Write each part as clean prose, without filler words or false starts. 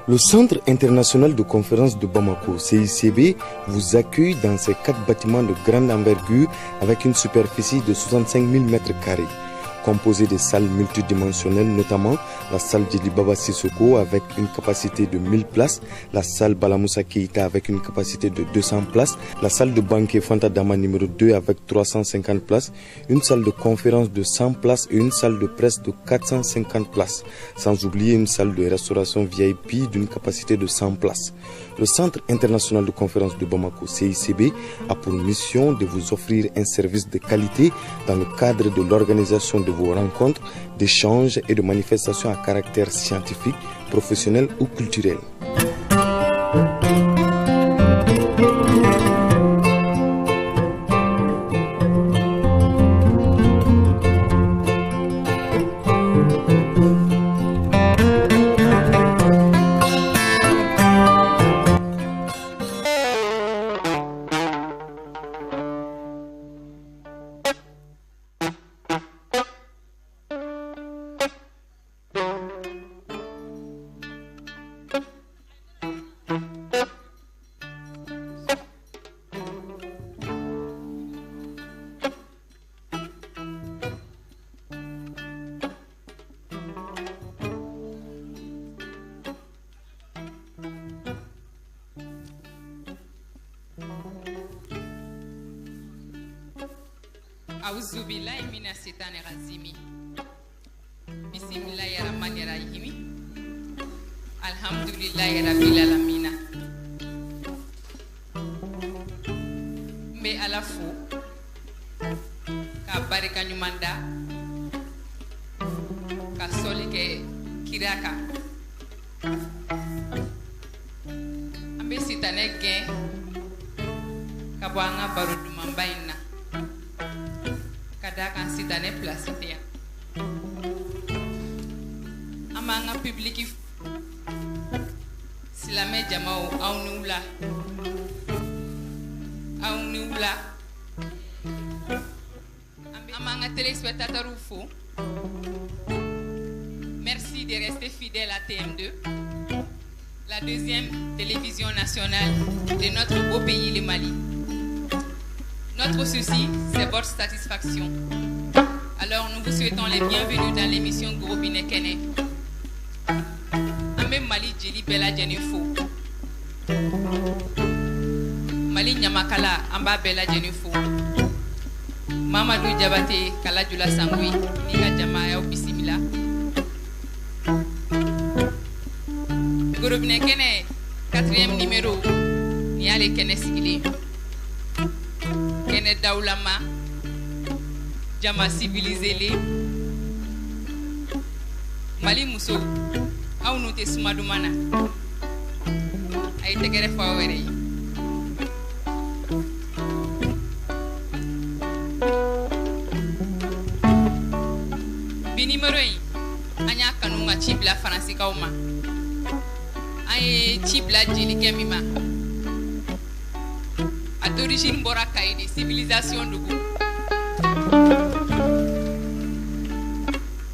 Le Centre international de conférence de Bamako, CICB, vous accueille dans ses 4 bâtiments de grande envergure avec une superficie de 65 000 m², composée de salles multidimensionnelles, notamment la salle Djily Baba Sissoko avec une capacité de 1000 places, la salle Balamoussa Keïta avec une capacité de 200 places, la salle de banquet Fanta Dama numéro 2 avec 350 places, une salle de conférence de 100 places et une salle de presse de 450 places, sans oublier une salle de restauration VIP d'une capacité de 100 places. Le Centre international de conférence de Bamako, CICB, a pour mission de vous offrir un service de qualité dans le cadre de l'organisation de vos rencontres, d'échanges et de manifestations à caractère scientifique, professionnel ou culturel. A'udhu billahi minash shaitani rajim. Bismillahir rahmanir rahim. Alhamdulillahi rabbil alamin. Me alafu ka barika nyumanda ka soli ke kiraka ambe sitane gen ka bwanga barudu mambaina kada kan sitane placité amanga public silame jamao awnula amanga téléspectateurs ou faux. Merci de rester fidèle à TM2, la deuxième télévision nationale de notre beau pays, le Mali. Notre souci, c'est votre satisfaction. Alors nous vous souhaitons les bienvenus dans l'émission Gorobine Kene. Amé Mali Djily Bella Djenifo. Mali Nyamakala Amba Bella Djenifo. Mamadou Diabaté Kala Djula Sangui Niga Jama au Bisimila. Gorobine Kene 4e numéro Niale Kene Sigili. Kene Daoulama Jama civilisé les Mali Mousso Aou nou te Soumadoumana Aïe tegere fawere Bi numéro yi Anya kanunga chibla Faransika Ouma Aye chibla Djily Kemima d'origine Borakaï de civilisation de goût.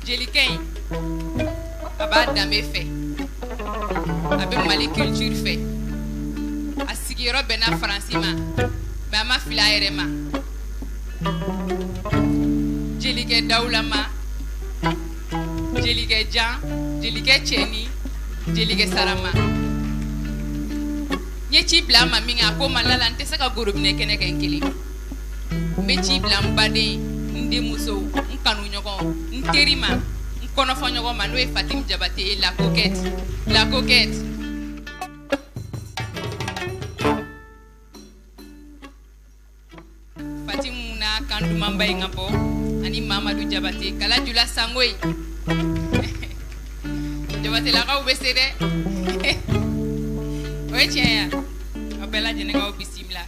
Djily Kay Aba Dame fait Abe Mali culture fait Asigiro Bena Francima Bama Fila Erema Djily Kay Daoulama Djily Kay Jean Djily Kay Cheni Djily Kay Sarama Yechi blama minga ko malala ntesa ka Gorobine Kene kenkili mechi blam bade ndi muso nkanu nyoko nterima nkono fonyoko manwe Fatim Diabaté la coquette Fatim na kandu mambay ngapo ani Mamadou Diabaté Kala Djula Sangui jabate la ka ubesede. Oui tiens. Abela jenenga obisimla.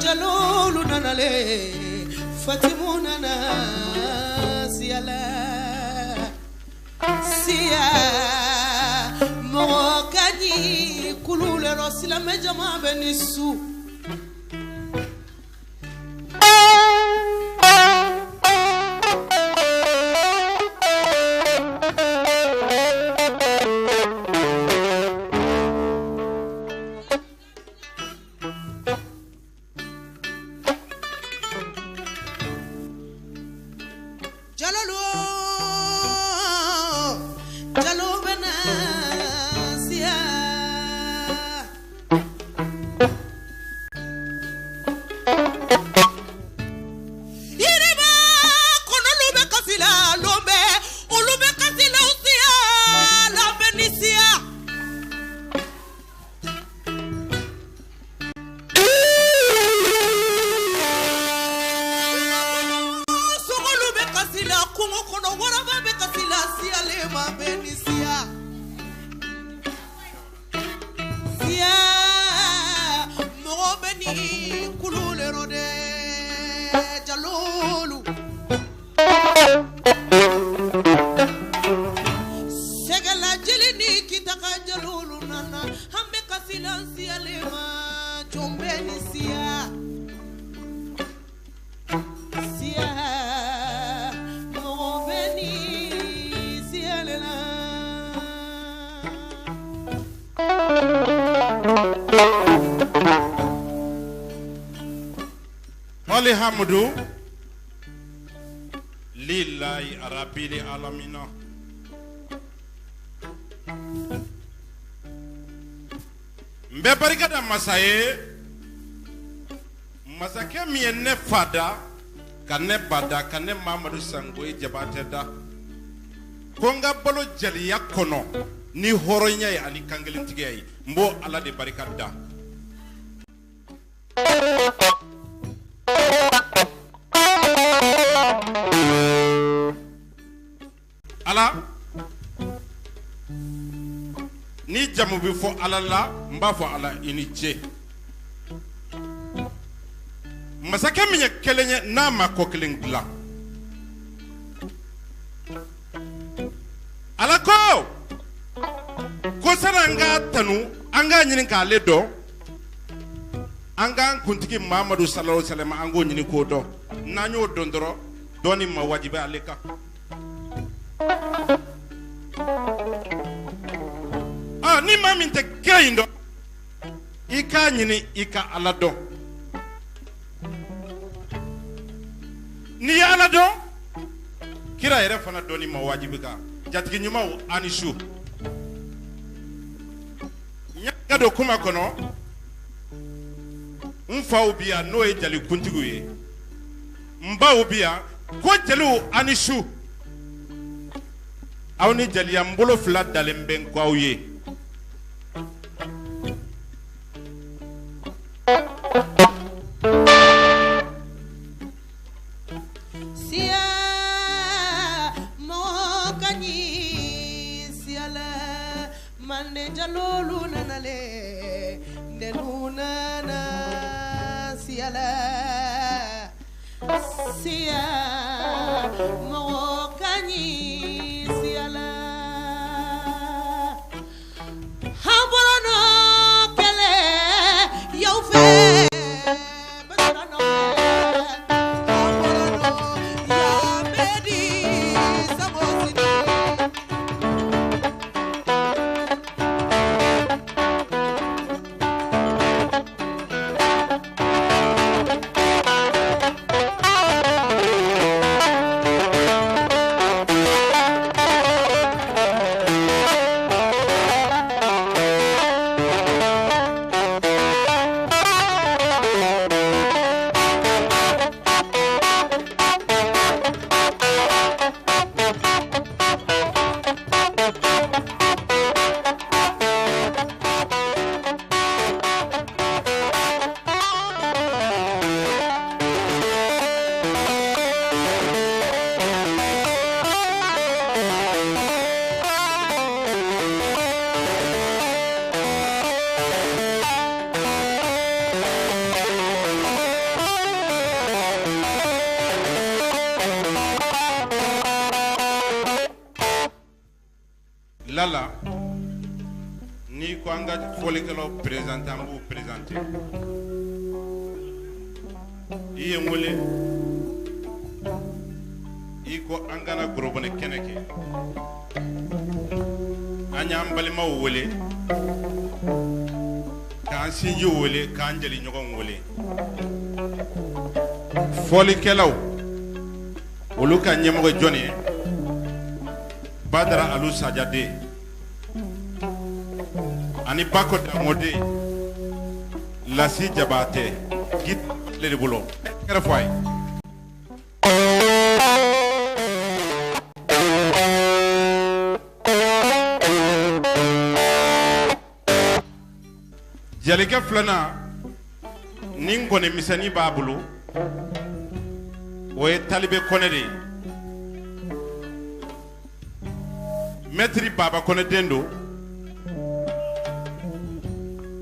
Jalolu nanale Fatimuna na siala sia mokani kulule rosila mejama benisu Hamdu lillahi rabbil alamin. Mbe barikada masaye masake mi ne fada kanne bada kanne Mamadou Sangoye Jabate da konga bolo jaliya kono ni horonya ya ani kangelintige yi mbo ala de barikada. Ala ni jamu bi fo ala la mba fo ala iniche masake minya kelenye na mako kelengla ala ko saranga tanu anga nyini ka ledo anga kuntiki Mamadou sallallahu alaihi wasallam ango nyini ko do nanyo dondoro doni ma wajibe aleka. Ni mami te kaindo ika nyini ika alado ni alado kira yere fana doni ma wajibi ka jatigi nyuma anishu nyaga do kuma kono mfa ubia no e jali kuntigu ye mba ubia ko jelu anishu awni jali ya mbolo fla dalemben ko awye sia mokani siala mande jalolu nanale denuna na siala sia mokani siala habrono kele yaufe Lala ni ko anga folikelo présentant bu présenter iye ngole iko angana grobone keneke anya mbalima wole kan sinji wole kan jeli nyogon wole folikelaw oluka nyemo joni Badara Alou Sajade ani bako damode Lasi Jabate git le bolo kera foy Jalika flana ningone misani babulu oye talibe konede Maître Baba Kone Dendo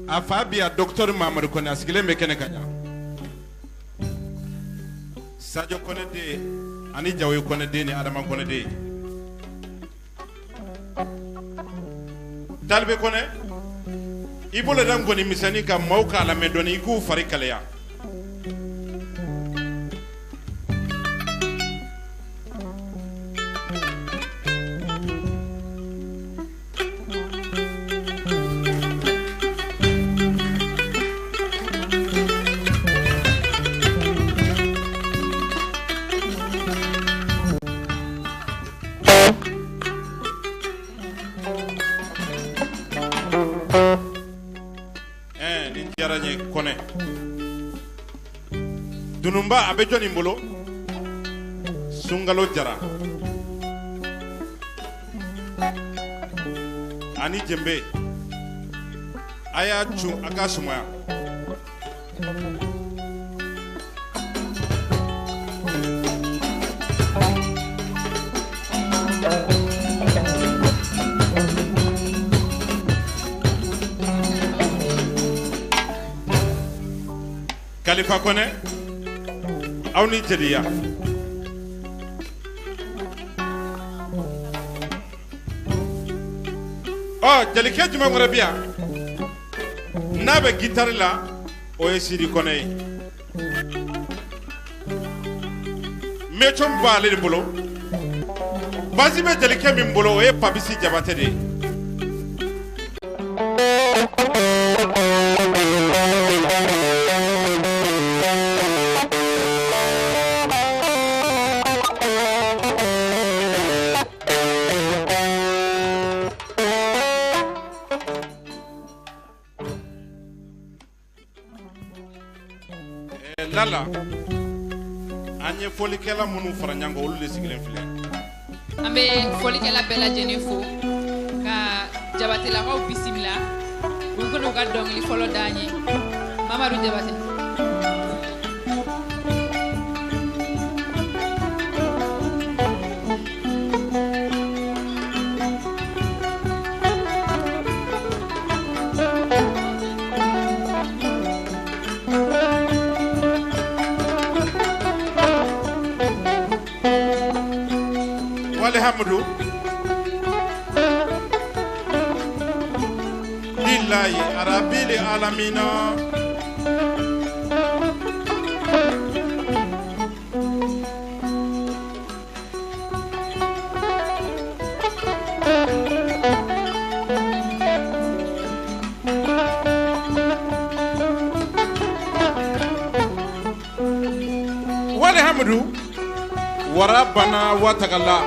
a Fabia Docteur Mamadou Kone asigile mekene kanya Sadio Kone de ani Jawe Kone de ni Adama Kone de Talbe Kone ibole dangoni misani ka mauka la medoni iku farikaleya Kone Dunumba abejo ni mbolo Sungalo jara Ani jembe Aya chu akasumaya Khalifa Kone awni jeliya jelike juma ngorabia nabe guitar la o Sidi Kone mechom bale bolo bazi be jelike min bolo o Pabisi Jabate de Lala anye folikela munu faranyango olu le sigilen file ambe folikela bela jenefo ka Jabate la ko bisimila bu ko no ga dong li folo dañi Mamadou Jabate Hamdu lillahi arabil alamina wale hamdu warabana watakalla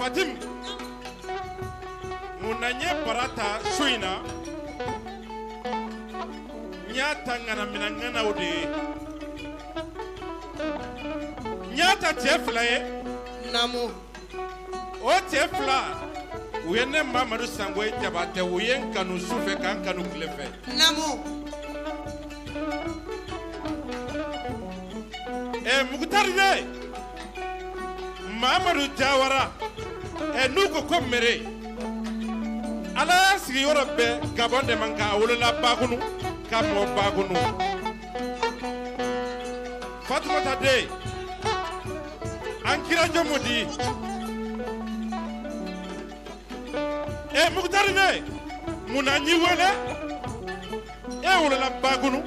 Fatim munanye barata suina nyata ngana minangana ode nyata tefla namu o tefla uyene Mamadou Sangoye Jabate uyen kanu sufe kan kanu klefe namu Mukhtar de Mamadou Jawara nuko ko mere ala sigi yoro be Gabon de manka wolola bagunu kamo bagunu Fatoumata de ankira jomodi Mukhtar de munanyi wala wolola bagunu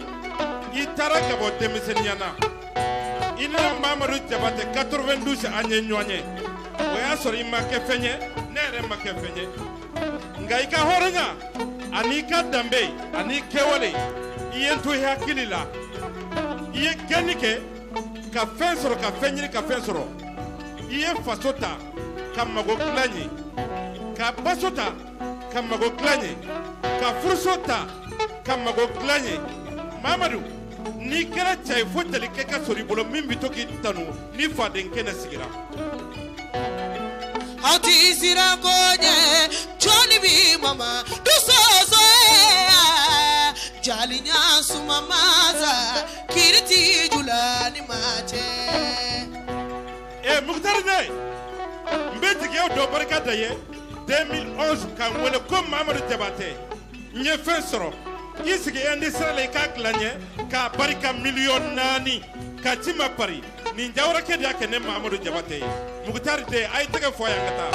itara Gabon de miseniana ina Mamadou Jabate 92 anye nyonye oya sori make fenye nere make fenye ngaika horanya anika dambe ani kewale iyentu hakilila iye genike ka fensoro ka fenyiri ka fensoro iye fasota kamago klanye ka basota kamago klanye ka fursota kamago klanye Mamadou ni kera chay fotali ke ka sori bolo min bitoki tanu ni faden kena sigira hati sira koje choni bi mama du so jalinya suma maza kirti julani mache Mukhtar ne mbeti ke do barka daye 2011 kan wala ko Mamadou Jabate nye fensoro isige yandi sirale ka klanye ka barika million nani ka tima pari ni jawra ke dia ke ne Mamadou Jabate Mukhtar de ay tege foya ngata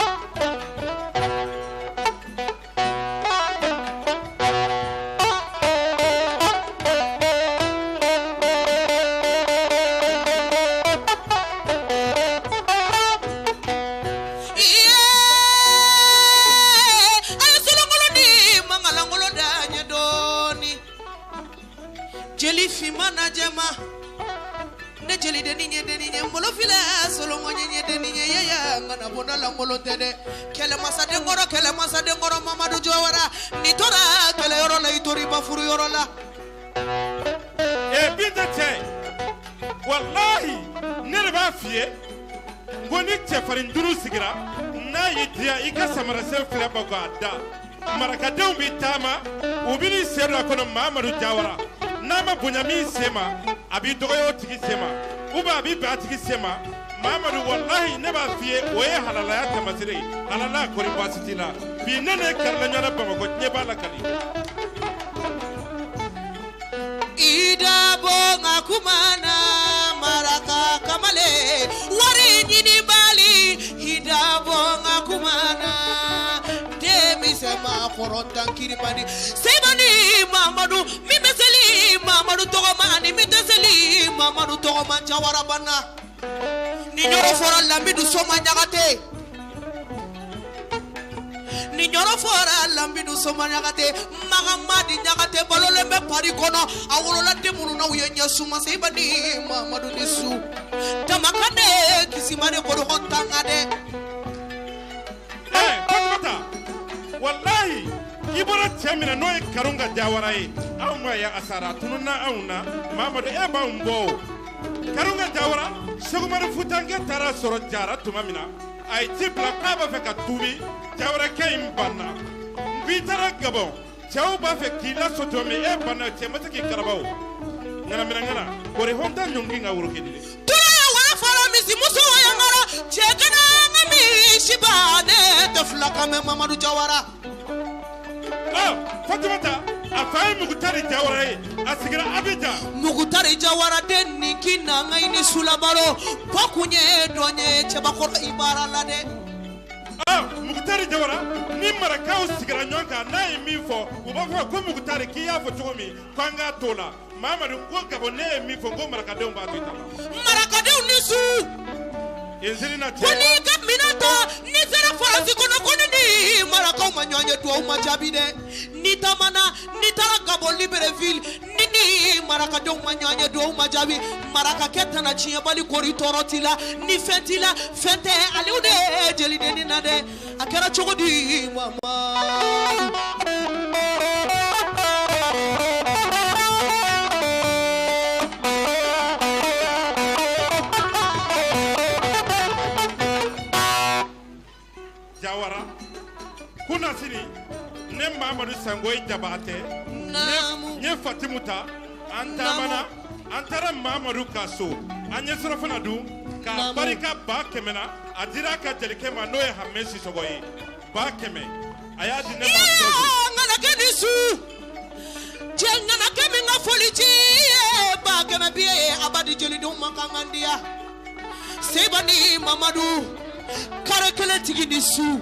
jeli fimana jema ne jeli deninye mbolo fila solo ngonye deninye yaya ngana bonala mbolo tede kele masa de ngoro Mamadou Jawara ni tora kele yoro la itori bafuru yoro la bidate wallahi ne ba fie ngoni tefarin duru sigira na yitia ika samara se fila bagada maraka bi tama ubini sero kono Mamadou Jawara nama bunyami sema abi dogoyo tigi sema uba abi ba tigi sema Mamadou wallahi ne ba fie oye halala ya tamasire halala ko riwasitila bi nene karla nyana bamako nyeba la kali ida bonga kumana maraka kamale wari nyini bali ida bonga kumana demi sema korontan kiribani sebani Mamadou mimeseli Mamadou togomani miteseli Mamadou togoman Jawara bana ni nyoro fora lambidu soma nyagate ni nyoro fora lambidu soma nyagate magamadi nyagate balolembe pari kono awolola temunu na uyenya suma sebani Mamadou nisu tamakane kisimane kodo hontangade Fatoumata wallahi ibora temina no karunga Jawara awma ya asara tununa awna Mamadou ba mbo karunga Jawara sogumar futange tara soro jara tumamina ay tibla kaba fe ka tubi Jawara kay banna bitara Gabon chaw ba fe kila soto me banna chemata ki karabaw ngana kore honta nyongi ngawro kedile tura wa fara misi muso ya ngara chekana ngami shibane tafla kame Mamadou Jawara Fatoumata afay Mukhtar Jawara asigira abija Mukhtar Jawara den nikina ngaini sulabaro pakunye donye chebakoro ibara lade Mukhtar Jawara ni marakaw sigira nyonka na emifo ubafo ko Mukhtar kiya fo chomi kwanga tola Mamadou ko Gabon ne emifo ngo marakadew ba to itama marakadew nisu Enzilina te Koni gaminata ni sera farasi kono ni marakaw manyanye tuwa umajabide ni tamana ni tara Gabon Libreville ni marakadew manyanye tuwa umajabi maraka ketana chiye bali kori torotila ni fentila fente aliude jeli de ni nade akera chogodi mama Sangoy Jabate Nye Fatimuta Antamana Antara Mamadou Kasso Anye Surafana du Ka Barika Ba Kemena Adira Ka Jelikema Noe Hamesi Sogoye Ba Keme Ayadi Nema Ngana Kenisu Jengana Kemi Nga Foliji Ba Keme Biye Abadi Jelidu Makangandia Sebani Mamadou Karakele Tigidi Su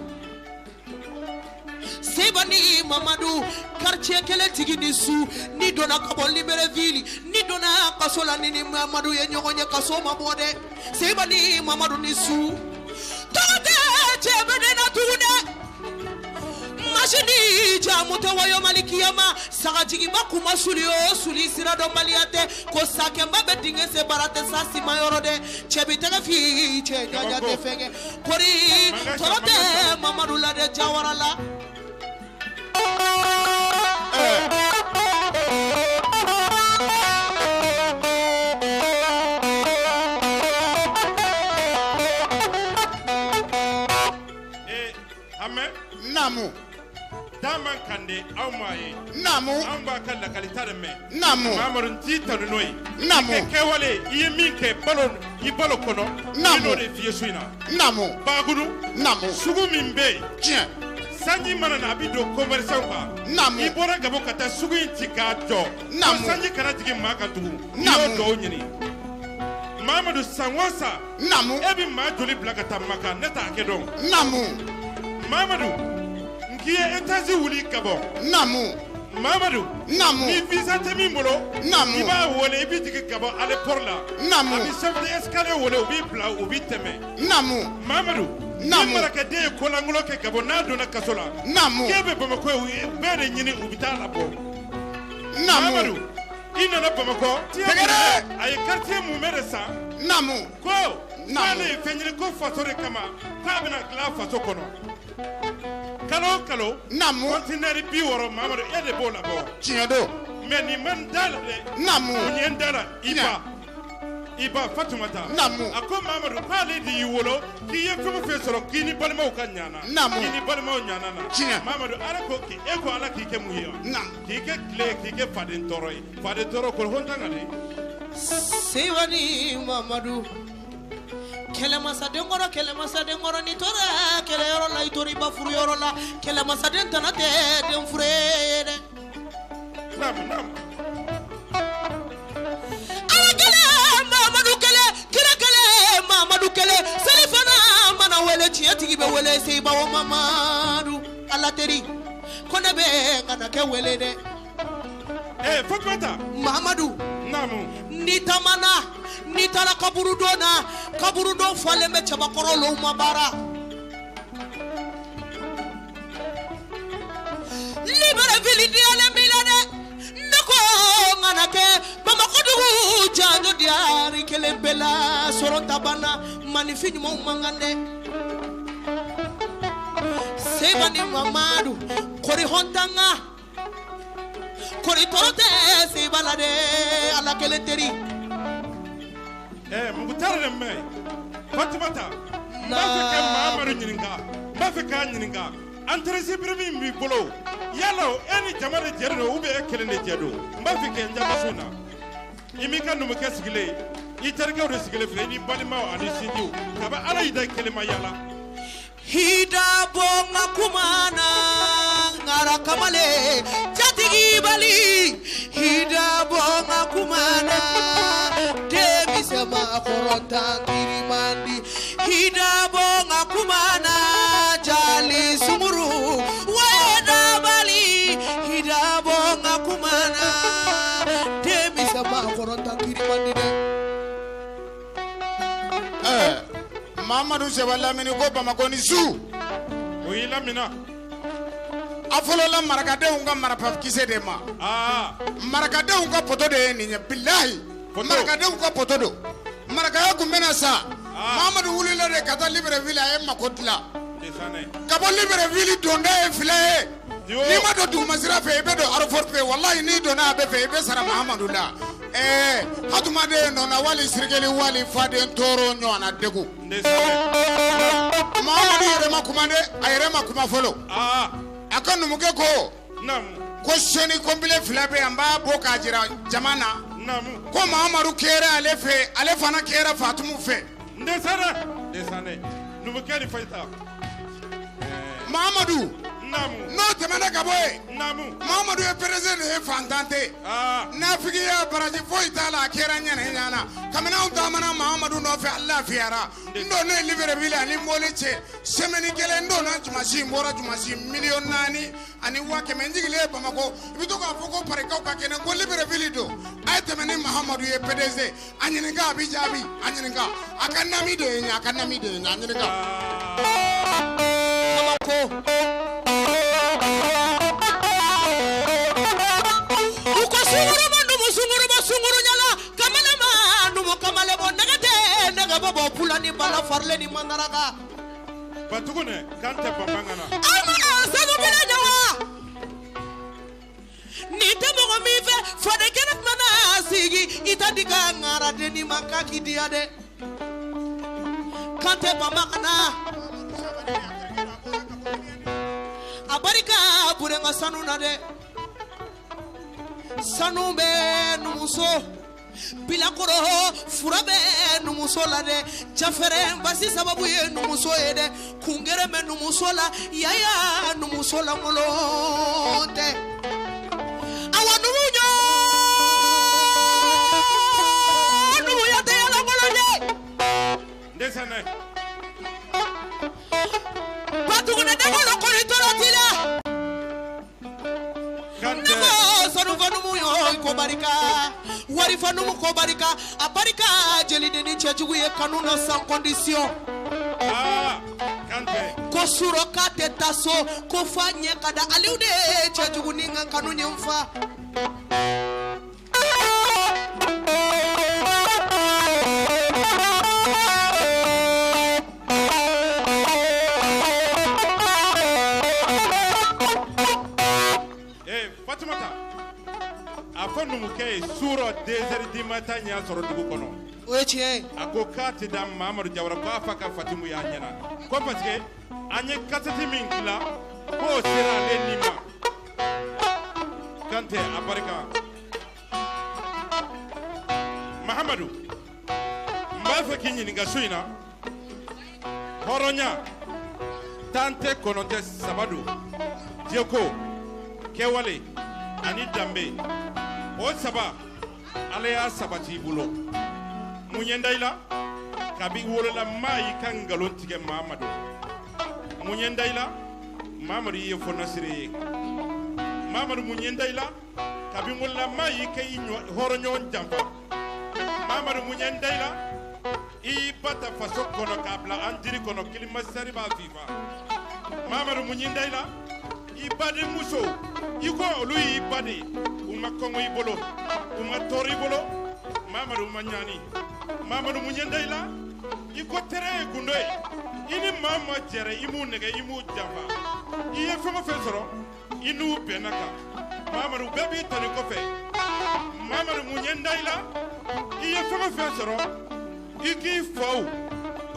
Sebani Mamadou quartier kele tigidi su ni dona kabo Libreville ni dona kasola nini Mamadou ye nyogonye kaso mabode Sebani Mamadou ni su Tode chebene na tude Mashini jamute wayo malikiyama Sagajigi bakuma suli sirado maliate Kosake mbabe dinge se barate sasi mayorode Chebitega fi che nyanya defenge Kori torote Mamadou la de jawarala Namu Daman Kande Aumaye Namu Amba Kala Kalitareme Namu Mamarun Tita Noi Namu Kewale Yemike Balon Ibalo Kono Namu de Fieswina Namu Baguru Namu Sugumimbe Tiens Sanji Mana Abido Commerçant Namu Ibora Gabokata Sugu Tikato Namu Sanji Karatiki Makatu Namu Donyini Mamadou Sangwasa Namu Ebi Majoli Blakata Maka Neta Kedon Namu Mamadou qui est États-Unis wuli kabo Namu Mamadou Namu ni visa temi molo Namu iba wole ibi tigi kabo ale porla Namu abi chef de escalier wole ubi bla ubi teme Namu Mamadou Namu maraka de ko langulo ke kabo na dona kasola Namu kebe bamako bere nyini ubita la bo Namu Mamadou ina na bamako Tegere ay quartier mu meresa Namu ko nale fenyini ko fatore kama kabina kla fato kono Kalo Namu conteneur bi woro Mamadou e de bola bo Tiendo mais ni man dal de Namu nyendara iba Fatumata Namu ako Mamadou pale di wolo ki ye femo fe soro ki ni balma ka nyana Namu ki ni balma nyana na Mamadou ara ko ki e ko ala ki ke muye Namu ki ke kle ki ke faden toro ko honta ngade Sewani Mamadou Kelemasa dengoro ni tora kele yoro la itori ba furu yoro la kelemasa den tanate den furede nam ala kele Mamadou kele selifana mana wele tieti be wele sei ba o Mamadou ala teri kone be ngana ke wele de Fatumata Mamadou namu ni tamana ni tala kaburu do fale me chaba korolo mabara Libreville diale milane nako manake mama kodu janjo diari kelembela soronta bana manifini mo mangande Sebani Mamadou kori hontanga kori torote sebalade ala kelenteri Mugutar de me Fatumata Mafika Mamadou nyininga Mafika nyininga Antresi brevi mi bolo Yalo eni jamare jerno ube ekelene jedo Mafika njama suna Imika numuke sigile Iterga ure sigile fle ni balima ani sinju Kaba ala ida kelema yala Hida bonga kumana ngara kamale Chatigi bali Hida bonga kumana Demi sema koronta kirimandi Hida bonga kumana Jali sumuru Weda bali Hida bonga kumana Demi sema koronta kirimandi Mamadou Sebala mini ko Bamako ni su Oui lamina Afolo la marakadenw ka marapa kise de ma marakadenw ka poto de ni billahi marakadenw ka poto do marakaya kun bena sa Mamadou wulila de kata Libreville ay makotla ka bo Libreville donda e file ni ma do duma sira fe be do airport fe wallahi ni dona be fe be sara Mamadou la hatuma de no na wali sirgeli wali fade toro nyona degu Mamadou yere makuma de ayere makuma folo akanu muke ko nam ko seni kombile filabe amba boka jira jamana namu ko Mamadou kera ale fana kera Fatumu fe ndesane numukeni faita Mamadou namu no temana kaboy namu Mamadou e president e fantante na figiya baraji foita la kera nyana kamana utamana Mamadou no fe Allah fiara ndo ne libere bila ni moleche semeni kele ndo na jumasi mbora jumasi million nani ani wake menjigile Bamako bitoka foko pareka ka kene ko libere bilido ay temani Mamadou e PDG anyininga abijabi anyininga akanami de nya anyininga Bamako sunguru nyala kamala mandu kamale bonagate naga bobo pulani bala farle ni mandaraka batugune kante bambangana ama sago bela jawa ni temo mife fode kenak mana sigi itadika ngara deni makaki diade kante bambangana abarika burenga sanuna de Sanube numuso bilakoro furabe numuso la de chafere basi sababu ye numuso ede kungere me numuso la yaya numuso la molonte awa numunyo numuya de la molonte ndesane patugune de molo koritorotila ko barika wari fanu ko barika abarika jeli de ni chejugu ye kanuna sans condition kante ko suro kate taso ko fanye kada aliude chejugu ninga kanunye mfa afonu muke suro desert di matanya soro dugu kono weche akokati da Mamadou Jawara ko afaka Fatimu ya nyana ko parce que anye katati min kila ko sira le nima kante abarika Mahamadou mbafa kinyi nga suina horonya tante kononte sabadu jeko kewale ani dambe o saba ala ya sabati bulo munyendaila kabi wolola mai kan galon tige Mamadou munyendaila Mamadou ye fona sire Mamadou munyendaila kabi wolola mai kai horo nyon jampa Mamadou munyendaila i bata faso kono kabla andiri kono kilima sariba viva Mamadou munyendaila ibade muso iko lui ibade uma kongo ibolo uma tori bolo Mamadou manyani Mamadou munyendaila iko tere gundoy ini mama jere imu nege imu jamba iye fama fesoro inu benaka Mamadou bebi tani kofe Mamadou munyendaila iye fama fesoro iki fau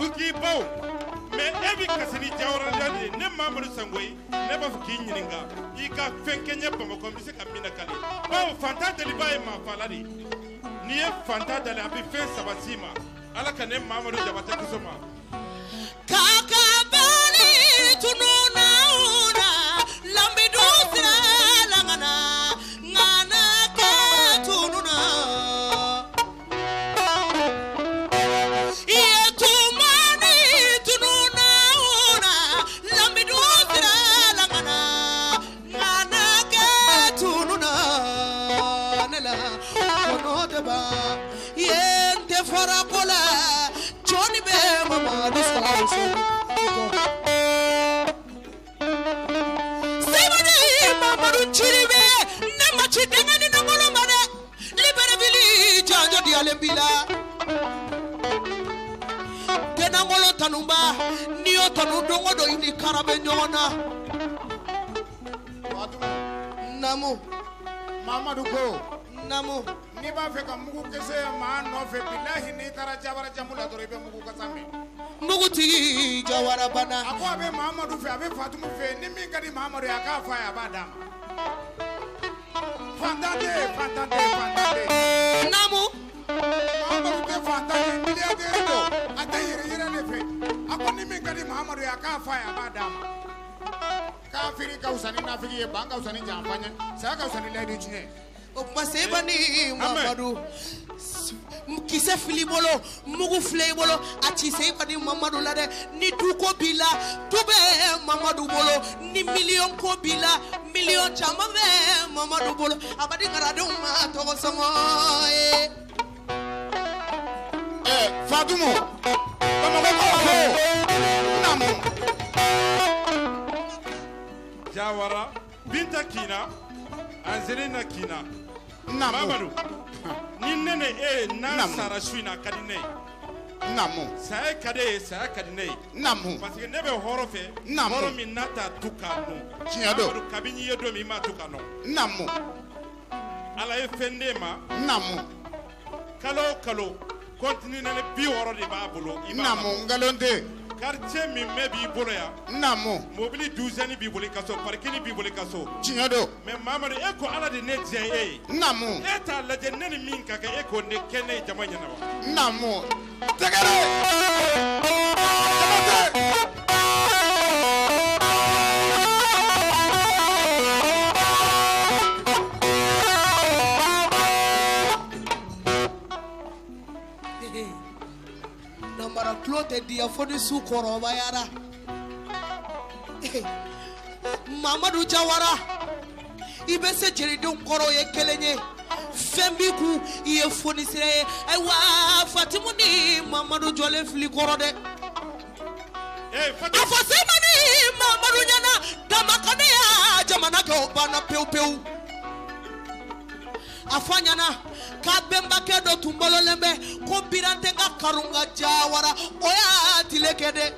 iki bau mais ebi kasini Jawara lade ne Mamadou Sangoy ne ba fuki nyininga ika fenkenya Bamako mbise kamina kale ba fanta dali bae ma faladi ni e fanta dali abi fe sabasima ala kane Mamadou Jabata kusoma kaka bali tununa una lambidu sira langana ngana ke tununa Denangolo tanumba niyo tanudongo do ini karabe nyona namu Mamadou ko namu ni ba fe ka mugu kese ma no fe billahi ni tara Jawara jamula do rebe mugu kasame mugu ti Jawara bana ako abe Mamadou fe abe Fatumu fe ni mi kadi Mamadou ya ka fa ya badama Fantante. Namu. Mahamadou te fantante milliardaire do. Ate yere ne fe. Akoni min kadi Mahamadou ya ka fa ya ba dama. Ka firi ka usani na firi e banga usani jamfanya. Sa ka usani lady chine. O paseba ni Mahamadou. Kise fili bolo mugu flay bolo ati sey bani Mahamadou la de ni du ko bila tube Mahamadou bolo ni million ko bila million chama ve Mahamadou bolo abadi ngarade ma to songo Fatumo Namu Jawara Binta Kina Anzelina Kina Namu ni nene na sara suina kadine Namu sa kadine Namu parce que nebe horo fe horo min nata tukano Chiado kabini yedo mi ma tukano Namu ala e fendema Namu kalo continue ne bi horo de babolo Namu ngalonde quartier mi mebi bolo ya Namu mobili 12 bi bolo kaso parkini bi bolo kaso Chiado mais Mamadou e ko ala de ne tie Namu eta la de neni min ka e ko ne kene jamanya na Namu Tegere Namara clote dia foni su koroba yara Mamadou Jawara ibe se jeridon koro ye kelenye fembiku ye foni sire ay wa Fatimu ni Mamadou jole fili koro de Fatimu afasema ni Mamadou nyana damakane ya jamana ko bana peu afanyana ka bemba ke do tumbolo lembe ko birante nga karunga Jawara oya tilekede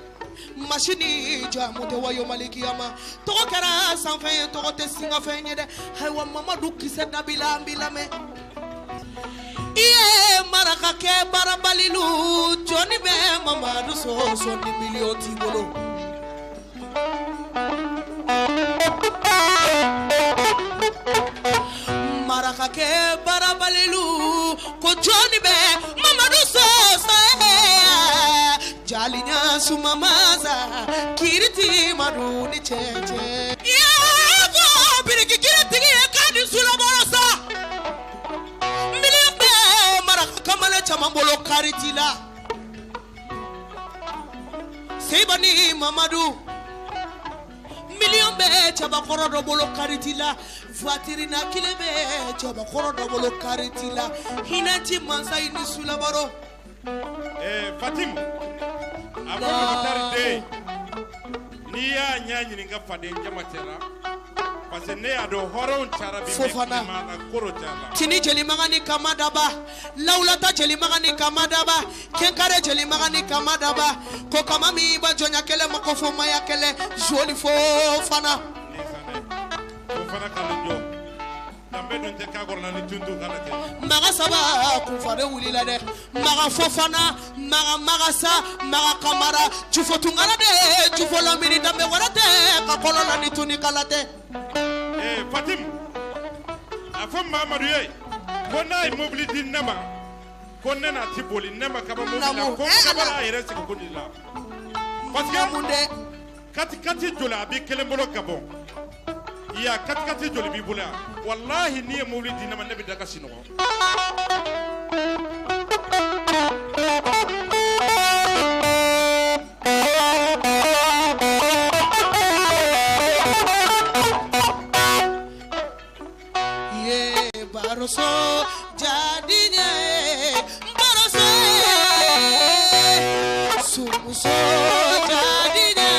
machine jamote wayo malikiyama to kara sanfɛ to te singa fɛn ye dɛ haywa Mamadou kise dabila ambila me iye maraka ke barabalilu joni be Mamadou so ni million ti bolo maraka ke barabalilu ko joni be Mamadou so jalinya sumamaza kiriti maruni cheche yego biriki kiriti kadi sulaborosa milimbe maraka kamale chamambolo karitila sebani Mamadou million be chaba korodo bolo karitila voiture na kilebe chaba korodo bolo karitila hinati mansa ini sulaboro Fatimu Abubakar ni ya nyanyi nga fade njamatera parce que ne ado horon chara bi Fofana mana koro chara tini jeli magani kamadaba laulata jeli magani kamadaba kenkare jeli magani kamadaba ko kama mi ba jonya kele makofo maya kele joli Fofana Fofana kala maga saba kufare wulila de maga Fofana maga magasa maga kamara chufotungala de chufola mini dambe warate ka kolola ni tuni kalate Fatim afam Mamadou ye ko nay mobility nama ko nena tiboli nama kaba mobila ko kaba yere se ko dilla parce que kati jola bi kelembolo gabon ya kati joli bi bula wallahi ni mobility nama nabi daga sino Baroso jadinya baroso sumuso jadinya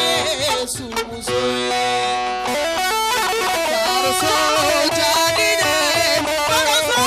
sumuso baroso jadinya baroso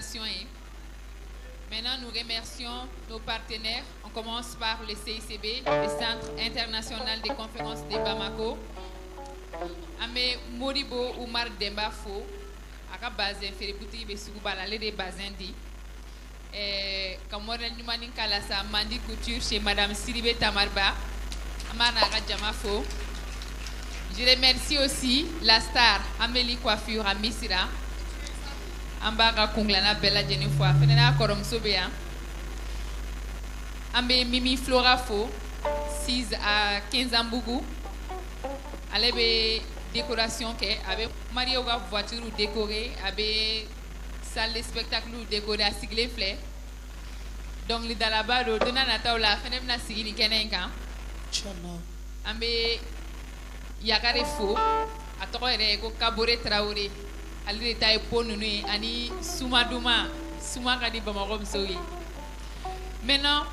nation. Maintenant, nous remercions nos partenaires. On commence par le CICB, le Centre international des conférences de Bamako. Ame Moribo Oumar Dembafo, aka bazen ferebuti be sugu balale de bazen di. Kamorel Numani Kalasa Mandi Couture chez Madame Siribé Tamarba, Amana Radjamafo. Je remercie aussi la star Amélie Coiffure à Misira. Ambara Kunglana Bella Jennifer, Fenena Korom Sobea. Ambe Mimi Florafo, 6 à 15 ans Bougou. Allez, décoration avec Mario va voiture décorée, avec salle de spectacle décorée à Siglé Flé. Donc, les dalabado, donna nata la fenêtre na Sigli Kenenka. Ambe Yakare Fo, à Torre ko Kabore Traoré. Ali taille ponunu ani Soumadouma, Soumakadi Bamarom Soyi. Maintenant,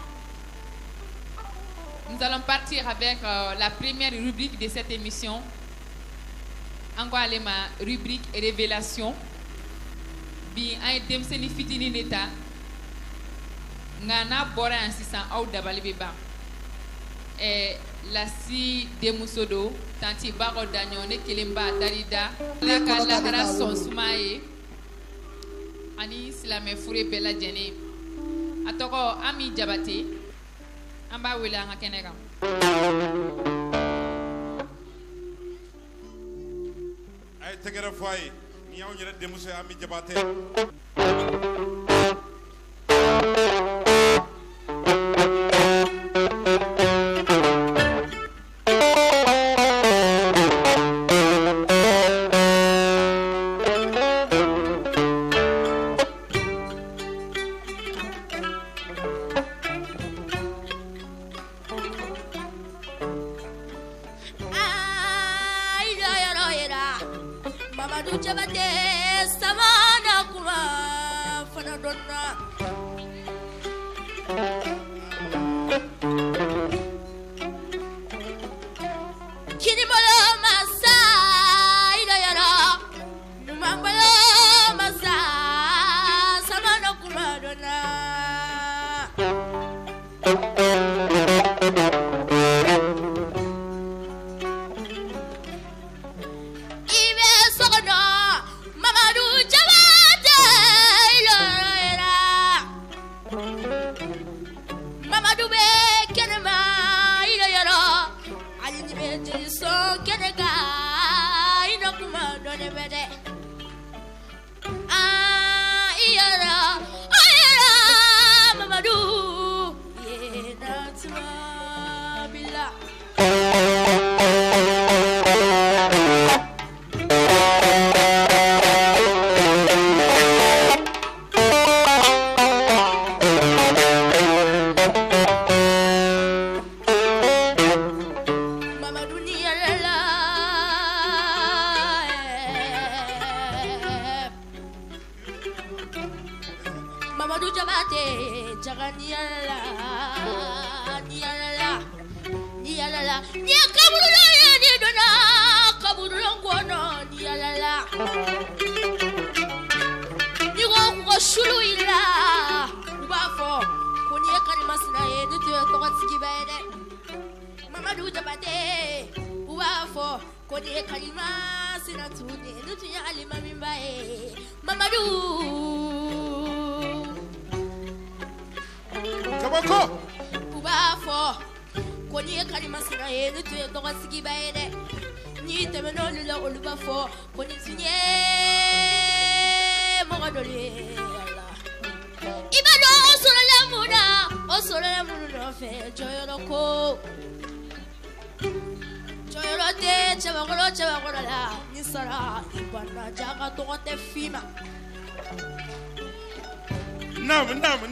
nous allons partir avec la première rubrique de cette émission. Encore ma rubrique révélation. Bi un demseni fitini neta. Ngana bora insistant au dabalibeba. Et la si demusodo tanti baro danyone kelemba darida la kala hara son sumaye ani silame fure bela jene atoko ami jabate amba wela nga kenega ay tegere foy ñaw ñere demuso ami jabate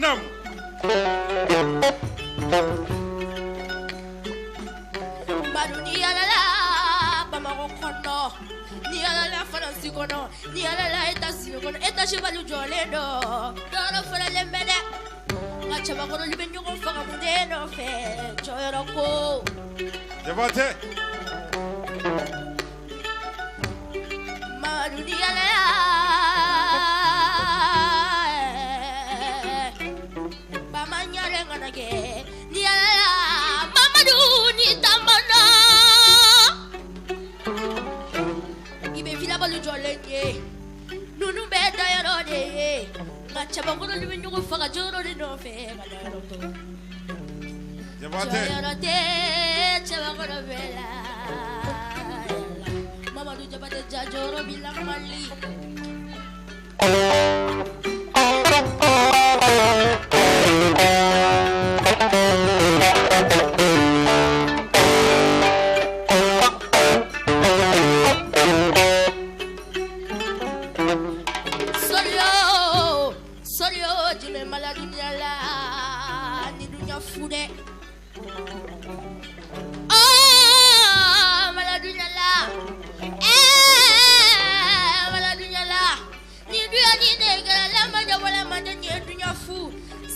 Nam. Ni alala, Bamako kono, ni alala Faransi kono, ni alala États-Unis kono, États-Unis jolendo, doro fala lembede, ngacha bakoro libenyo ko faka mudeno fe, choyoroko. Jabate. Madu ni alala, jole ngana ke ni ala Mamadu ni tamana ibe fila balu jole nye nunu beda yaro de ngacha bakoro ni nyugo faga joro de no fe balaro to yaro de chabakoro bela Mamadu jabate jajoro bilang mali Soryo jime mala dunia la ni dunia fude mala dunia la mala dunia la ni dunia ni negara la manja wala manja ni dunia fu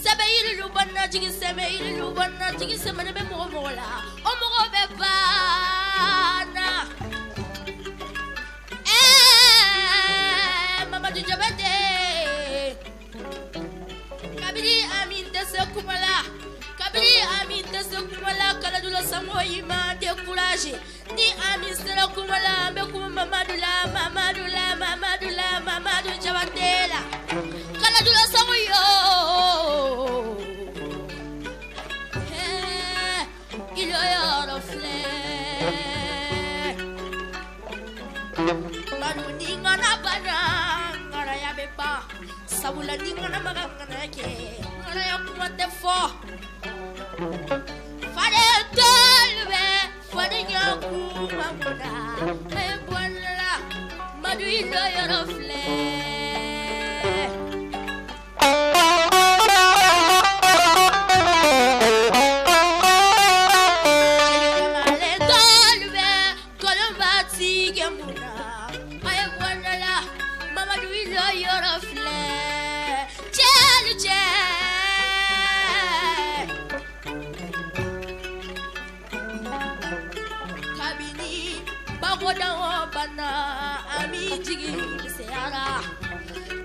sabe ilu banna jigi seme ilu banna jigi seme be mo mola o mo be bana mama du jabate kabiri amin kumala kabiri amin kumala kala dula samoyi ma découragé ni amin sera kumala be kuma Mamadu Jabatela kala dula samoyo il y a le fleur manu ninga na bana ngara ya beba sabula ninga na maganga ke ngara ya kumate fo fare tolbe fare nyaku mamuda e bonla madu il y a le fleur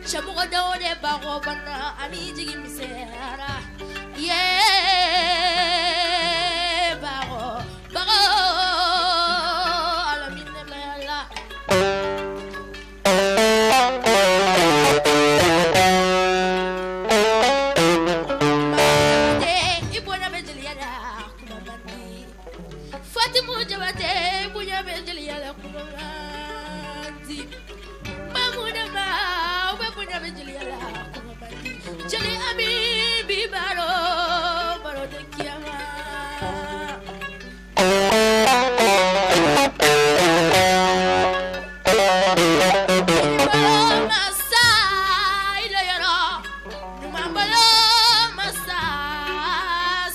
Chamugo de bago bana ami jigi misera yeah bago ala minne mela ibona bejeliada kumabani Fatimu jabate bunya bejeliada kumabani mamuda ma Jali ami bibaro baro de kiama masa ilo yaro numambalo masa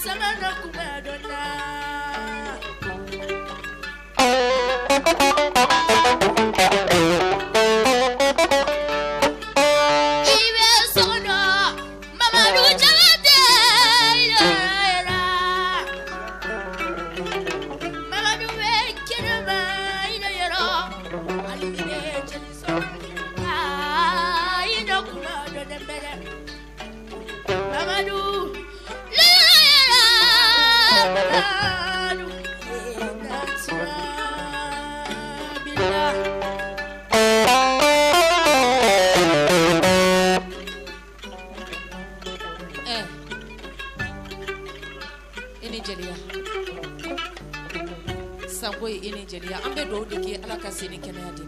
samana kumadona ini jeliya ambe do de ke ala ka sini kenaya de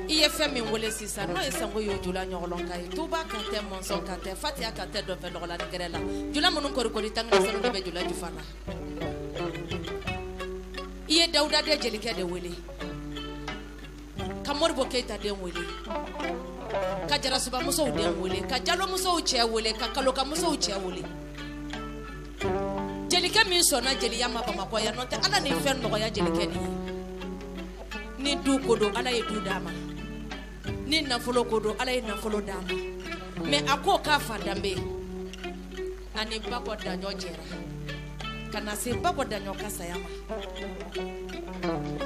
iye femi wole sisa no esango yo jula nyolon kai tuba ka te monson ka te fatia ka te do fe lola de grela jula munun ko ko tanga sanu de be jula jufana iye dauda de jelike de wele kamor bo keita de wele ka jara suba muso de wele ka jalo muso che wele ka kaloka muso che wele jelike min sona jeliya ma Bamako ya no te ala ni fen no ya jelike ni du kodo ala ye du dama ni nafolo kodo ala ye nafolo dama me ako ka fadambe ani bako danyo jera kana se bako danyo kasayama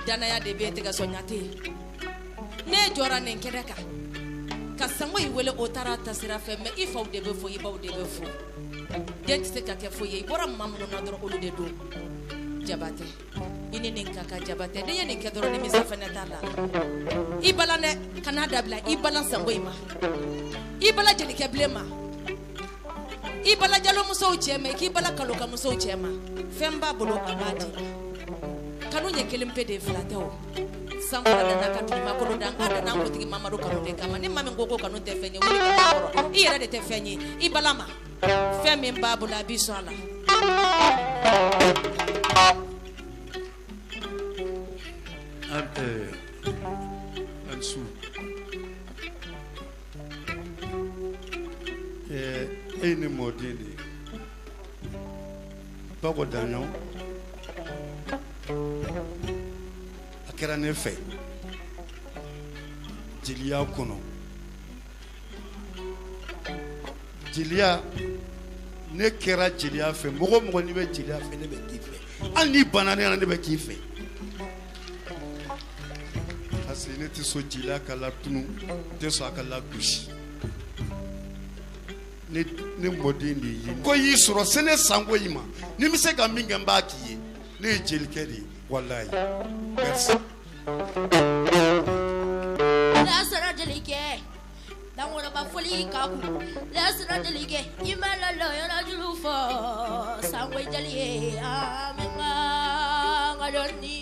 dana ya debe te ga sonyate ne jora ne kedeka ka sango i wele o taara tasira fɛ mais i faw de bɛ fo i baw de bɛ fo den tɛ se ka kɛ foyi ye i bɔra maa minnu na dɔrɔn olu de don Jabatɛ i ni nin ka kan Jabatɛ n'i ye nin kɛ dɔrɔn nimisa fɛnɛ t'a la i bala dɛ kana dabila i bala sango i ma i bala jelikɛ bilen ma i bala jalomusow cɛ ma i k'i bala kalokamusow cɛ ma fɛn b'a bolo a b'a di kanu ɲɛ kelen pe de fila tɛ o sankora nana ka duguma kolo da nka nana nkotigi Mamadu kanu de kama ni maa min ko ko kanu tɛ fɛn ye wuli ka taa kɔrɔ i yɛrɛ de tɛ fɛn ye i bala ma fɛn min b'a bolo a b'i sɔn a la Ansu e ni mɔden de Bako Daɲɔn a kɛra ne fɛ jeliya kɔnɔ jeliya ne kɛra jeliya fɛ mɔgɔ mɔgɔ ni bɛ jeliya fɛ ne bɛ k'i fɛ hali ni bana ne bɛ k'i fɛ parce que ne tɛ sɔn jeliya ka la tunu tɛ sɔn a ka la gosi ne mɔden de ye ko y'i sɔrɔ se ne sango i ma ni bɛ se ka min kɛ n b'a k'i ye ne ye jelikɛ de ye walayi merci Lasara jelikɛ Langoraba foli kaku Lasara jelikɛ i ma lalo yɔrɔ juru fɔ sango jeli ye amenga ngadoni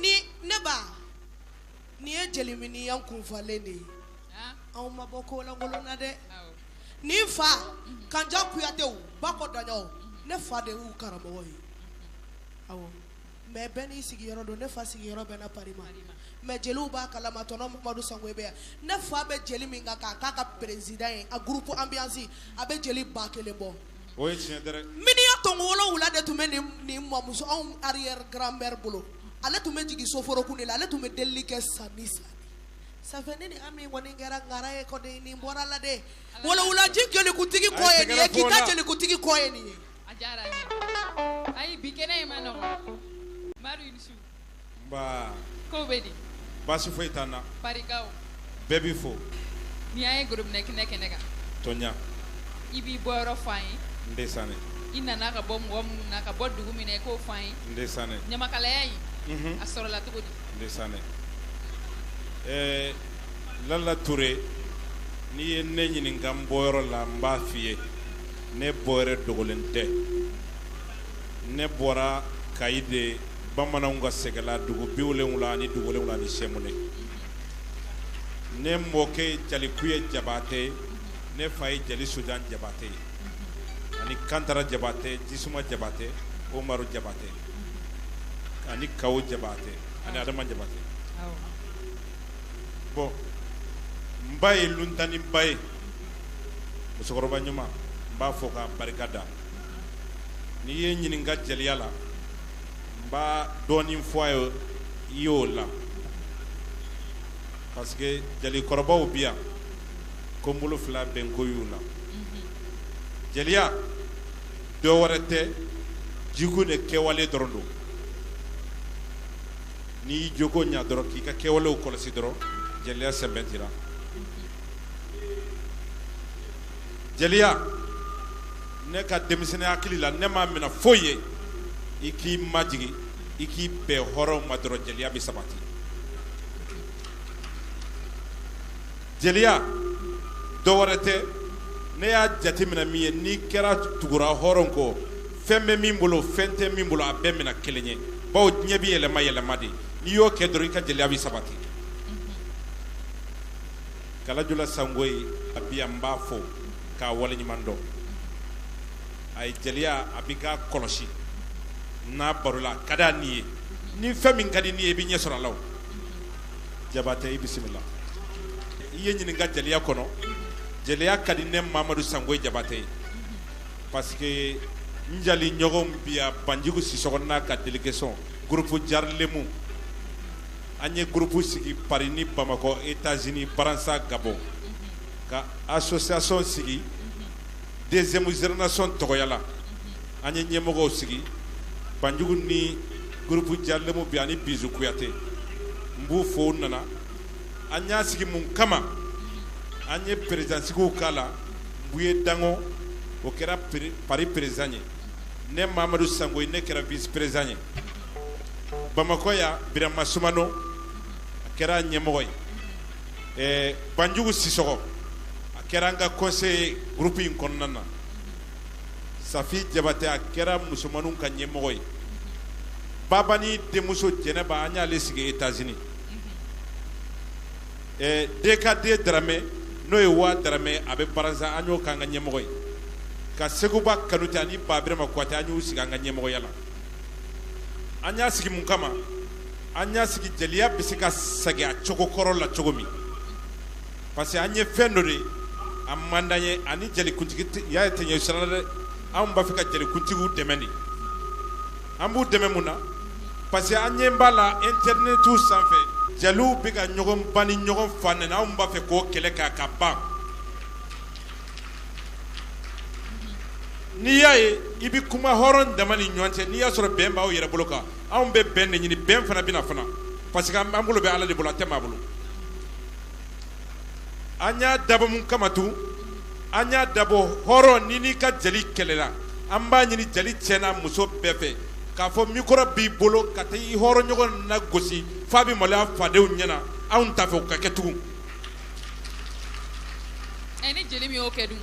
ni neba ni e jelimini yan kunfale ne aw maboko la ngolona de ni fa kanja kuyate u bako danyo ne fa de u karamo yi awo me beni sigi yoro do ne fa sigi yoro bena parima me jelu ba kala matono Mamadou Sango be ne fa be jeli minga ka president a groupe ambiance abe jeli ba kelembo oye tiɲɛ dɛ mini ya tongo wolo wula de tun bɛ ni mɔmuso anw arrière grand-mère bolo ale tun bɛ jigin soforoku de la ale tun bɛ delili kɛ sani ça fait ne ni Ami kɔni kɛra ngara ye kɔni nin bɔra la de wolowulaji jelikutigi kɔ ye nin ye kita jelikutigi kɔ ye nin ye a diyara n ye ayi bi kɛnɛ in ma nɔgɔn Madu Yunusu nba ko bɛ di baasi foyi t'an na barikaw bɛɛ b'i fo ni an ye groupe kɛnɛ kan tɔɲa i b'i bɔyɔrɔ fɔ an ye ndesane i nana ka bɔ mɔgɔ minnu na ka bɔ dugu min na i k'o fɔ an ye ndesane ɲamakalaya in a sɔrɔla cogo di ndesane Lala Touré n'i ye ne ɲininka n bɔyɔrɔ la n b'a f'i ye ne bɔyɔrɔ dogolen tɛ ne bɔra Kayi de bamananw ka sɛgɛla dugu 70 ani dugu 7 ani Sɛmune ne mɔkɛ Jalikuye Jabate ne fa ye Jali Sojan Jabate ani Kantara Jabate Jisuma Jabate Omaru Jabate ani Kawo Jabate ani Adama Jabate bon n ba ye luntani ba ye musokɔrɔba ɲuman n b'a fɔ ka barika da n'i ye ɲininka jeliya la n b'a dɔɔnin fɔ a ye i y'o la parce que jalikɔrɔbaw bi yan ko n bolo fila bɛn ko y'u la jeliya dɔ wɛrɛ tɛ jiko ne kɛwale dɔrɔn don n'i y'i jogo ɲa dɔrɔn k'i ka kɛwalew kɔlɔsi dɔrɔn jeliya sɛbɛntira jeliya ne ka denmisɛnniya hakili la ne m'a minɛ foyi ye i k'i majigi i k'i bɛn hɔrɔnw ma dɔrɔn jeliya bɛ sabati jeliya dɔ wɛrɛ tɛ ne y'a jateminɛ min ye n'i kɛra tugura hɔrɔn kɔ fɛn bɛ min bolo fɛn tɛ min bolo a bɛɛ minɛ kelen ye bawo diɲɛ bɛ yɛlɛma yɛlɛma de n'i y'o kɛ dɔrɔn i ka jeliya bɛ sabati Kalajula Sangoyi a bi yan n b'a fɔ k'a waleɲuman dɔn a ye jeliya a b'i ka kɔlɔsi n'a baro la ka d'a n'i ye ni fɛn min ka di n'i ye i bɛ ɲɛ sɔrɔ a la o Jabate i bisimila i ye ɲininka jeliya kɔnɔ jeliya ka di ne Mamadu Sangoyi Jabate ye parce que n jali ɲɔgɔnw bi yan Banjugu Sisɔkɔ n'a ka délégation groupe Jarilemu an ye groupe sigi Paris ni Bamako États-Unis Faransa Gabon ka association sigi deuxième génération tɔgɔyala an ye ɲɛmɔgɔw sigi Banjugu ni groupe Jarilemu bi ani Bizu Kuyate n b'u fo nana an y'a sigi mun kama an ye président sigiw k'a la Mbuye Dango o kɛra Paris président ye ne Mamadu Sangoyi ne kɛra vice président ye Bamako ya Birama Sumano a kɛra ɲɛmɔgɔ ye Banjugu Sisɔkɔ a kɛra an ka conseil groupe in kɔnɔna na Safi Jabate a kɛra musomanninw ka ɲɛmɔgɔ ye Baba ni denmuso Jɛnɛba an y'ale sigi États-Unis DKD Darame n'o ye Wa Darame a bɛ Baranza an y'o k'an ka ɲɛmɔgɔ ye ka Seguba Kanute ani Babirama Kuyate an y'u sigi an ka ɲɛmɔgɔya la an y'a sigi mun kama an y'a sigi jeliya bɛ se ka segin a cogo kɔrɔ la cogo min parce que an ye fɛn dɔ de a man d'an ye ani jelikuntigi y'a ye tɛ ɲɛ sira la dɛ anw b'a fɛ ka jelikuntigiw dɛmɛ de an b'u dɛmɛ mun na parce que an ɲɛ b'a la internetiw sanfɛ jeliw bɛ ka ɲɔgɔn ban ni ɲɔgɔn fa nɛnɛ anw b'a fɛ k'o kɛlɛ k'a ka ban n'i y'a ye i bɛ kuma hɔrɔn dama ni ɲɔgɔn cɛ n'i y'a sɔrɔ bɛn b'aw yɛrɛ bolo kan anw bɛ bɛn de ɲini bɛn fana bɛna fana parce que an bolo bɛ Ala de bolo a tɛ maa bolo an y'a dabɔ mun kama tun an y'a dabɔ hɔrɔn ni n'i ka jeli kɛlɛla an b'a ɲini jeli cɛ n'a muso bɛɛ fɛ k'a fɔ micro b'i bolo ka taa i hɔrɔn ɲɔgɔn na gosi f'a bɛ maloya fadenw ɲɛna anw t'a fɛ o ka kɛ tugun ni jeli min y'o kɛ dun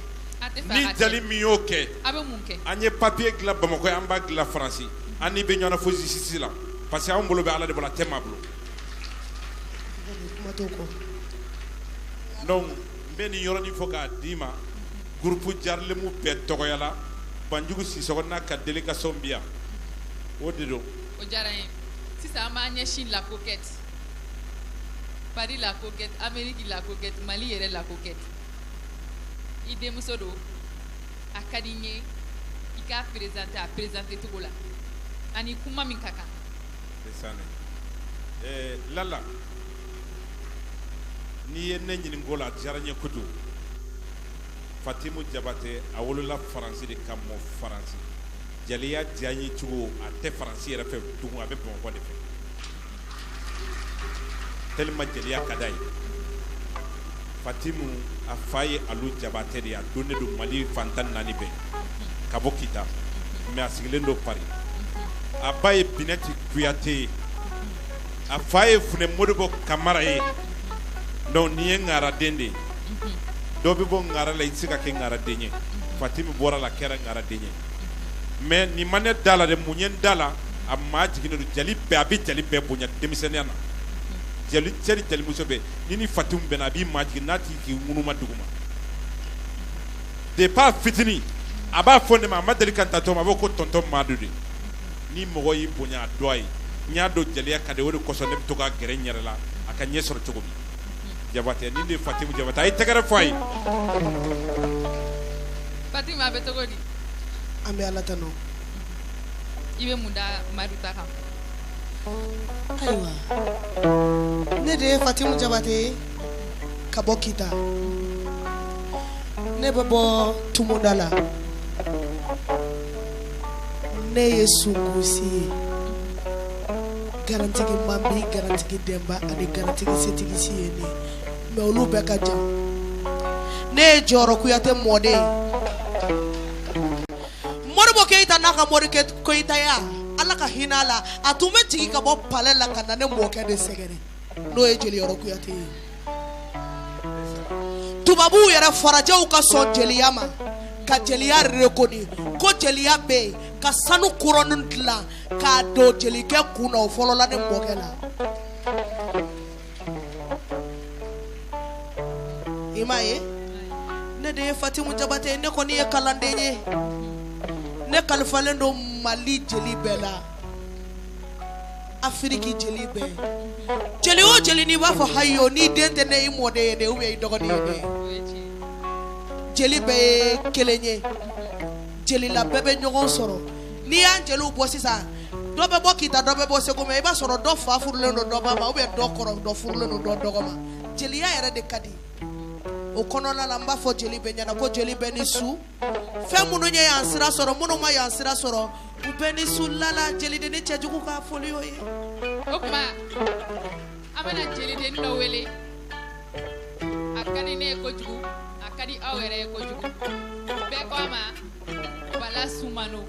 ni jeli min y'o kɛ a bɛ mun kɛ an ye papier dilan Bamako an b'a dilan Faransi an n'i bɛ ɲɔgɔn na fo justice la parce que an bolo be ala de bala tema bolo donc mbeni yoroni foka dima groupe jarle mu be togoyala banjugu Sisoko na ka délégation biya o de do o jarain si ça ma nyeshin la coquette Paris la coquette Amérique la coquette Mali yere la coquette ide musodo akadinye ika présenter tout là ani kuma min kaka desane lala ni yenne nyini ngola jaranye kudu Fatimou Diabaté a wolola France de kamo France jaliya dianyi tugo ate France yere fe tugo abe bon ko de fe tellement jaliya kadai Fatimou a faye alu Diabaté de a donné do Mali fantan nani be kabokita mais a siglendo Paris a baye Bineti Kouyaté a faye fune Modibo Kamara e donc ni ngara dende dobi bo ngara la itsika ke ngara denye Fatimou bora la kera ngara denye mais ni manet dala de munyen dala a majigino jali be abi jali be bonya demiseniana jali musobe ni Fatimou ben abi majiginati ki munuma duguma de pas fitini aba fonde ma madeli kantato ma boko tonton madude ni mogo yi bonya doy nya do jali akade wori koso ne to ga gere nyerela aka nyesoro chogobi Diabaté ni de Fatimou Diabaté ay tegara fay Fatima be to godi ambe ala tano ibe munda maruta kam aywa ne de Fatimou Diabaté kabokita ne bebo tumundala ne yesungusi garantigi mambi garantigi demba ani garantigi setigi sieni mais olu bɛɛ ka jan ne ye jɔyɔrɔ Kuyate mɔden Modibo Keita n'a ka Modi Keitaya ala ka hinɛ la a tun bɛ jigin ka bɔ palais la ka na ne mɔkɛ de sɛgɛrɛ n'o ye Jeliyɔrɔ Kuyate ye tubabuw yɛrɛ farajɛw ka sɔn jeliya ma ka jeliya reconi ko jeliya bɛ yen ka sanu kuranin dilan k'a don jelikɛ kun na o fɔlɔ la ne mɔkɛ la i m'a ye ne de ye Fatimou Diabaté ne kɔni ye kalanden ye ne kalifalen don Mali jeli bɛɛ la Afiriki jeli bɛɛ jeli o jeli n'i b'a fɔ hayo n'i den tɛ ne i mɔden ye dɛ ou bien i dɔgɔnin ye dɛ jeli bɛɛ ye kelen ye jeli la bɛɛ bɛ ɲɔgɔn sɔrɔ n'i y'an jeliw bɔ sisan dɔ bɛ bɔ Kita dɔ bɛ bɔ Segu mais i b'a sɔrɔ dɔ fa furulen don dɔ ba ma ou bien dɔ kɔrɔ dɔ furulen don dɔ dɔgɔ ma jeliya yɛrɛ de ka di o kɔnɔna la n b'a fɔ jeli bɛɛ ɲɛna ko jeli bɛɛ ni su fɛn minnu ye yan sira sɔrɔ minnu ma yan sira sɔrɔ u bɛɛ ni su lala jeli de ni cɛjugu ka foli y'o ye o kuma an bɛna jeliden dɔ wele a ka di ne ye kojugu a ka di aw yɛrɛ ye kojugu bɛɛ ko a ma Bala Soumano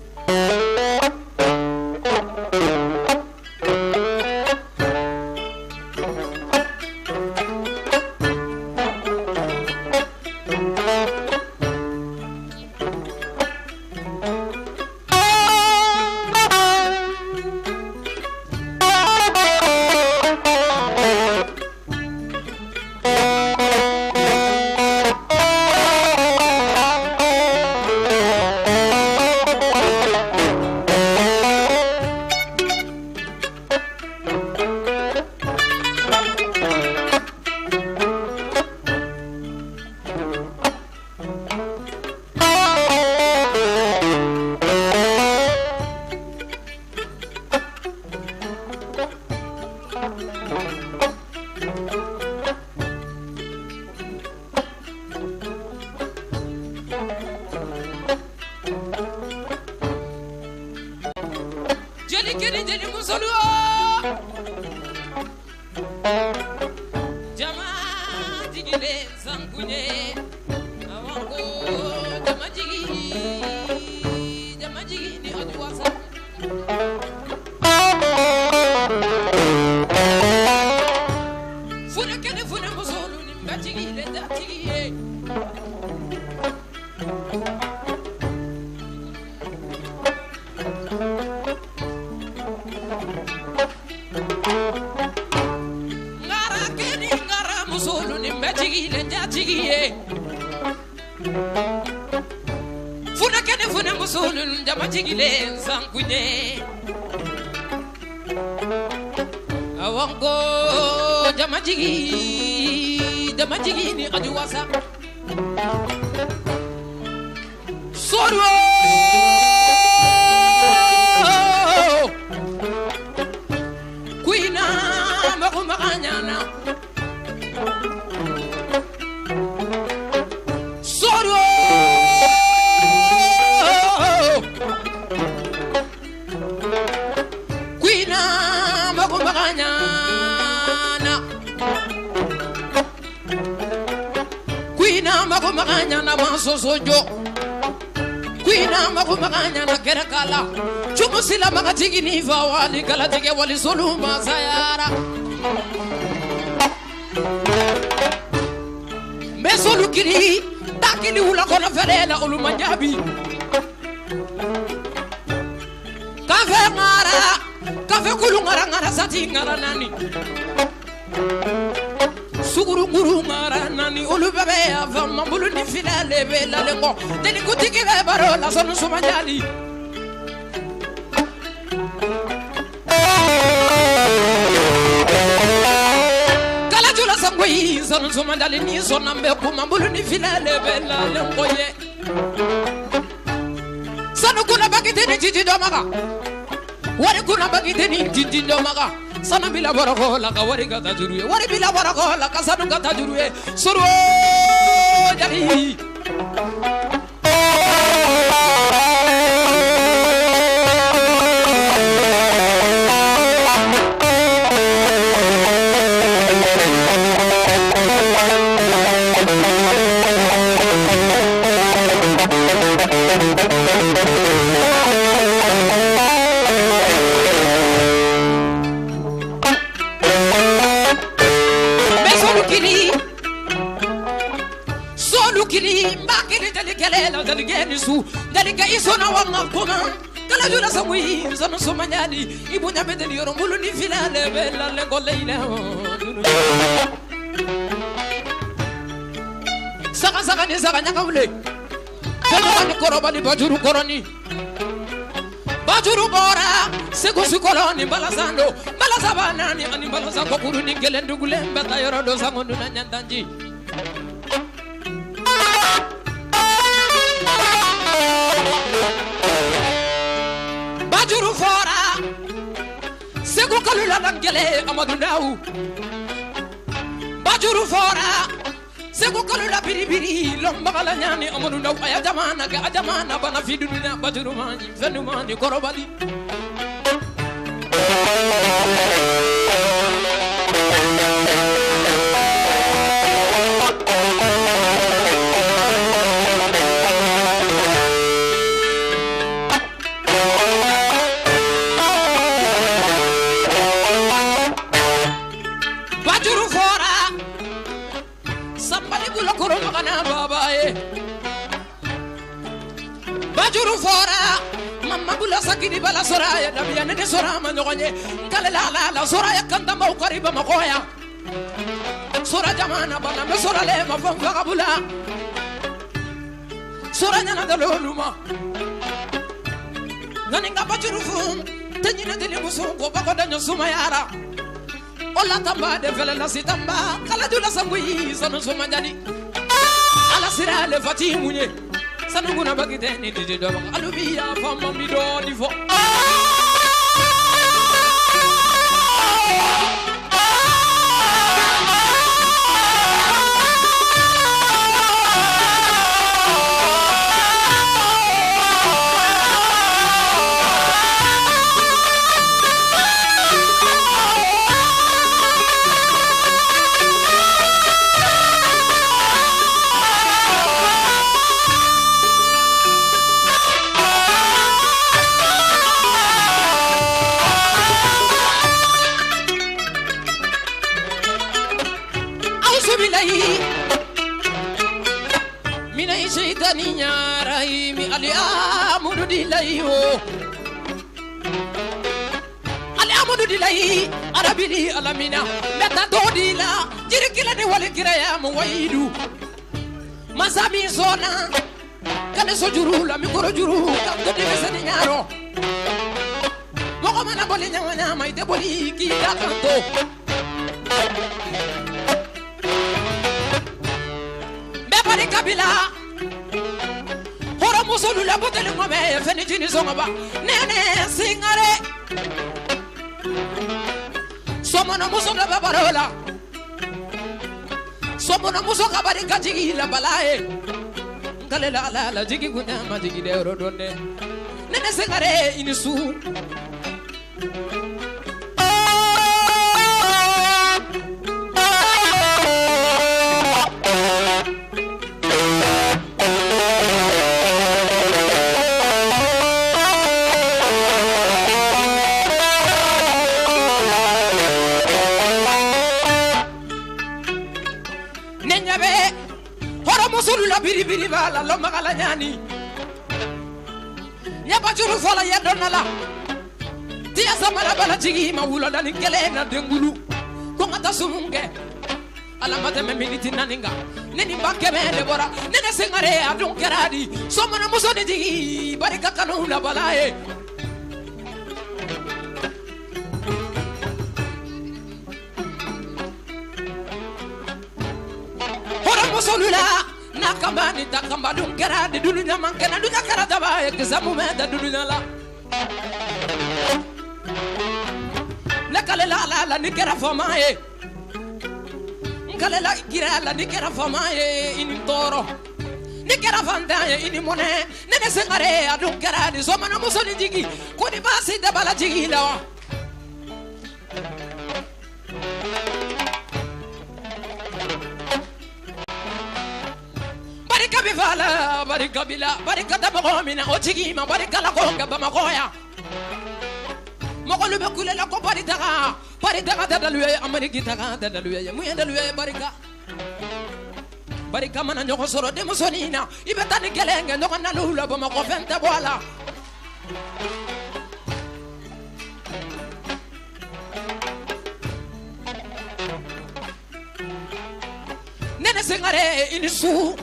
jigile jajigiye funa kene funa musulun jama jigile sankunye awango jama jigi ni ajuwasa soro kuina magumaganyana soro kuina magumaganyana kuina magumaganyana masosojo kuina magumaganyana kerakala chumusila magatigi va wali kala tige wali soluma sayara mesolu kiri takili ula kona felela uluma njabi kafe kulu ngara sati ngara nani suguru nguru ngara nani ulu bebe ya fama bulu ni filale bela lengo teni kutiki be baro la sonu sumanjali kala jula sangoi sonu sumanjali ni sonambe kuma bulu ni filale bela lengo ye sanu kuna bakite ni jiji domaga wari kuna bakite ni jiji domaga sana bila barako la ka wari kata juruye wari bila barako la ka sanu kata juruye suru jari kelela daligeni su daliga isona wanga koma kala jula samui zano somanyali ibunya bedeli yoro mulu ni filale bella le goleila saka ni saka nyaka ule kala ni koroba ni bajuru koroni bajuru bora sego sukoloni balasando balasabana ni ani balasa kokuru ni gelendu gulemba tayoro do sangondu na nyandanji bajuru fora segu kalula dangele amadu ndaw bajuru fora segu kalula biribiri lomba kala nyani amadu ndaw aya jamana ga jamana bana fidunya bajuru mani fenu mani korobali bajuru fora mamma bula sakini bala soraya dabiya ne sora ma nyogonye kala la soraya kanta ma qariba ma koya sora jamana bala me sora le ma fam bula sora nyana daloluma nani nga bajuru fum tanyina dele muso ko bako danyo suma yara ola tamba de vele la sitamba kala dula sangui sanu suma jani ala sira le fatimunye sanunguna bagite ni didi do alubiya fama mi do difo niña raimi ali amudu di layo ali Amadou Dilay Arabili Alamina Meta Dodila Jirikila ni Walikiraya Mwaidu Masami Zona Kane Sojuru la Mikoro Juru Kanto Divese ni Nyaro Moko mana boli nyama Maite boli Kita kanto Bepari Kabila Hora Musolu la Botele Mwame Feni Jini Zongaba Nene Singare Somono muso na babarola Somono muso kabari kajigi la balae Ngale la jigi guna ma jigi de rodone Nene sengare inisu biri biri bala lo magala nyani nyaba juru fola ya donala tia samara bala jigi ma wulo dani kelena dengulu ko ngata sumunge ala mate me miniti naninga neni banke me de bora nene sengare adun keradi somana muso de jigi barika kanu la balae hora muso lula Nakambani takamba dunkera de dunya mankena dunya kara daba examu me da dunya la la nikera famae ngale la gira la nikera famae in toro nikera fandaye in mone nene sengare adunkera de somana musoni jigi ko di basi da bala jigi la Bifala barika bila barika tabako mina ochigi ma barika la konga bamakoya mokolu be kulela ko barika dadaluye amariki taka dadaluye muye daluye barika mana nyoko soro de musonina ibetani gelenge nyoko nalula bamako fente bola nene sengare inisu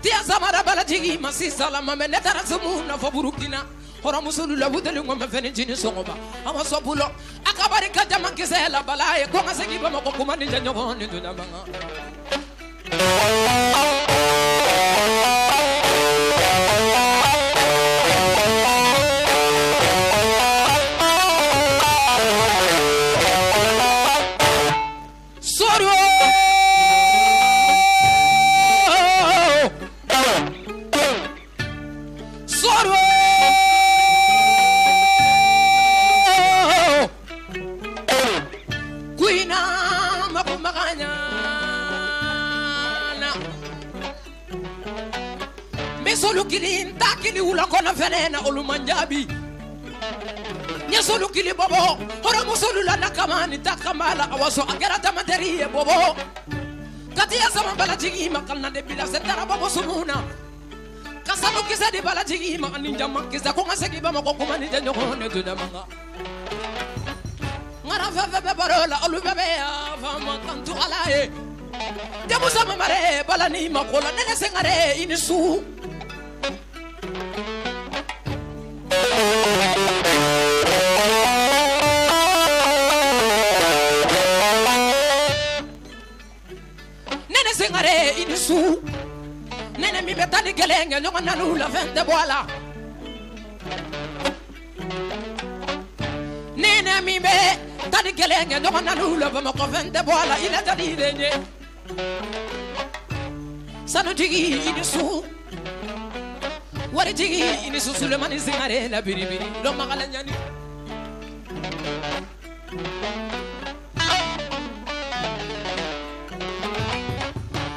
Tia zamara bala jigi masisa la mame netara zamuna fa burukina hora musulu la budeli ngoma feni jini songoba awa sobulo akabari kaja mankisela bala e ko ngasegi ba mako kumani janyo honi tuna manga Takili ula kona fenena olumanjabi Nyesolu kili bobo hora musolu la nakamani takamala awaso agerata materie bobo Katia sama bala jigi makalna de bila setara bobo sumuna Kasabu kisa di bala jigi ninja makisa ko ngasegi ba mako kumani janyo hone tuna manga Ngara fa barola olu bebe ya fa makantu alae Debu sama mare bala ni makola nene sengare inisu Nene sengare inisu Nene mi betani gelenge nyonga nalula fente boala Nene mi betani gelenge nyonga nalula bamako fente boala ila tadi denye Sanu jigi inisu Wari jigi inisu Sulemani singare la biribiri lo magala nyani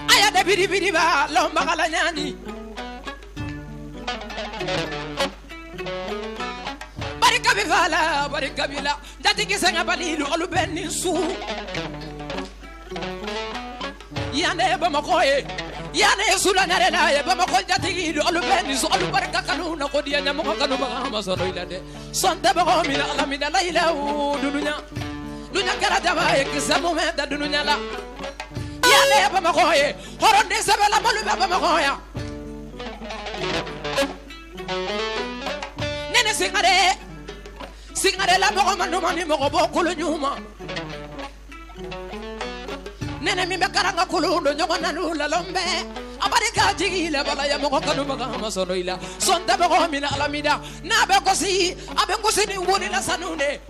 Aya de biribiri ba lo magala nyani Barika bifala barika bila dati kisenga balilu olubenin su Yande ba makoye yana sula narela ya bama ko jatigi do alu ben so alu barka kanu na ko dia nyamo kanu ba ma so ila de sonte ba ko mina ala mina la ila dunya dunya kala jaba e kisamo me da dunya la yana bama ko ye horonde sabela malu bama ko ya nene singare la mo manu mani mo bo kulu nyuma nene mi bekaranga kulu do nyona nu la lombe abarika jigi la bala ya mo kanu baga ma sono ila sonda ba ko mina alamida na be ko si abe ko si ni woni la sanune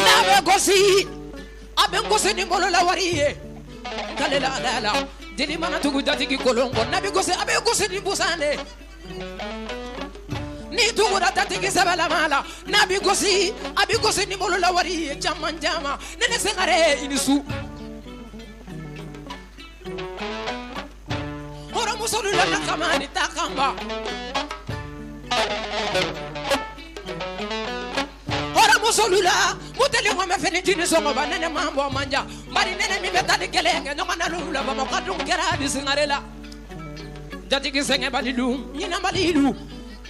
na be ko si abe ko si ni bolo la wariye kale la la deli mana tugu jatigi kolongo na be ko si abe ko si ni busane ni tugu da tatigi sabala mala nabi gosi abi gosi ni molo la wari jama nene sengare inisu ora musolu la kamani takamba ora musolu la muteli ngome feni tini songo ba nene mambo manja mari nene mi betadi kelenge no manalu la ba makadum kera di sengare la jatigi senge balilu nyina balilu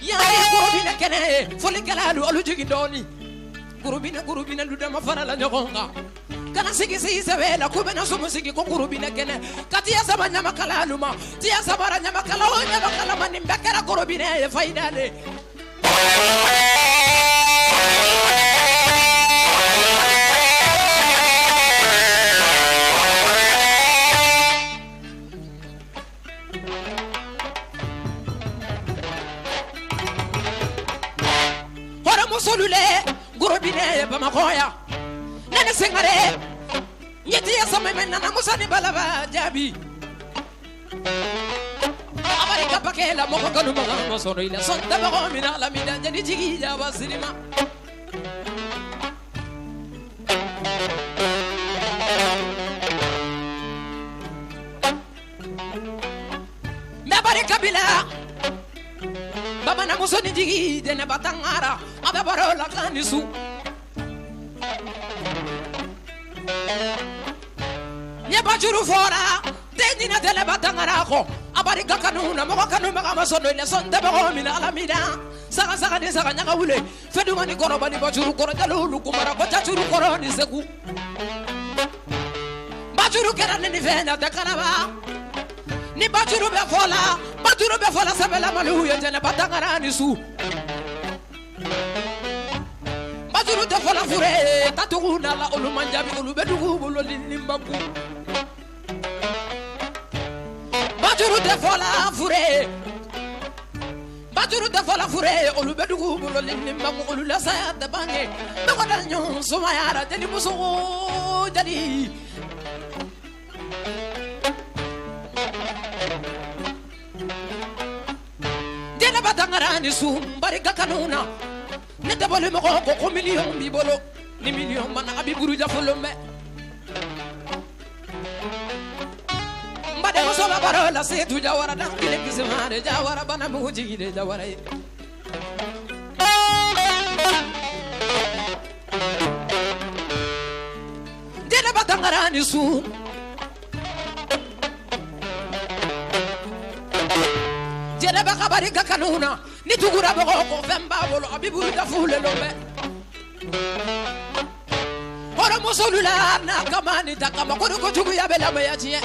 ya kurubina kene foli kalalu alu jigi doni kurubina lu dama farala nyokonga kana sigi sabela kubena sumu sigi ko kurubina kene katiya saba nyama kalalu ma tiya sabara nyama kala mani mbekara kurubina e faida de solule gorobine bamakoya nene sengare nyeti ya sama menna na musani balaba jabi abarika pakela moko kanu maga sono ila sonta bago mina la mida jadi jigi jaba sinima me barika bila baba na musoni jigi de na batangara abe barola kanisu nye bajuru fora teni na tele batangara ko abari kakanu na mo kanu maga masono ile sonde bago mina alamida saka de saka nyaka wule fedu mani koro bani bajuru koro dalu kumara ko chachuru koro ni seku bajuru kera ni vena de karaba ni bajuru be fola sabela malu yene batangara ni su bajuru de fola fure tatu na la olu manjabi olu bedugu bolo limbaku bajuru de fola fure olu bedugu bolo limbaku olu la sa de bange be ko dal nyon suma yara de muso jadi dena batangara ni su barika kanuna ne tabole mo ko million bi bolo ni million man abi buru jafolo me mbade mo soba barola setu jawara dan kile kismare jawara bana mo jigide jawara dena batangara ni su jere ba kabari kanuna ni tugura ba ko femba bolo abibu da fule lombe ora musolula na kamani da kama ko tugu ya bela ma yatie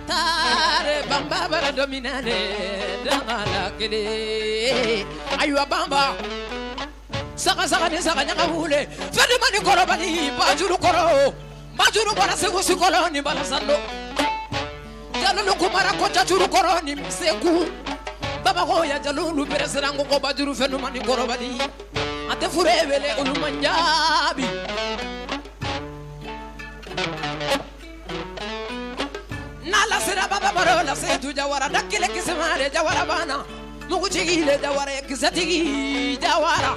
tare bamba bara dominane dangala kele aywa bamba saka ni saka nyaka hule fede mani koro bani bajuru koro majuru bara sego sikolo ni bala sando jalulu kumara ko jajuru koro ni seku baba ko ya jalulu president ko bajuru fenu mani koro badi ate furevele ulu manjabi nala sira baba baro la setu jawara dakile kisemare jawara bana mugu chigile jawara kisatigi jawara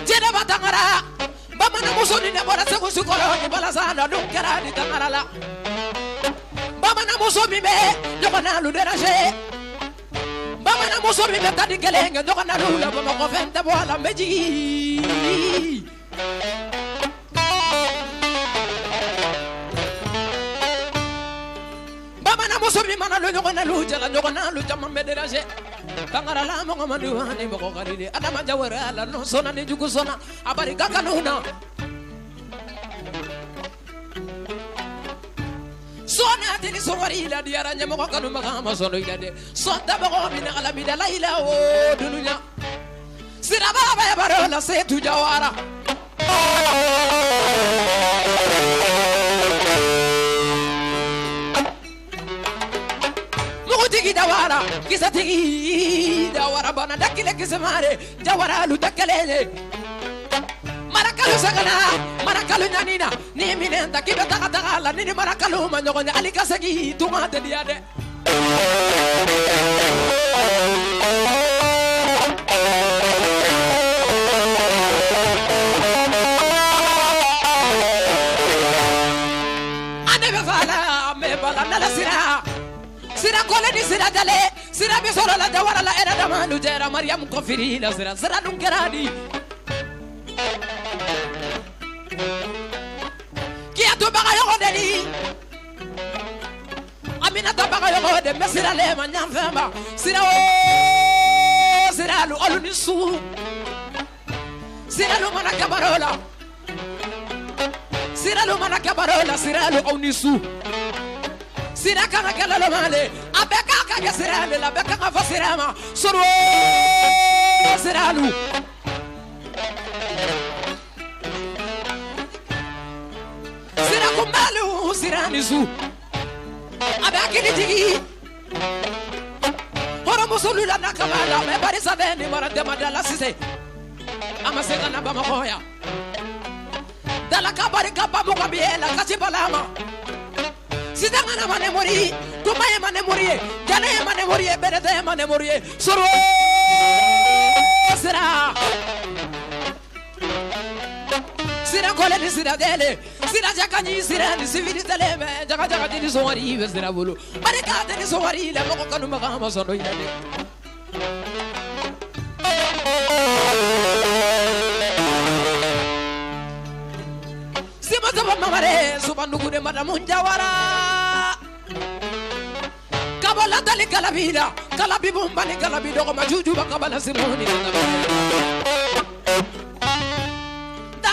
jeda batangara baba na musoni ne bora sego sukolo ni balasana dum kera di tangara la baba na musomi be jokona lu deraje Bamana muso mi beta di kelenge doka na lula bama ko fente bola meji. Bamana muso mi mana lo nyoko na luja la nyoko na luja mamederaje. Bangara la mo ngomani wani mo ko karide adama jawara la no sona ni jugu sona abari kakanuna. Sona deni sowari la diara nyamo ko kanu magama sono ilade sonda bago min alami da laila o dununya sira baba ya baro la setu jawara mugutigi dawara kisatigi dawara bana dakile kisamare jawara lu dakalele marakalu sagana marakalu nyanina ni minenta kibe taka la ni marakalu manyogo ni alikasagi tunga de diade ane be fala me bala nala sira kole ni sira dale sira bi solo la jawara la era da malu jera maryam kofiri la sira dum keradi Kia to baga yo deli Amina to baga yo de mesira le manyam famba sira o sira lu olu ni su sira lu mana kabarola sira lu mana kabarola sira lu oni su sira kana kala lo male abeka ka sira le la beka ka fasira ma soro sira lu sira kumalu sira nisu abakini tigi horo musulu la nakamala me barisa vendi marande madala sise amasega na bama koya dala kabari kabamu kabiela kachibalama sidanga na manemori kumaye manemori jale manemori berede manemori soro sira sira kole ni sira dele sira jakani sira ni sivili dele me jaka ni sowari be sira bulu barika de ni sowari la moko kanu magama sono yale sima taba mamare subandugu de madamu jawara kabala dali kalabida kalabibu mbani kalabido ko majuju bakabala simoni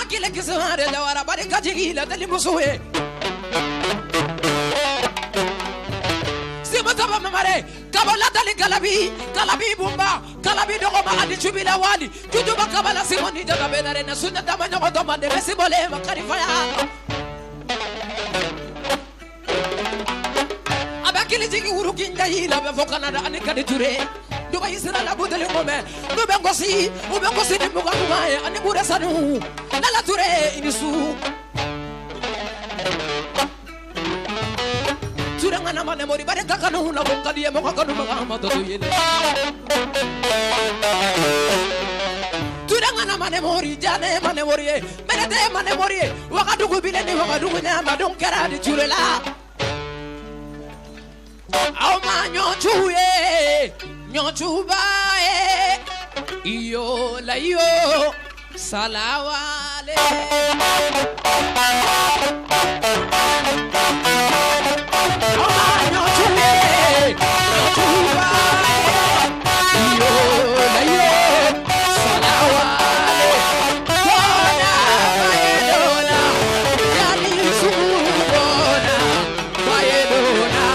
kile kisare jawara bari kajigila dali musuwe sima taba mamare kabala dali kalabi bumba kalabi dogo ma adi chubila wali juju bakabala simoni jaga benare na sunna tama nyoko to mande mesibole makari faya abakili jigi uruki ndayila be fokana ani kadi ture duba isra la budele ngome no bengosi o bengosi de muga kumaye ani bure sanu nala ture inisu ture ngana mane mori bare kakanu na bongadi e moko kanu maga amato yele ture ngana mane mori jane mane mori merete mane mori wakadugu bileni wakadugu nyama don kera de ture la au ma nyochuye nyochubae iyo la iyo salawale au ma nyochuye nyochubae iyo la iyo salawale kona mayedona yani sumona mayedona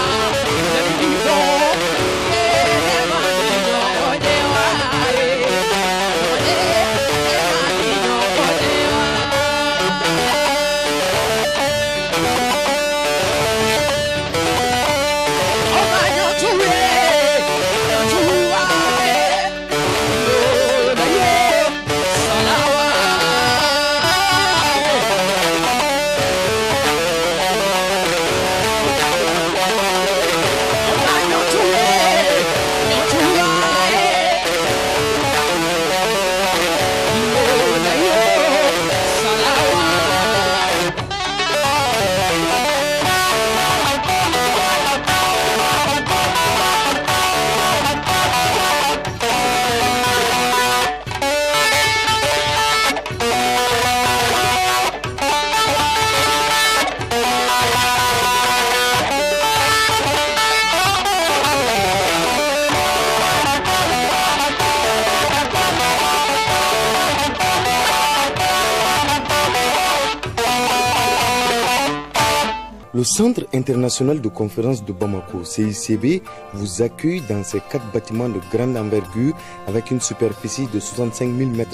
Le Centre international de conférence de Bamako, CICB, vous accueille dans ses 4 bâtiments de grande envergure avec une superficie de 65 000 m²,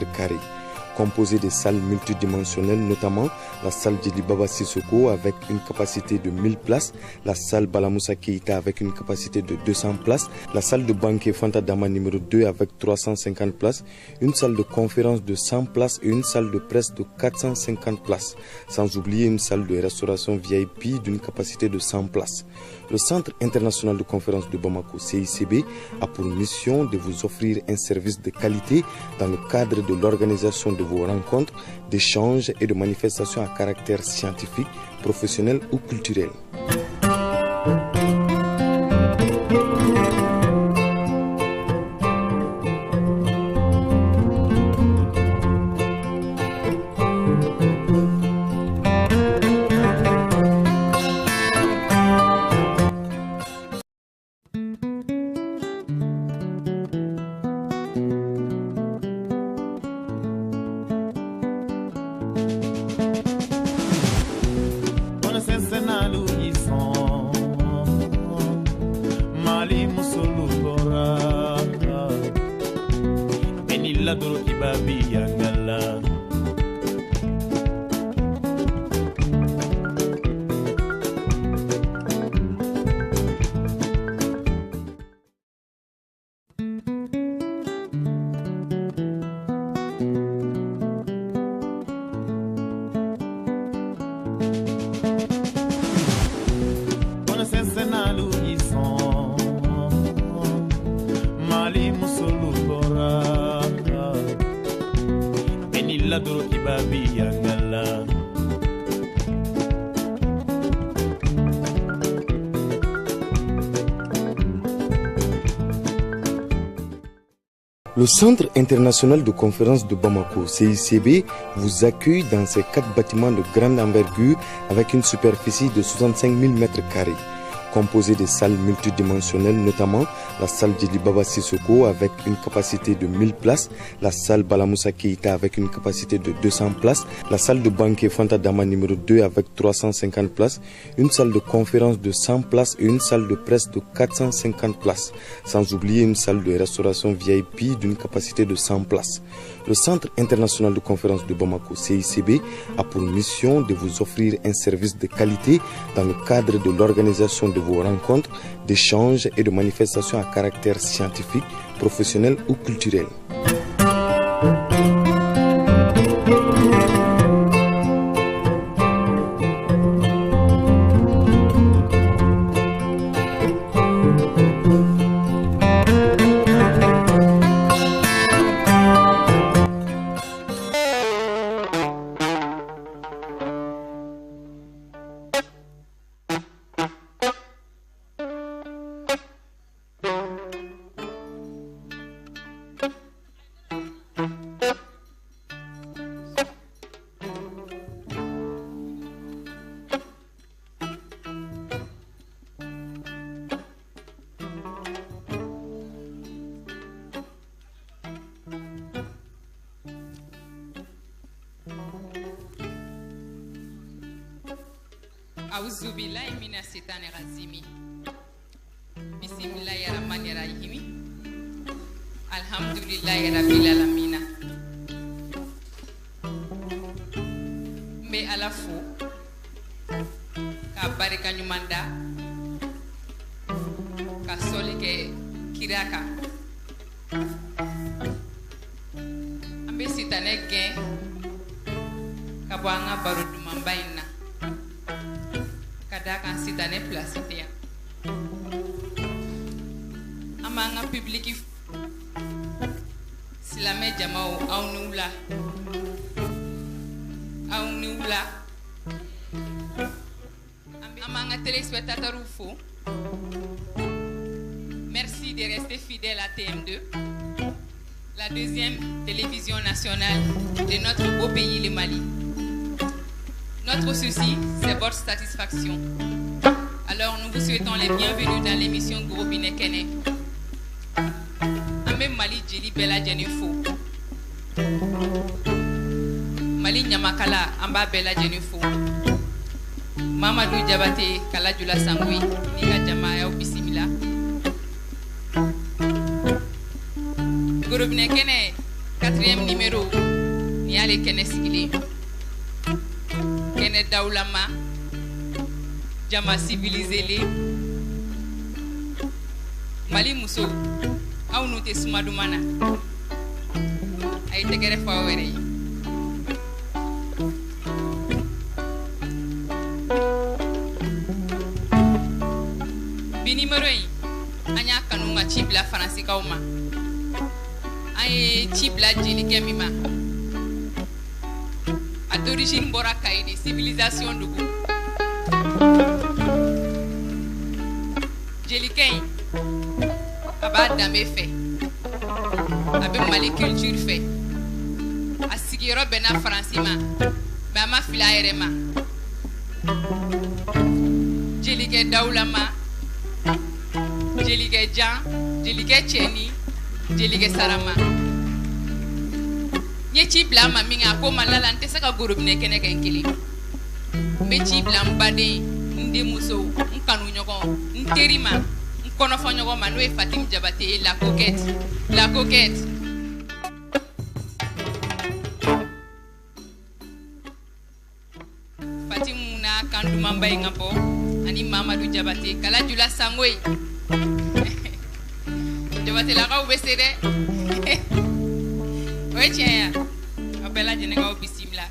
composé de salles multidimensionnelles, notamment la salle Djeli Baba Sissoko avec une capacité de 1000 places, la salle Balamoussa Keïta avec une capacité de 200 places, la salle de banquet Fanta Dama numéro 2 avec 350 places, une salle de conférence de 100 places et une salle de presse de 450 places, sans oublier une salle de restauration VIP d'une capacité de 100 places. Le Centre international de conférence de Bamako, CICB, a pour mission de vous offrir un service de qualité dans le cadre de l'organisation de vos rencontres, d'échanges et de manifestations à caractère scientifique, professionnel ou culturel. Le Centre international de conférence de Bamako, CICB, vous accueille dans ses 4 bâtiments de grande envergure avec une superficie de 65 000 m², composé de salles multidimensionnelles, notamment la salle Djeli Baba Sissoko avec une capacité de 1000 places, la salle Balamoussa Keïta avec une capacité de 200 places, la salle de banquet Fanta Dama numéro 2 avec 350 places, une salle de conférence de 100 places et une salle de presse de 450 places, sans oublier une salle de restauration VIP d'une capacité de 100 places. Le Centre international de conférence de Bamako, CICB, a pour mission de vous offrir un service de qualité dans le cadre de l'organisation de vos rencontres, d'échanges et de manifestations à caractère scientifique, professionnel ou culturel. Auzu billahi mina setani razimi. Bismillahirrahmanirrahim. Alhamdulillahi rabbil alamina. Me alafu ka barika nyumanda ka soli ke kiraka. Ambe sitane gen ka bwanga barudu mambaina. Kadaka sitane place ya amanga public silame jamao aunula amanga téléspectateurs fou. Merci de rester fidèle à TM2, la deuxième télévision nationale de notre beau pays le Mali. Notre souci, c'est votre satisfaction. Alors nous vous souhaitons les bienvenus dans l'émission Gorobine Kene. Amé Mali Djeli Bella Jenifo. Mali Nyamakala Amba Bella Jenifo. Mamadou Diabaté Kalajula Sangui Nika Jamaya Bisimila Gorobine Kene 4e numéro ni ale Kene Sigile Kene Daoulama Jama civilisé les Mali Muso aw nu te Sumadou Mana ay tegere fawere bi numéro yi anya kanu nga chibla faransi kawma ay chibla jeli kemima à d'origine bora kaide civilisation dugu jeli kay aba damé fait abe Mali culture fait a sigiro bena francima ba ma filaire ma jelige daulama jelige jan jelige cheni jelige sarama nye ci bla ma minga ko malala nte saka groupe ne kene kenkili me ci bla mbade ndi muso nkanu nyoko nterima kono fonyogo manwe Fatim Diabaté la coquette Fatim na kandu mambay ngapo ani Mamadou Diabaté Kalajula Sangui Diabaté la ka ubesede oye abela jene nga bisimla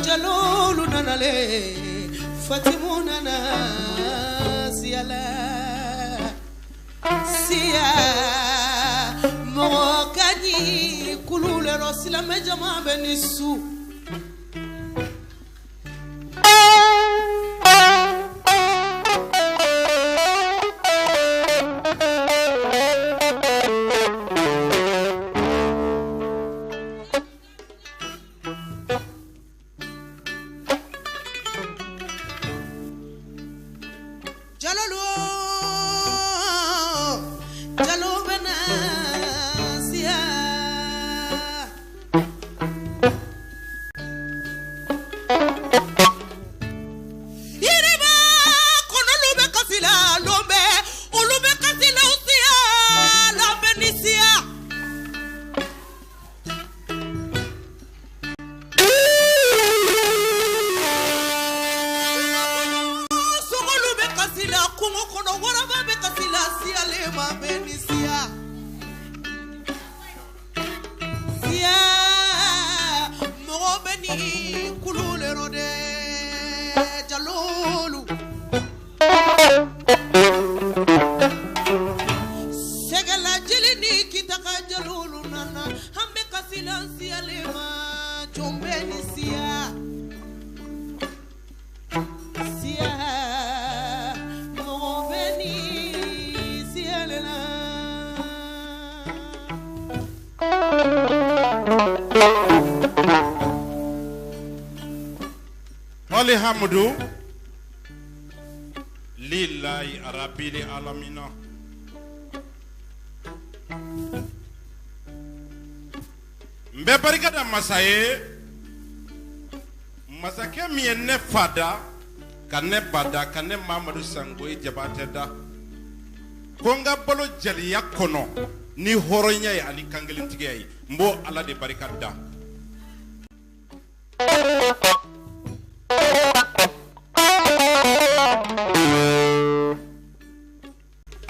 Jalolu nanale Fatimuna na siala sia mokani kulule rosila mejama benisu Hamdu lillahi rabbil alamin mbe barikada masaye masake mi ne fada kanne bada kanne Mamadou Sangoy Diabaté da konga bolo jaliya kono ni horonya ya ani kangelintige ay mbo ala de barikada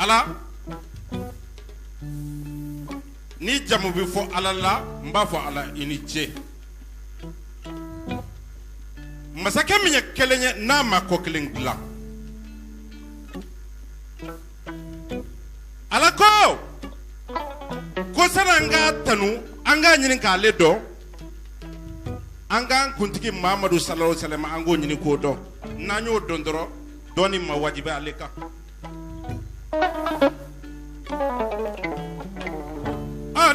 ala ni jamu bi fo ala la mba fo ala ini je masake mi kelenye na ma ko kelengla ala ko saranga tanu anga nyinin ka le do anga kuntiki Mamadou sallallahu alaihi wasallam ango nyini ko do nanyo dondoro doni ma wajibe aleka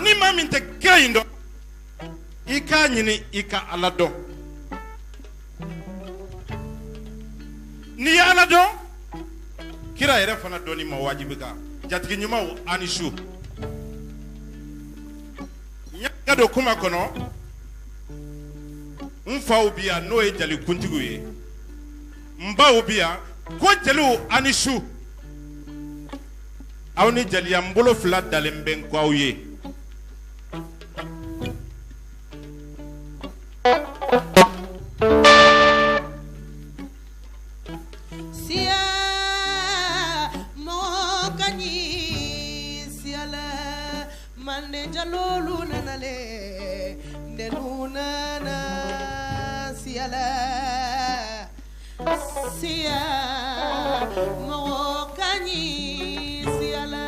ni maa min tɛ kira in dɔn i k'a ɲini i ka Ala dɔn n'i ye Ala dɔn kira yɛrɛ fana dɔnni ma wajibi kan jatigi ɲumanw ani su ɲaga don kuma kɔnɔ n faw bi yan n'o ye jali kuntigiw ye n baw bi yan ko jeliw ani su aw ni jaliya n bolo fila dalen bɛ n kɔ aw ye siya mɔgɔ ka ɲi siyala mande jalolu nanale ndenu nana siyala siya mɔgɔ ka ɲi siyala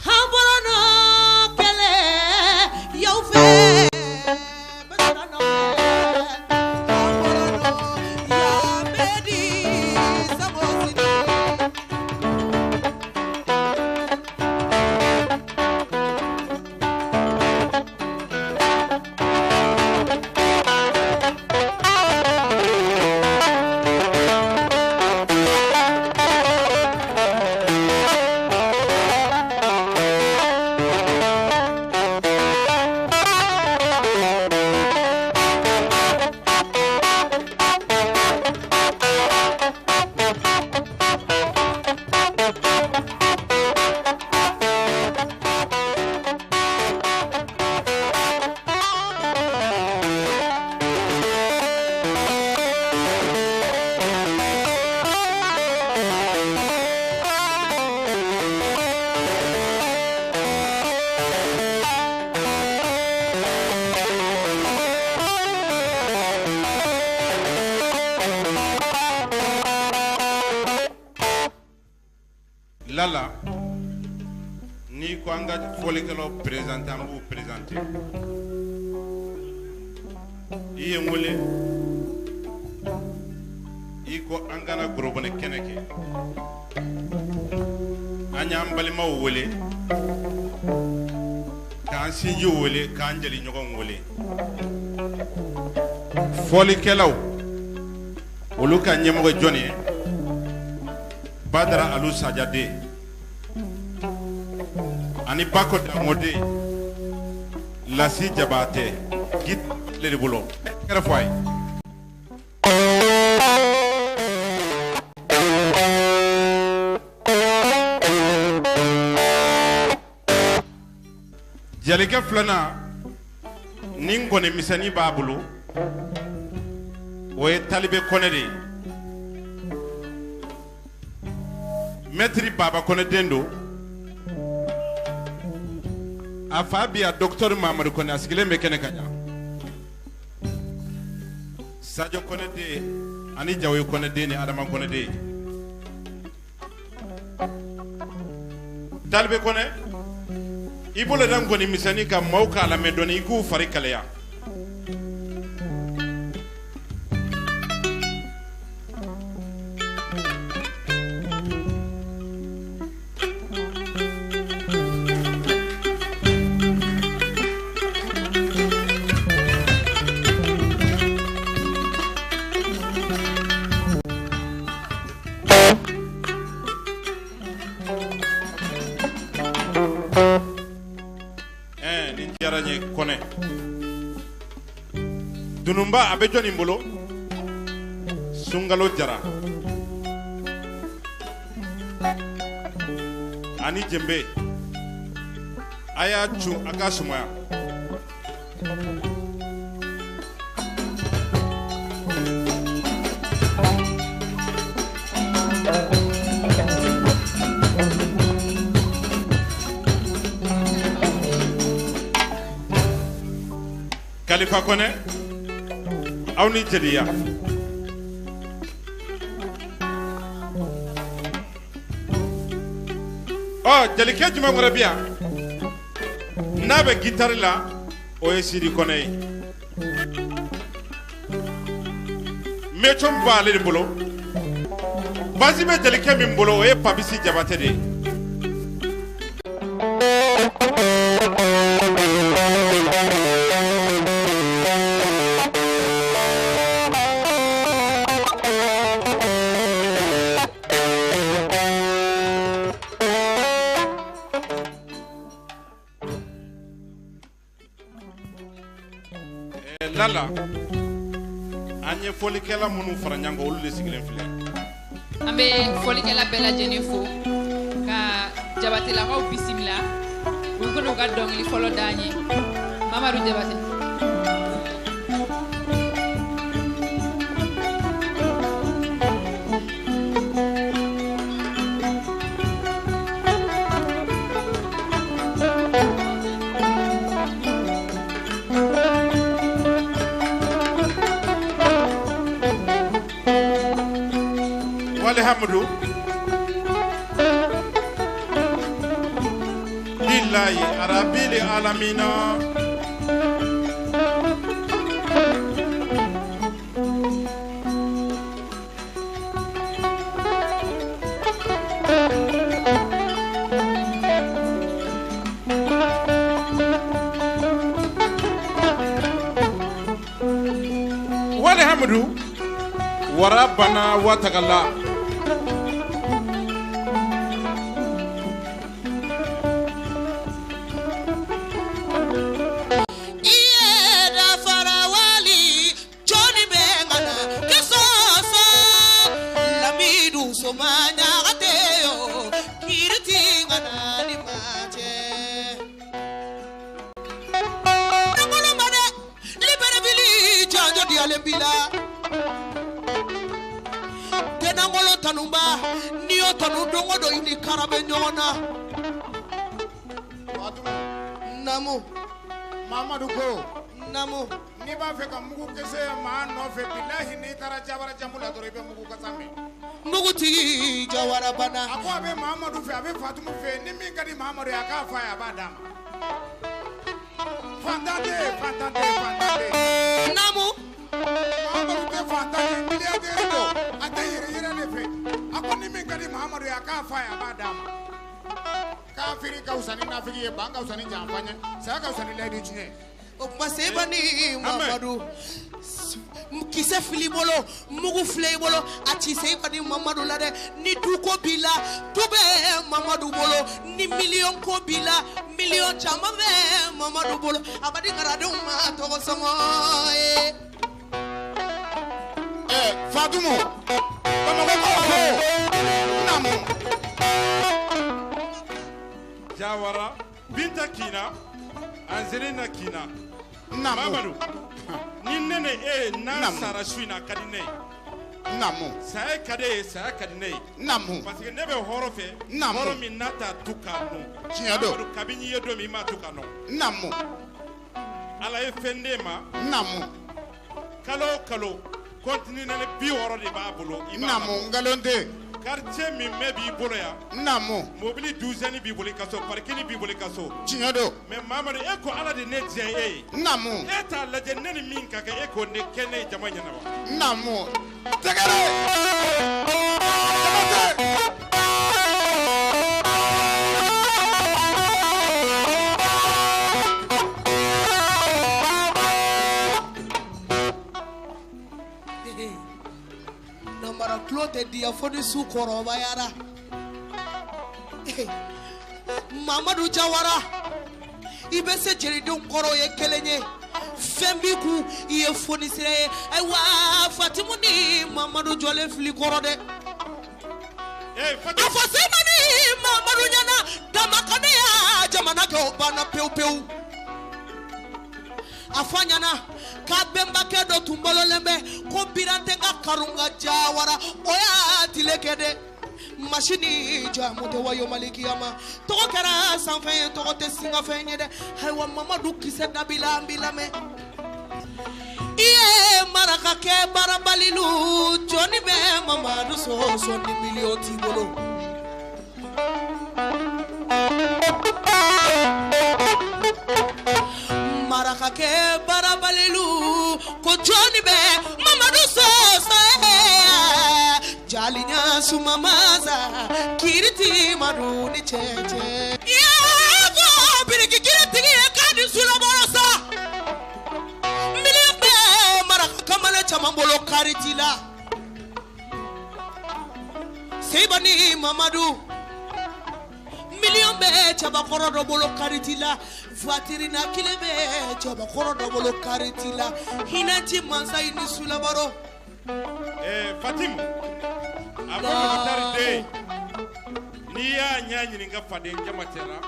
haborono kele yaw fɛ Lala ni ko an ka fɔlikɛlaw présenté an b'u présenté i ye n wele i ko an kana gorobinɛ kɛnɛ kɛ an y'an balimaw wele k'an sinjiw wele k'an jeliɲɔgɔnw wele fɔlikɛlaw olu ka ɲɛmɔgɔ ye jɔn ye Badara Alu Sajade ani Bako Damode Lasi Jabate git le bolo kera fay jalika flana ningone misani babulu o e talibe konede Maître Baba Kone Dendo a fa bi a docteur Mamadou Kone asigile me kene kanya Sadio Kone de ani Jawe Kone de ni Adama Kone de Talbe Kone ibole dan goni misani ka mawka la me doni ku fari kaleya Kone Dunumba abe joni mbolo Sungalo Jara Ani Jembe Aya Chu Akasumaya Khalifa Kone aw ni jeliya jelike juma ngora biya na be guitar la o e Sidi Kone me chom bale bolo bazi be jelike min bolo o e Pabisi Jabate de Lala an ye folikɛla minnu fara ɲɔgɔn kan olu de sigilen filɛ an bɛ folikɛla bɛɛ lajɛlen fo ka Jabatelakaw bisimila u bɛ n'u ka dɔnkili fɔlɔ d'an ye Mamadu Jabate. Hamdu lillahi arabil alamina wala hamdu warabana watagalla Namu Mamadu ko Namu ni b'a fɛ ka mugu kese maa nɔfɛ bilahi n'i taara Jawara jamu la dɔrɔn I bɛ mugu kasa mɛn mugutigi Jawara bana a ko a bɛ Mamadu fɛ a bɛ Fatumu fɛ ni min ka di Mamadu ye a k'a fɔ a ye a b'a d'a ma fantan tɛ Namu Mamadu tɛ fantan ye milliardaire don a tɛ yɛrɛ de fɛ a ko ni min ka di Mamadu ye a k'a fɔ a ye a b'a d'a ma kafiri ka wusa ni nafigi ye ban ka wusa ni janfan ye saya ka wusa ni layidu tiɲɛ o kuma se ba ni Mamadu kisɛ fili bolo mugu filɛ I bolo a ci se ba ni Mamadu la dɛ ni du ko b'i la du bɛ Mamadu bolo ni miliyɔn ko b'i la miliyɔn caman bɛ Mamadu bolo a ba di ngaradenw ma tɔgɔ sɔngɔ ye Fatumu Bamakɔ ko Namu Jawara Binta Kina Anzelina Kina Mamadu ni nene na sara suina kadine Namu saya kade saya kadine Namu parce que ne be horo fe horo min nata tukano Chiado kabini yedo mi ma tukano Namu ala e fende ma Namu kalo continue ne bi horo de ba bolo Namu ngalonde quartier min me bi bolo ya Namu mobili 12 bi bolo kaso parking bi bolo kaso Chiado mais Mamadu e ko ala de ne je Namu e ta la je ne min ka e ko ne kene jama nyana wa Namu tegere Namara Claude diafoni su korobayara Mamadu Jawara I bɛ se jelidenw kɔrɔ ye kelen ye fɛn b'i kun I ye fonisire ye ayiwa Fatimu ni Mamadu jɔlen fili kɔrɔ dɛ a fɔ Seba ni Mamadu ɲɛna damakaniya jamana kɛ o banna pewu pewu a fɔ ɲɛna k'a bɛnbakɛ dɔ tun balolen bɛ ko Birante ka Karunga Jawara o y'a tile kɛ dɛ machine jamu tɛ wayo malikiyama tɔgɔ kɛra sanfɛn ye tɔgɔ tɛ singafɛn ye dɛ ayiwa Mamadu kisɛ dabila an b'i lamɛn I ye maraka kɛ barabalilu jɔnni bɛ Mamadu sɔsɔ ni miliyɔn t'i bolo maraka kɛ barabalilu ko jɔnni bɛ Mamadu sɔsɔ jalinya sumamaza kiriti madu ni cece yego biriki kiriti kadi sulabosa milimbe maraka kamale chamambolo karitila Sebani Mamadu million be chaba koro do bolo karitila vatirina kilebe chaba koro do bolo karitila hinati mansa ini sulabaro Fatim avant tarde ni ya nyanyi nga fade njamatera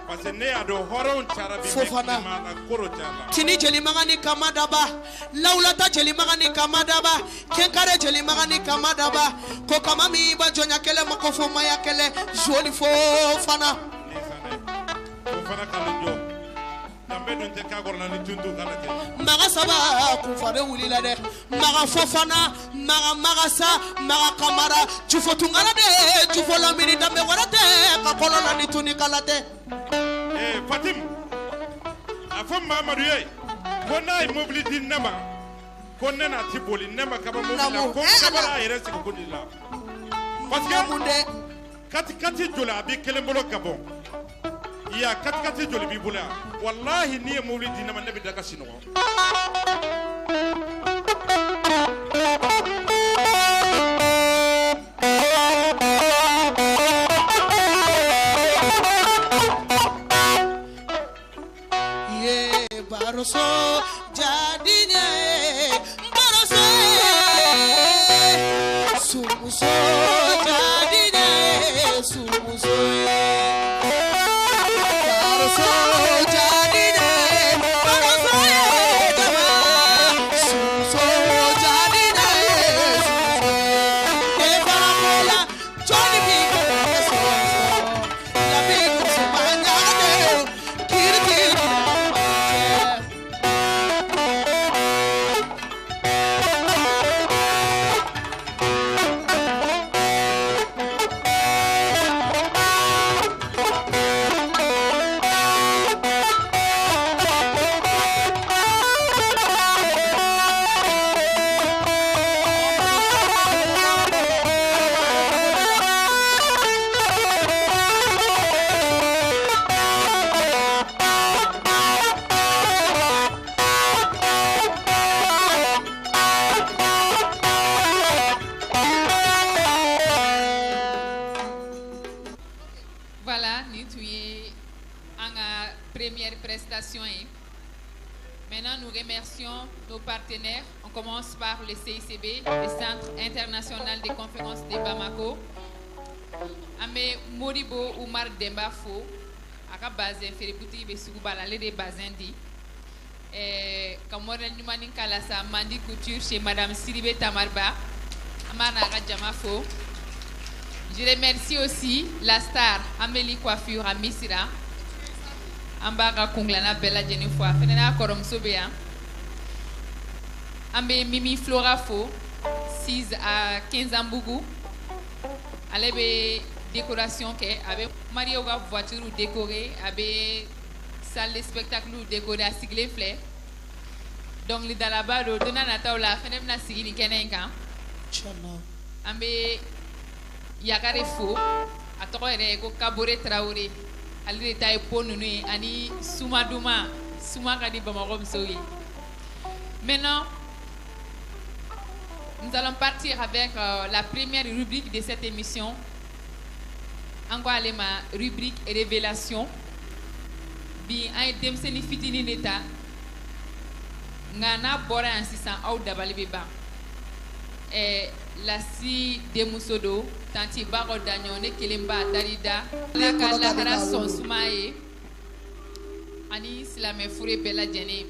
parce que ne ado horon charabi Fofana mana koro chara tini jeli magani kamadaba laulata jeli magani kamadaba kenkare jeli magani kamadaba ko kama mi ba jonya kele mako fo maya kele joli Fofana kala nambe don te ka gorna ni tundu kala te maga saba ku fare wulila de maga Fofana maga sa maga kamara jufo tungala de jufo la mini dambe warate ka kolola ni tuni kala te Fatim afam Mamadou ye ko nay mobility nama ko nena tiboli nema kaba mobility ko kaba yere se ko dilla parce que kati jola bi kelembolo gabon ya kati joli bi bula wallahi ni mobility nama nabi daga sino Baroso jadinya baroso sumuso jadinya sumuso baroso jadinya baroso sumuso jadinya sumuso evamola Johnny Biko la Biko sebanyane kirki Maintenant, nous remercions nos partenaires. On commence par le CICB, le Centre international des conférences de Bamako. Ame Moribo Oumar Dembafo, aka bazen feributi be sugubala le de bazendi. Kamora Nyumani Kalasa Mandi Couture chez Madame Siribe Tamarba, Amana Radjamafo. Je remercie aussi la star Amélie Coiffure à Misira. Ambaga Kunglana Bella Jennifer, Fenena Korom Sobea. Ambe Mimi Flora Fo, 6 à 15 ans Bougou. Alebe décoration ke, avec Mario Ga voiture décorée, avec salle de spectacle décorée à Sigle Flé. Donc les dalabado donna nataola fenem na sigini kenenka. Ambe Yakare Fo, atoko ere ko Kabore Traoré. Ali taille ponunu ani Soumadouma Soumagadi Bamarom Soyi. Maintenant, nous allons partir avec la première rubrique de cette émission. En quoi elle est ma rubrique révélation. Bi un demseni fitini neta. Ngana bora ansisa au dabali beba. Et la si demusodo tanti baro danyone kelemba darida la kala grâce son sumaye ani silame fure bela jene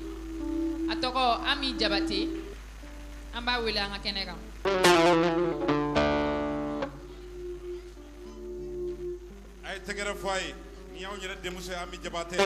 atoko ami jabate amba wela nga kenega ay tegere foy ni yaw ñere demuso ami jabate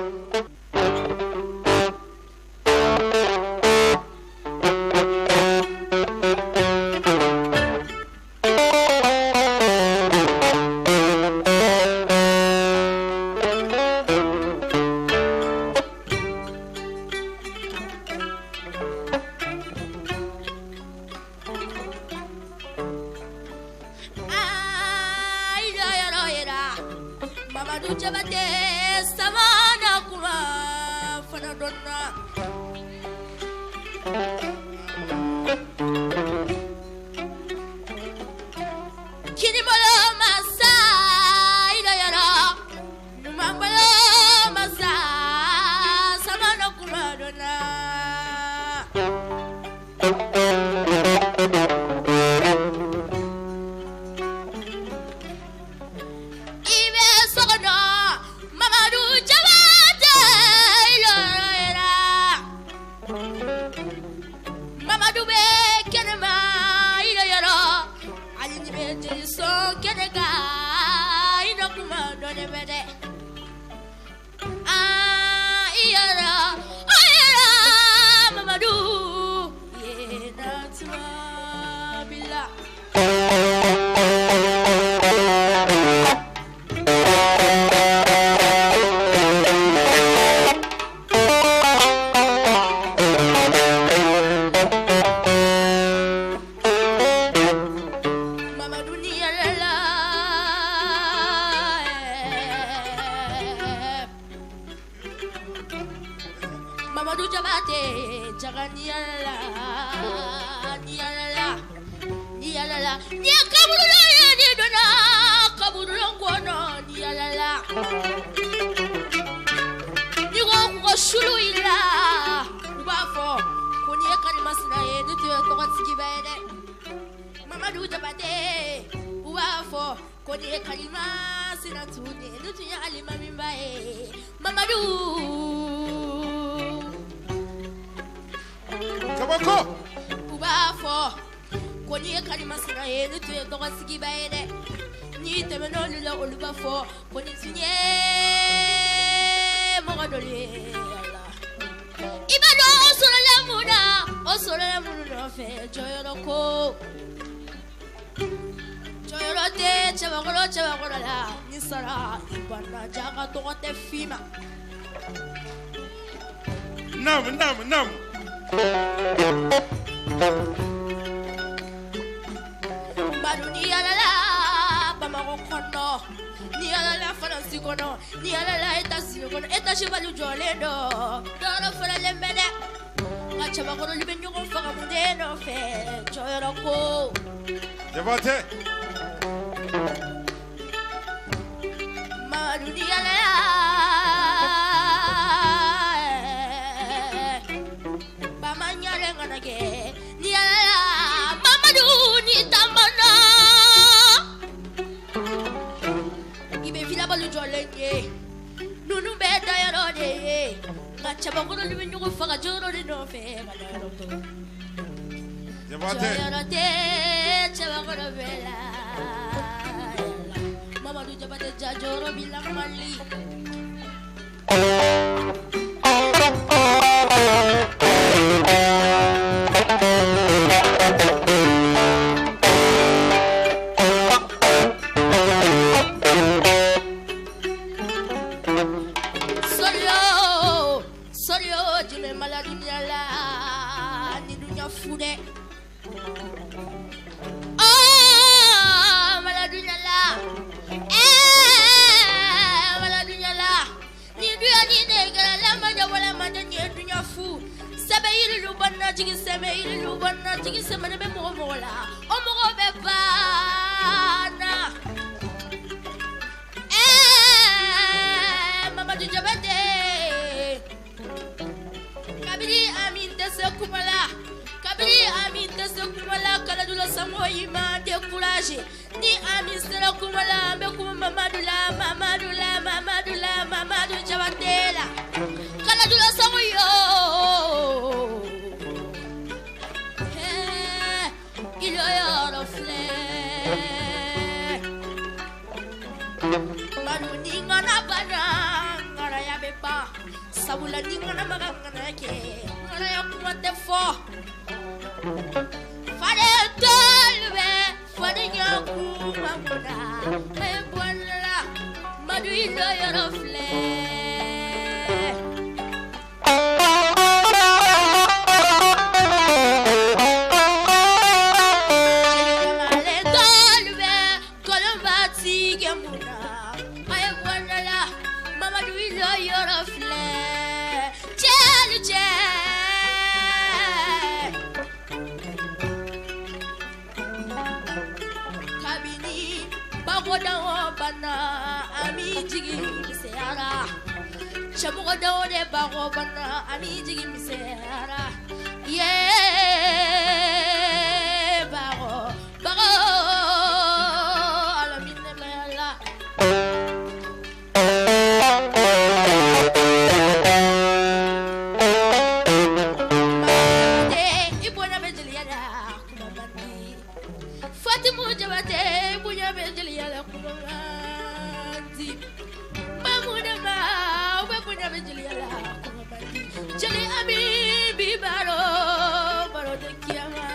Mamadou Jabate Jaganyala Niala Niala Nia Kabulu ni dona Kabulu ngono Niala Nigo ko shulu ila Ubafo Koni kalimasna edu to tokanski bene Mamadou Jabate Ubafo Koni kalimasna tuni edu to ya alima mimbae Mamadou Kabako Ubafo Koni kalimasna edu to ya tokanski bene Ni temeno lula olubafo Koni sunye Mogadole Ibado Osola muna fe joyoroko Joyorote chabagolo la Nisara Ibana jaga togote fima Nam Baruni alala Bamako kono Ni alala faransi kono Ni alala etasi kono Etashi balu jolendo Doro fara lembede Chabagolo libenyo ko faga mudeno fe joyoroko Jabate Baruni alala Bamanyare nganage Ni alala Mamadou ni tamana Ibe fila balu jolenge Nunu beda yarode Chabagolo libenyo ko faga joro de no fe Jabate Chabagolo bela Mamadou Jabate jajoro bilang mali Jigi se mane be mo la o mo be bana Mamadou Jabate Kabiri amin de se kumala kala dula samoyi ma découragé ni amin sera kumala be kuma Mamadou Jabate la kala dula samoyi Il y a le fleur Manu ninga na bana Ngara ya beba Sabula ninga na magangana ke Ngara ya kumate fo Fade tolbe Fade nyaku mamuna Mebwana Manu il y a le fleur Chabugo de bago bana ami jigi misera yeah bago ala minne mala ibona bejeliya kuma bandi Fatimu Jabate ibona bejeliya kuma bandi Jeli ami bibaro baro de kiama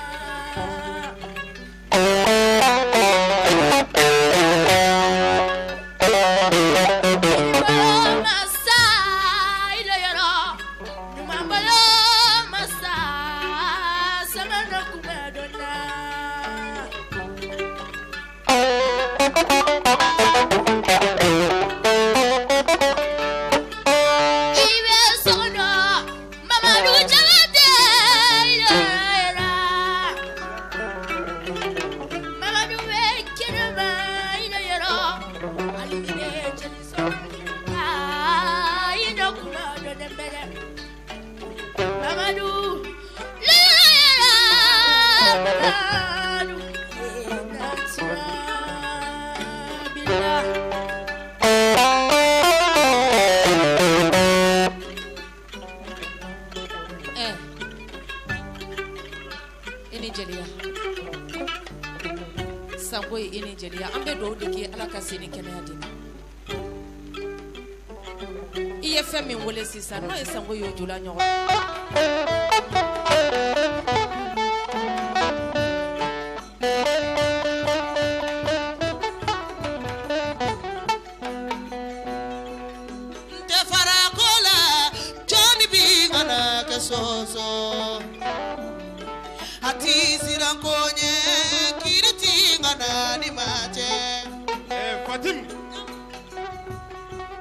Sango ini jeliya ambe do de ki ala ka seni kɛnɛya di I ye fɛn min wele sisan n'o ye sango y'o jula ɲɔgɔn nte fara ko la jɔnni bi kana kɛ sɔsɔ a ti siran ko ɲɛ kiri ti kana ni ma cɛ. Fatim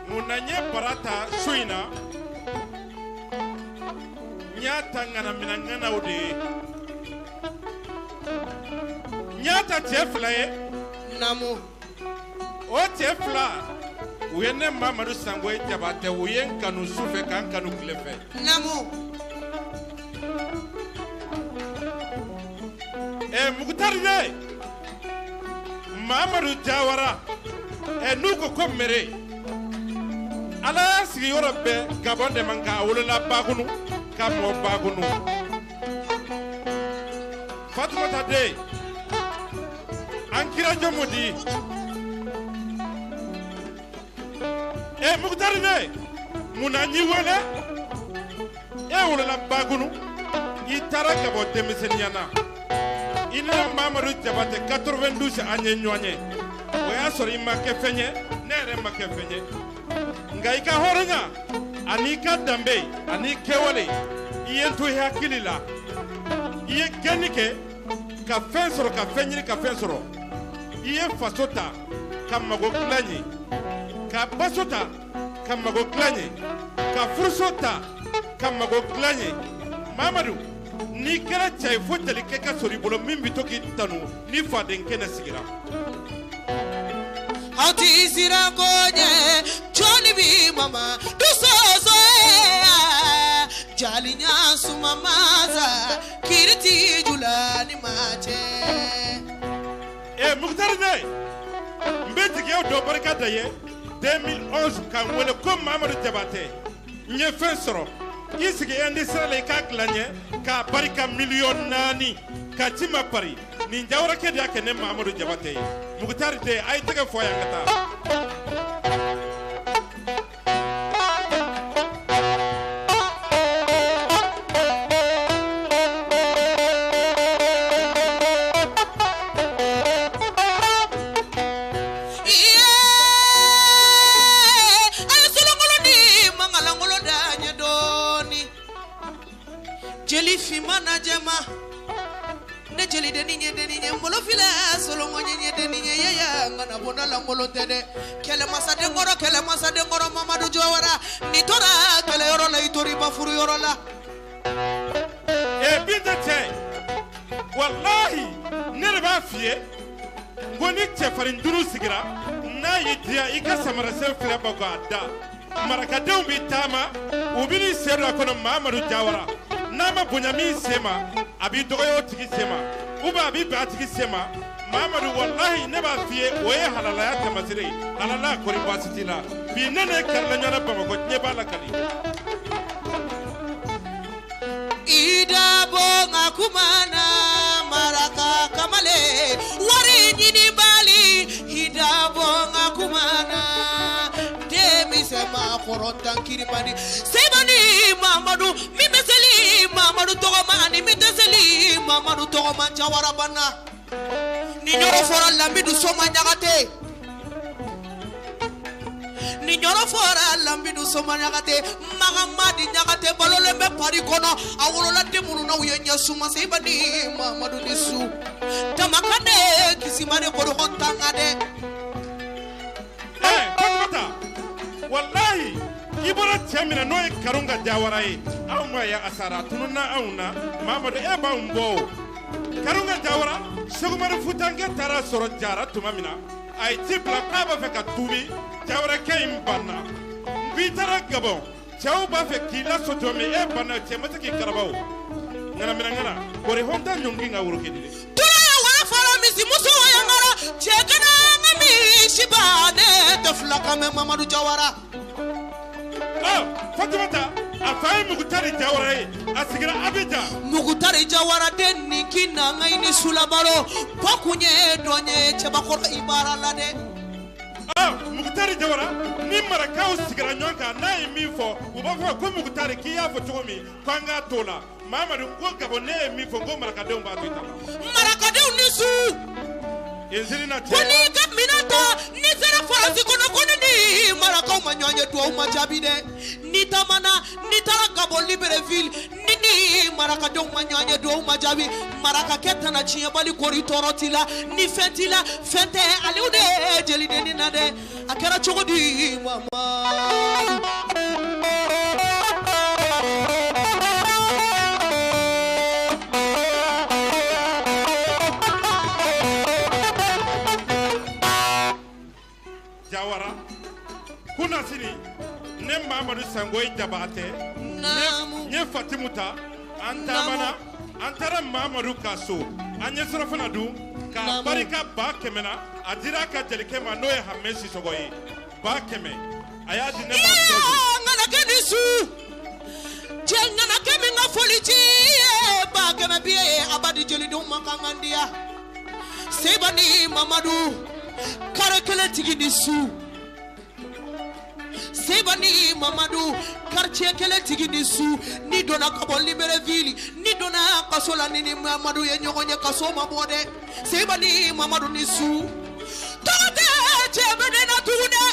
munanye barata suina nyata ngana minangana ode nyata chefla ye namu o chefla uyene Mamadu Sango Jabate uyen kanu sufe kan kanu klefe namu Mukhtar de Mamadu Jawara nuko ko mere ala sigi yoro be Gabon de manka wolola bagunu ka mo bagunu Fatumata de ankira jomodi Mukhtar de munanyi wala wolola bagunu itara Gabon de miseniana ina Mamadu Jabate 92 anye nyonye oya sori make fenye nere make fenye ngaika horanya anika dambe ani kewale iyentu hakilila iye genike ka fensoro ka fenyiri ka fensoro iye fasota ka mago klanye ka basota ka mago klanye ka fursota ka mago klanye Mamadu ni kera chay fotali ke ka sori bolo min bitoki tanu ni faden kena sigira Ati sira koje choni bi mama du so jalinya suma maza kiriti julani mache Mukhtar ne mbeti ke do barka daye 2011 kan wala ko Mamadu Jabate nye fensoro isige andi sale ka klanye ka barika million nani ka tima pari ni jawra ke dia ke ne Mamadu Jabate Mukhtar de ay tege foya ngata Jeli fimana jema ne jeli deninye mbolo fila solo ngonye deninye yaya ngana bona la mbolo tede kele masade ngoro Mamadu Jawara ni tora kele yoro la itori bafuru yoro la bidate wallahi ne ba fie ngoni chefarin duru sigira na yidia ika samara sen fila bagada marakadew bi tama ubini sero kono Mamadu Jawara nama bunyami sema abi dogoyo tigi sema uba abi ba tigi sema Mamadu wallahi ne ba fie oye halala ya tamasire halala ko ribasitila bi nene karla nyana bamako nyeba la kali ida bonga kumana maraka kamale wari nyini bali ida bonga kumana demi sema korotan kiribani sebani Mamadu mimeseli Mamadu togomani miteseli Mamadu togoman Jawara bana ni nyoro fora lambidu soma nyagate ni nyoro fora lambidu soma nyagate magamadi nyagate balole me pari kono awolola demunu na uyenya suma sebani Mamadu nisu tamakane kisimane kodo hontangade Fatumata wallahi ibora chamina no karunga Jawara yi awma ya asara tununa awna Mamadu ba umbo karunga Jawara sugumar futange tara soro jara tumamina ay tipla kaba fe ka tubi Jawara kay imbanna bitara Gabon chaw ba fe kila soto me banna chemata ki karabaw ngana mina ngana kore honta nyongi nga wuro kedile tura wa fara misi muso ya ngara chekana ngami shibane tafla kame Mamadou Jawara Fatimata afai Mugutari Jawara asigira abija Mugutari Jawara den nikina ngaini sulabaro pakunye donye chebakoro ibara lade Mugutari Jawara ni marakao sigira nyonka na imifo ubafo ko Mugutari kiya fo chomi kwanga tola Mamadou ko gabone imifo ngo marakadeu mbatuita marakadeu nisu Enzirina te Koni gaminata ni zera farasi kono ni marakao manyanye tuwa umajabide ni tamana ni taragabo Libreville ni marakadeu manyanye tuwa umajabi maraka keta na chinyabali kori torotila ni fentila fente aliude jelide ni nade akera chogodi mama Jawara kuna sini ne Mamadou Sangoy Jabate ne Fatimuta antamana antara Mamadou Kaso anye sorofana du ka barika ba kemena adira ka jelike ma noye hamesi sogoyi ba keme aya di ne ngana kenisu jengana kemi nga foliji ba keme biye abadi jeli do mangandia sebani Mamadou karakele tigi disu sebani Mamadou quartier kele tigi disu ni dona kabo Libreville ni dona kasola nini Mamadou ye nyogonye kaso mabode sebani Mamadou nisu tote chebede na tude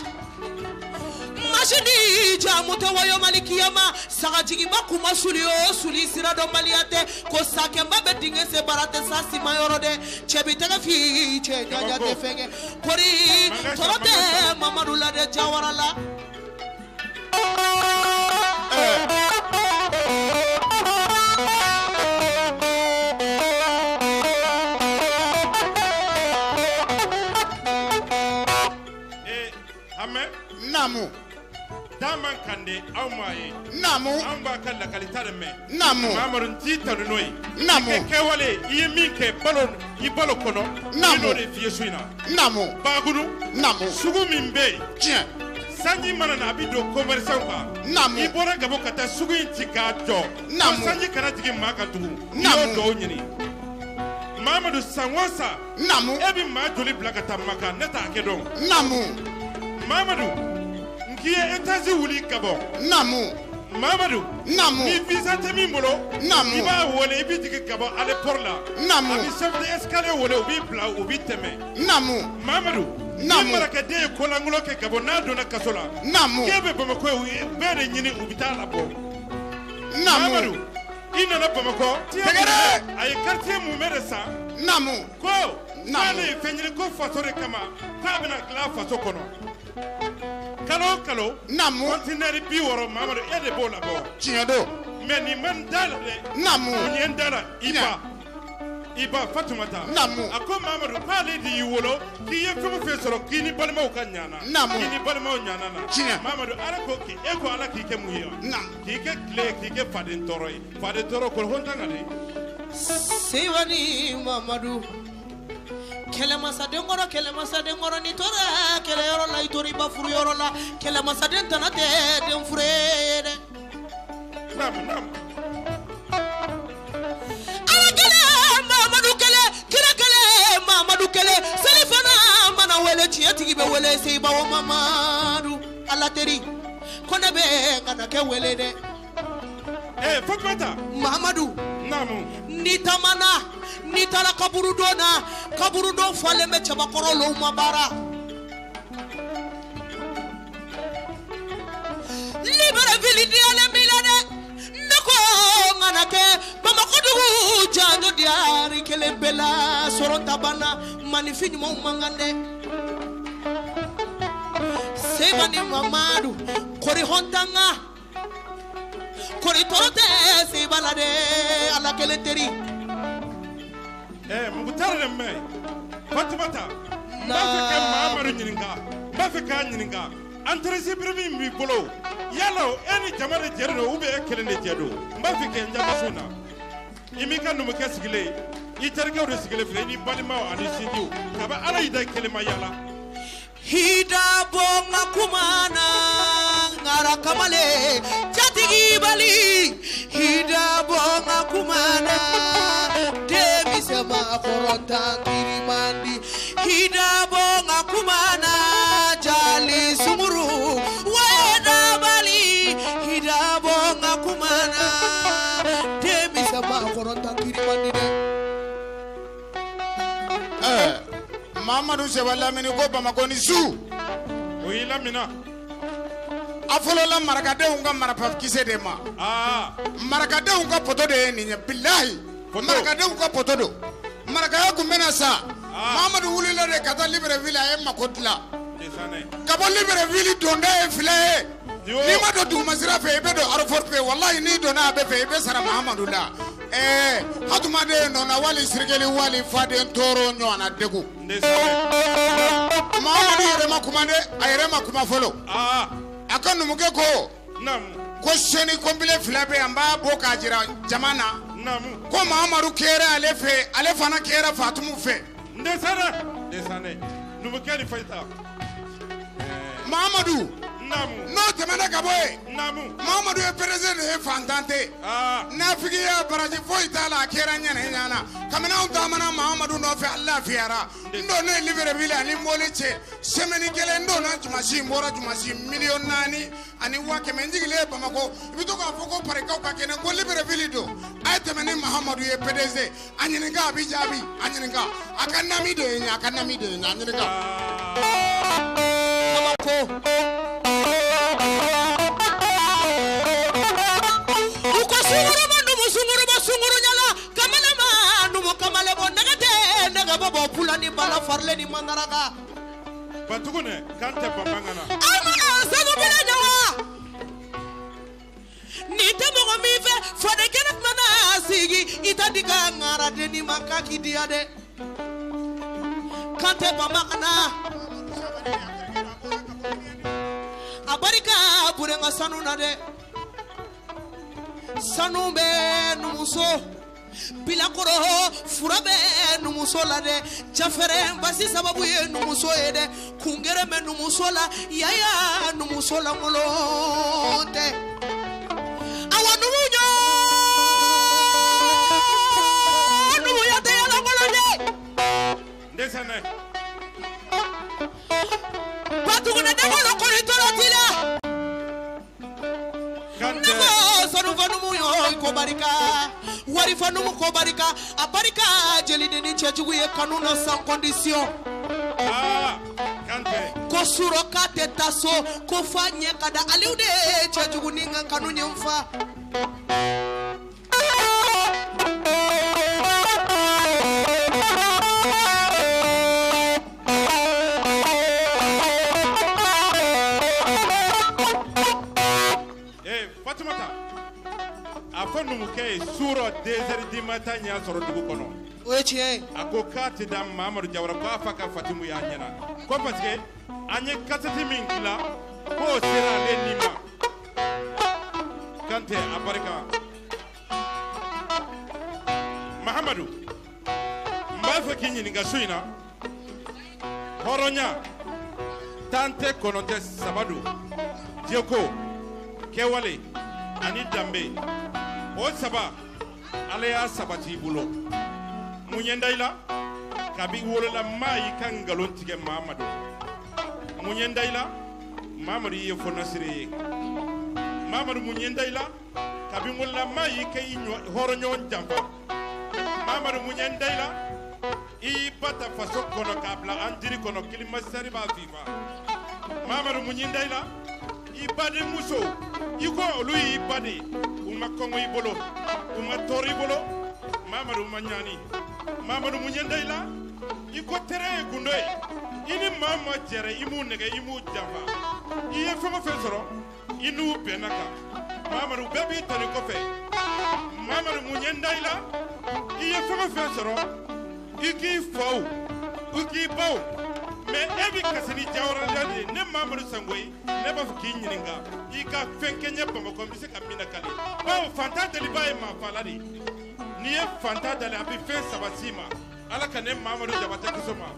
machini jamuta wayo malikiyama sagajigi bakuma sulio suli sirado maliate ko sakemba bedinge se barate sasi mayorode chebitega fi che jaja te fenge kori torote Mamadou la de Jawara la Namu Daman kande awmaye Namu amba kala kalitare me Namu Mamadou tita noy Namu ke wale yemike balon ibalo kono Namu de fiye suina Namu bagunu Namu sugu mimbe tiens sanyi mana na bido commerçant ka Namu ibora gabo kata sugu intika do Namu sanyi kana tigi maka tugu Namu do nyini Mamadou Sangosa Namu ebi ma joli blakata maka neta akedon Namu Mamadou qui est États-Unis Gabon. Namu. Mamadou. Namu. Ni visa temi molo. Namu. Il va wole ibi digi Gabon à l'époque là. Namu. Abi chef de escalier wole ubi bla ubi teme. Namu. Mamadou. Namu. Ni maraka de ko langulo ke Gabon na dona kasola. Namu. Kebe Bamako bere nyini ubi ta la bo. Namu. Mamadou. Ina na Bamako. Tegere. Ay quartier mu meresa. Namu. Ko. Namu. Nale fenyiri ko fatore kama. Kabina la fato kono. Kalo Namu conteneur bi woro Mamadou ede bo la bo tiendo mais ni man dal de Namu ni ndala iba Fatumata Namu ako Mamadou pale di wolo ki ye femu fe soro ki ni balma o kanyana Namu ki ni balma o nyana na Mamadou ala ko ki e ko ala ki ke muyo Namu ki ke kle ki ke faden toro ko honta ngade sewani Mamadou Kelemasa dengoro ni tora kele yoro la itori ba furu yoro la kelemasa den tanate den furede nam ala kele Mamadou kele selifana mana wele tieti be wele sei ba o Mamadou ala teri kona be ngana ke wele de Fatumata Mamadou namu ni tamana ni tala kaburu do fale me chaba korolo mabara Libreville di ale milane nako nganake Bamako dugu janjo diari kelembela soronta bana manifini mo mangande sebani Mamadou kori hontanga kori torote sebalade ala kelenteri Mugutar le me Fatumata Mafika Mamadou nyininga Mafika nyininga Antresi brimi mi bolo Yalo eni jamare jerno ube ekelene jedo Mafika njama suna imika numuke sigile iterke ro sigile fle ni balima ani sindiu kaba ala ida kelema yala hida bonga kumana ngara kamale jatigi bali hida bonga kumana debi sema koronta kirimandi hida bonga kumana jali sumuru weda bali hida bonga kumana debi sema koronta kirimandi Mamadou Sebala mini ko Bamako ni su oui lamina afolo la marakadenw ka marapaf kise de ma marakadenw ka poto de ye nin ye bilahi marakadenw ka poto do marakaya kun bɛna sa Mamadou wulila de ka taa Libreville a ye mako dilan ka bɔ Libreville donda ye fila ye n'i ma don dugumasira fɛ i bɛ don aéroport fɛ wallahi n'i donna a bɛɛ fɛ i bɛ sara Mamadou la hatumaden nɔna wali sirikeli wali faden tɔɔrɔ ɲɔgɔnna degu Mamadou yɛrɛ ma kuma de a yɛrɛ ma kuma fɔlɔ a ka numukɛ ko seni kɔnpile fila bɛ yan n b'a bɔ k'a jira jama na ko Mamadou kɛra ale fɛ ale fana kɛra Fatumu fɛ numukɛ ni fayita Mamadou n'o tɛmɛna ka bɔ yen Mamadou ye président de ye fantan tɛ nafigiya baraji foyi t'a la a kɛra ɲana kabini anw taamana Mamadou nɔfɛ a lafiyara n donna Libreville ani mɔbili cɛ semaine kelen n donna Jumasi n bɔra Jumasi 4,000,000 ani 100,000 n jigilen Bamako i bɛ to k'a fɔ ko parikaw ka kɛnɛ ko Libreville don a ye tɛmɛ ni Mahamadu ye PDG a ɲininka a bɛ jaabi a ɲininka a ka nami de ye ɲɛ a ka nami de ye ɲɛ a ɲininka Bamako sunguru nyala kamala ma numu kamale bo nagate naga bobo pula ni bala farle ni mandaraka batugune kante bambangana ama sago bela jawa ni temo mi fe fode kenak mana sigi itadika ngara de ni makaki diade kante bambangana abarika burenga sanu na de sanu be numuso bilakoro fura be numuso la de jafere basi sababu ye numuso ye de kungere me numuso la yaya numuso la molonte awa numunyo numu ya te la molonte ndesane batu kuna de ko ko torotila sanu fanumu yo ko barika wari fanumu ko barika a barika jeli de ni chejugu ye kanuna sans condition kante ko suro kate taso ko fanye kada aliude chejugu ni ngan kanu nyemfa numuke suro 2h du matin nya soro dugu kono weche ako kati da Mamadou Jawara ko afaka Fatimu ya nyana ko parce que anye kasati min kila ko sera le nima kante abarika Mahamadou mbafa kinyi nga suina horonya tante konote sabadu jeko kewale ani dambe o saba ala ya sabati bulo munyendaila kabi wolola mai kan galon tige Mamadou munyendaila Mamadou ye fona sire Mamadou munyendaila kabi wolola mai kai horo nyon jamfa Mamadou munyendaila i bata faso kono kabla andiri kono kilima sari ba viva Mamadou munyendaila i bade muso iko lui bade makongo ibolo uma tori bolo Mamadou manyani Mamadou munyendaila iko tere gundoy ini mama jere imu nege imu jamba iye fama fesoro inu benaka Mamadou bebi tani ko fe Mamadou munyendaila iye fama fesoro iki fau iki bau me ebi kasini jawra lade ne Mamadou Sangoy ne ba fuki nyininga ika fenkenya Bamako mbise kamina kale ba fanta de libaye ma faladi Ni ye fanta dale a bɛ fɛn saba si ma. Ala ka ne Mamadu Jabate kisi ma.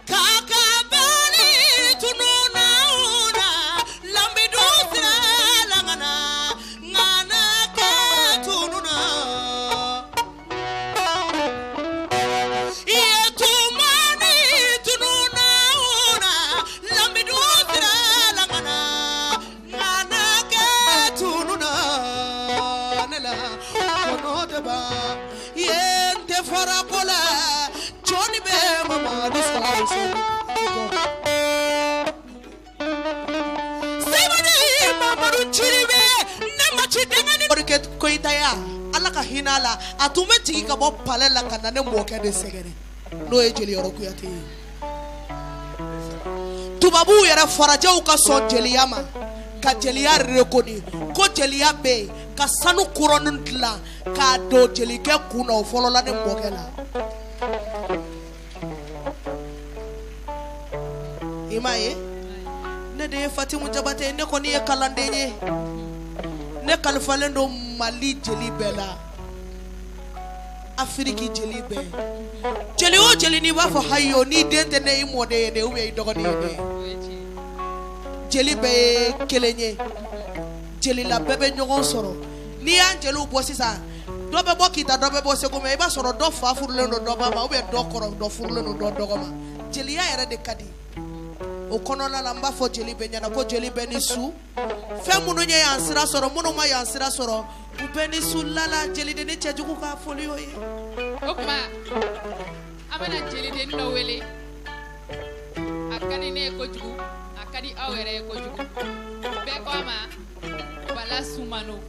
Kakabali tununa una lambidu langana ngana ke tununa yetumani tununa una lambidu langana ngana ke tununa nela kono deba yente farakola Johnny be mama this house Sebani mama chiribe namachi dengani orket koitaya alaka hinala atume tigi ka bo palela kana ne moke de segere no ejeli oroku yati tubabu yara farajaw ka so jeliyama ka jeliya rekoni ko jeliya be ka sanu kuronun tla ka do jelike kuna folola ne moke la Imaye ne de Fatimu Jabate ne koni e kalandenye ne kalfalendo Mali jeli bela Afriki jeli be jeli o jeli ni ba fo hayo ni dente ne imode ne uwe dogoni ne jeli be kelenye jeli la bebe nyogon soro ni anjelu bo sisa do be bo kita do be bo se ko me ba soro do fa furle no do ba ma ube do koro do furle no do dogoma jeli ya ere de kadi o konola lamba fo jeli be nyana ko jeli be ni su fe munu nye yansira soro munu ma yansira soro u be ni su lala jeli de ne chejuku ka folio ye okuma amana jeli de no wele akani ne ko jugu akadi awere ko jugu be ko ama bala sumano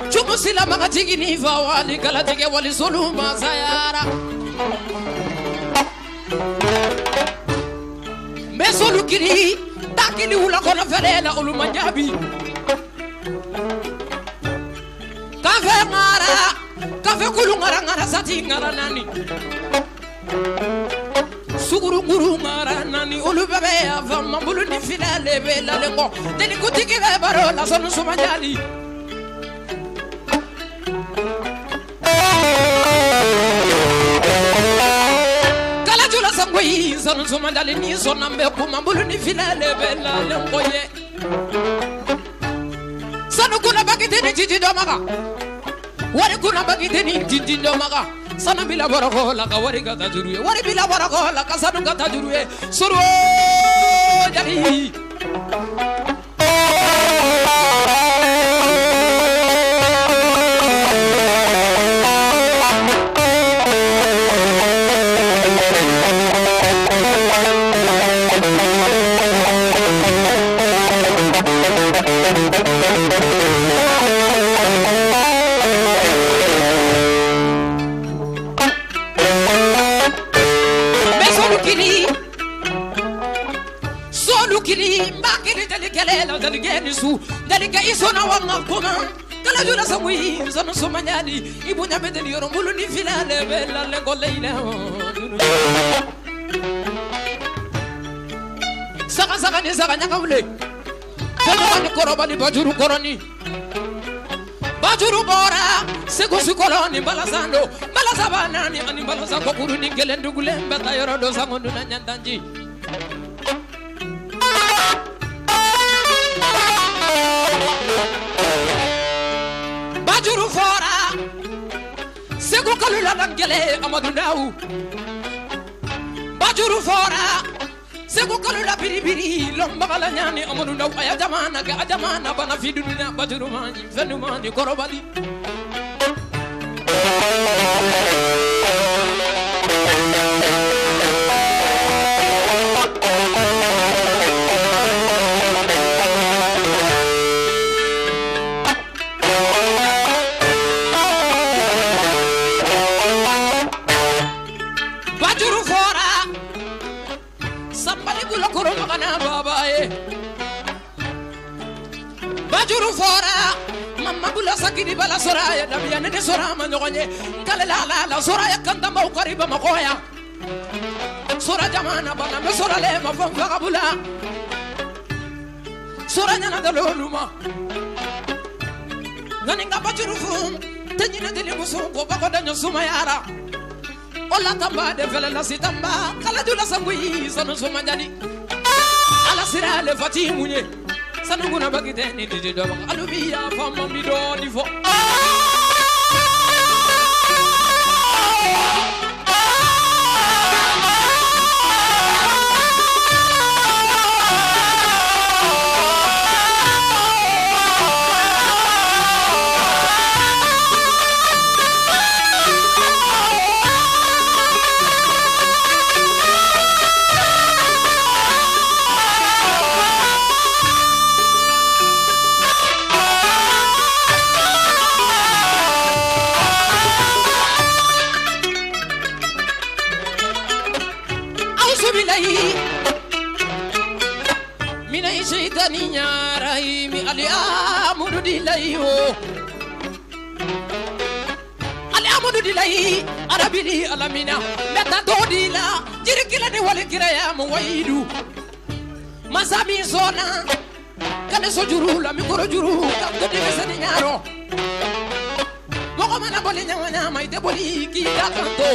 Chumusila magatigi ni vawali kalatige wali soluma sayara Mesolu kiri takili ula kona felela uluma njabi Kafe kulu ngara sati ngara nani Suguru guru ngara nani ulu bebe ya vama mbulu ni filale bela lengo Teni kutiki bebaro la sonu sumanjali sanu sumandali ni sonambe kuma mbulu ni filale bella lengoye sanu kuna bagite ni jiji domaga wari kuna bagite ni jiji domaga sanu bila barako la ka wari gata juruye wari bila barako la ka sanu gata juruye suru jali su dalika isona wanga koma kala jula samui sonu somanyani ibunya bedeli yoro mulu ni filale bella le goleina saka ni saka nyaka ule kono ni koroba ni bajuru koroni bajuru bora sego sukoloni balasando balasabana ni ani balasa kokuru ni gelendu gulemba tayoro do sangondu na nyandanji bajuru fora segu kalula dangele amadu dawu bajuru fora segu kalula biribiri lomba kala nyani amadu dawu aya jamana ga jamana bana fi dunya bajuru mani fenu mani korobali bajuru fora mamma bula sakini bala soraya dabiya ne sora ma nyogonye kala la soraya kanta ma qariba ma koya sora jamana bala me sora le ma fam fa bula sora nyana daloluma nani nga bajuru fum tanyina dele muso ko bako danyo suma yara ola tamba de vele la sitamba kala dula sangui sanu suma jani ala sira le fati munye sanunguna bagite ni dijido alubiya fama mi do nifo arabili alamina meta dodila jirikila ni walikira ya mwaidu masami zona kane sojuru la mikoro juru kapto divese nyaro moko mana boli nyanya maite boli ki dakanto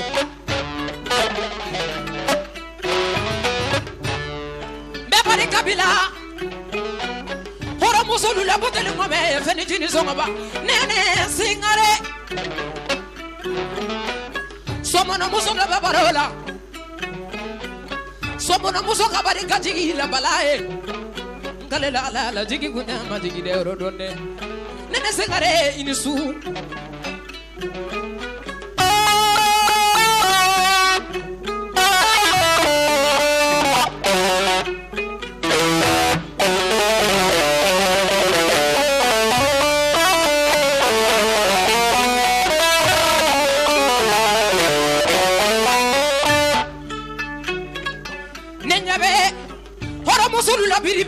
bepari kabila horo musolu la botele ngome feni jini zonga nene singare somono muso la babarola somono muso kabari kajigi la balae ngale la jigi gunya ma jigi de rodonde nene sengare inisu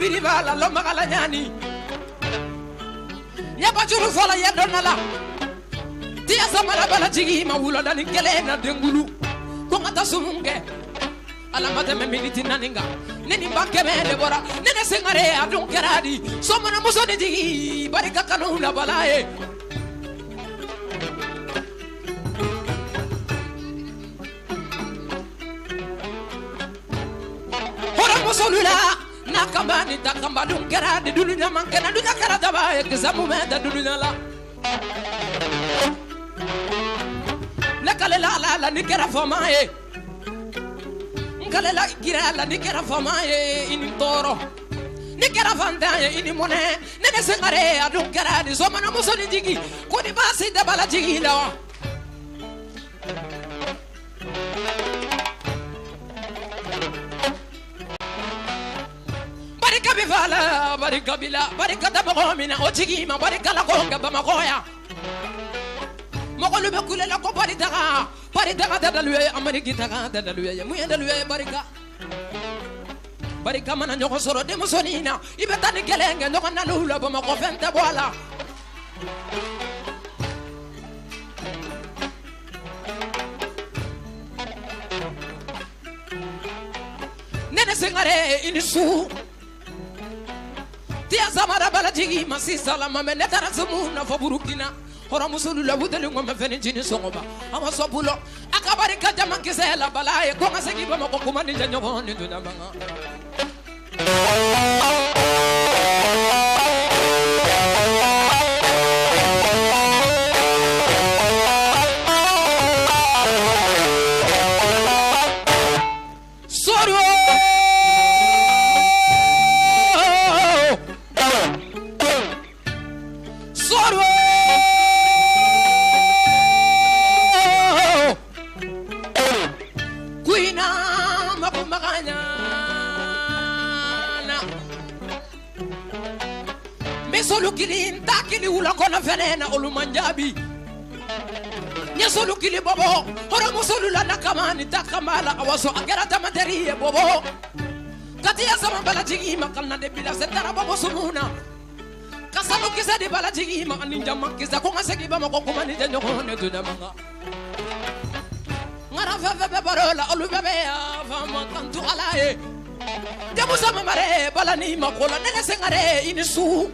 biri bala lo magala nyani ya bajuru fola ya donala tia samala bala jigi ma wulo dani kelena dengulu ko ngata sumunge ala mate me miniti naninga neni banke me de bora nene sengare adun keradi somana muso de jigi barika kanu la balae Takambani takambadun kera di dunia mankena dunia kera tabaye kisamu meda dunia la. Lekale la ni kera famaye. Nkale la kira la ni kera famaye ini toro. Ni kera fandaye ini mone. Nene sengare adun kera di somana musoni jigi. Kuni basi de bala jigi la. Barika bivala, barika bila, barika tabagomina, ochigima, barika la konga bamagoya. Mogolu bekule la ko paritaga dadaluye, amarigitaga dadaluye, muye daluye barika. Barika mana nyoko soro de musonina, ibetani gelenge nyoko nalula bamako fente boala. Nene singare inisu. Tia zamara balajigi masisa la mame netara zamuna faburukina. Hora musulu la budeli ngome feni jini songoba. Ama sobulo akabari kajama kisela balaye konga segi bama ko kumani janyo ni dunamanga. Solukili takili ula kona fenena olumanjabi nya solukili bobo horo musolula nakamani takamala awaso agarata materie bobo katia sama balajigi makalna de bila setara bobo sumuna kasalu kisa de balajigi maninja makisa ko ngasegi bama ko kumani janyo ne dunamanga ngara fa barola olubebe fama kantu alae jamu sama mare balani makola nene sengare inisu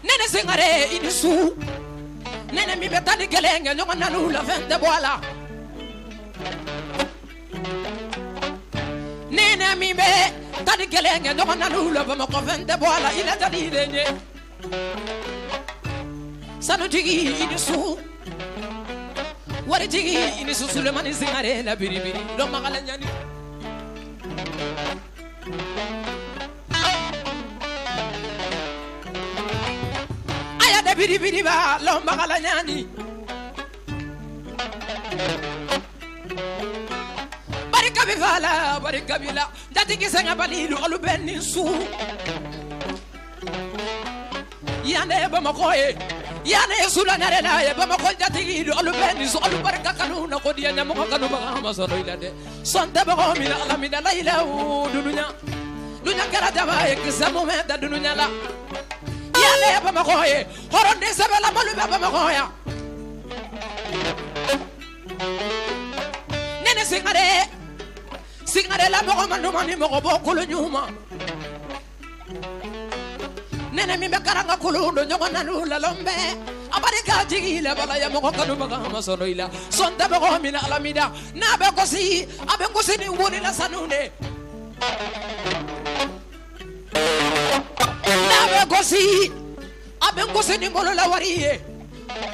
nene sengare inisu nene mi betani gelenge nyonga nalula fende boala nene mi be tani gelenge nyonga nalula bama ko fende boala ila tani denye sanu tigi inisu wari tigi inisu Sulemani singare la biribiri lo magala nyani aya de biribiri ba lo magala nyani barika bivala barika bila datigi senga balilu olubenni su yane bamakoye yana sula narela ya bama ko jatigi do alubeni so alubarka kanu na ko diya mo kanu ba ma so ila de sonta ba ko mina ala mina la ila dunya kala daba e kisamo me da dunya la yana bama ko ye horonde sabala malu bama ko ya nene singare la mo ko manu mani mo ko bokulu nyuma nene mi bekaranga kulundo nyogona nula lombe abarika jigila bala ya moko kanu baga masono ila sonda bago mina alamida na be kosi ni woni la sanune na be kosi ni molo la wariye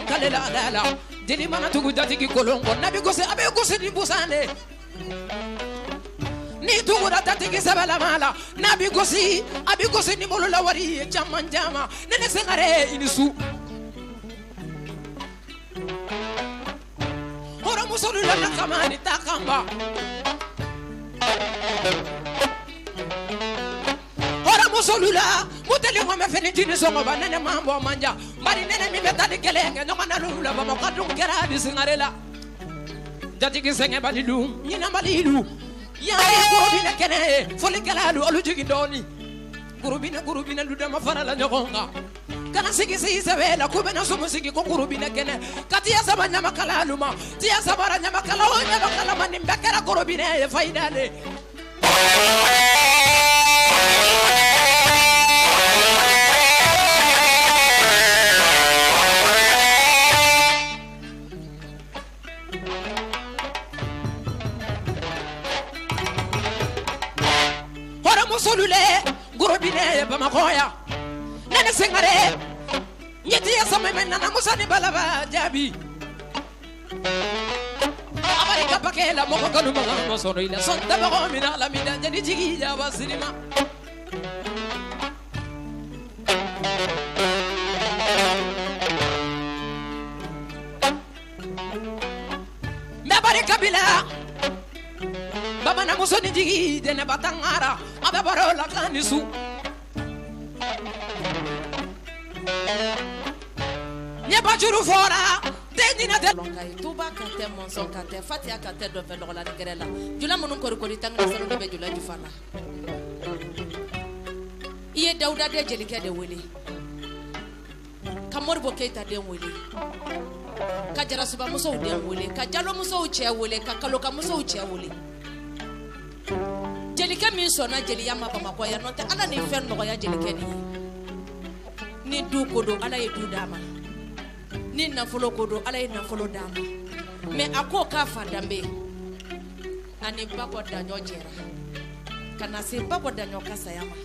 kalela dala dili mana tugu jatigi kolongo na be kosi ni busane ni tugura tatigi sabala mala nabi gosi abi gosi ni molo la wari jama nene sengare inisu hora musolu la nakamani takamba hora musolu la muteli ngome feni tini songo ba nene mambo manja mari nene mi betadi kelenge no manalu la ba makadum kera di sengare la jatigi senge balilu nyina balilu ya kurubina kene foli kalalu alu jigi doni kurubina ludama farala nyokonga kana sigi sabela kubena sumu sigi ko kurubina kene katia sama nyama kalalu ma tia sabara nyama kala mani mbekera kurubina e faidale musolule gorobine bamakoya nene sengare nyeti ya sama menna na musani balaba jabi abarika pakela moko kanu mama sono ila sonta bago mina la mida jadi jigi ya basirima barika bila baba na musoni jigi de na batangara ababaro la kanisu nya bajuru fora tenina de longai tuba kate monson kate fatia kate do velo la ngerela jula munun kori kori tanga sanu be jula jufana iye dauda de jelike de wele kamor boketa de wele ka jara suba muso de wele ka jalo muso che wele ka kaloka muso che wele jelike min sona jeli yama ba makoya no te ala ni fen no ya jelike ni du kodo ala ye du dama ni na folo kodo ala ye na folo dama me ako ka fadambe ani bako danyo jera kana se bako danyo kasayama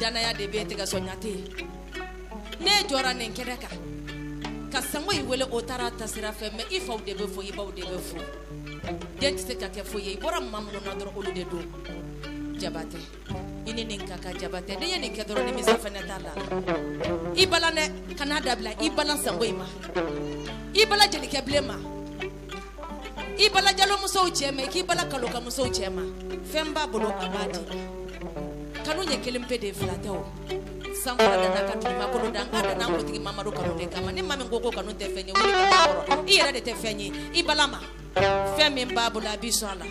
dana ya de be te ga sonyate ne jora ne nkedeka kasango iwele otara tasira femme ifa de be fo iba de be fo dent se ka ke fo ye bora mamno na doro olu de do jabate ini ninka ka jabate de yene ke doro ni misafene tala ibala ne kanada bla ibala sango ima ibala jeli ke blema ibala jalo muso cheme ki ibala kaloka muso chema femba bolo abadi kanu nye kelimpe de flatao sangwa dana katu makolo danga dana ngotiki mama ro kanu de kama ni mama ngoko kanu te fenye wuli koro i yere de te fenye ibalama femi mbabu la bisala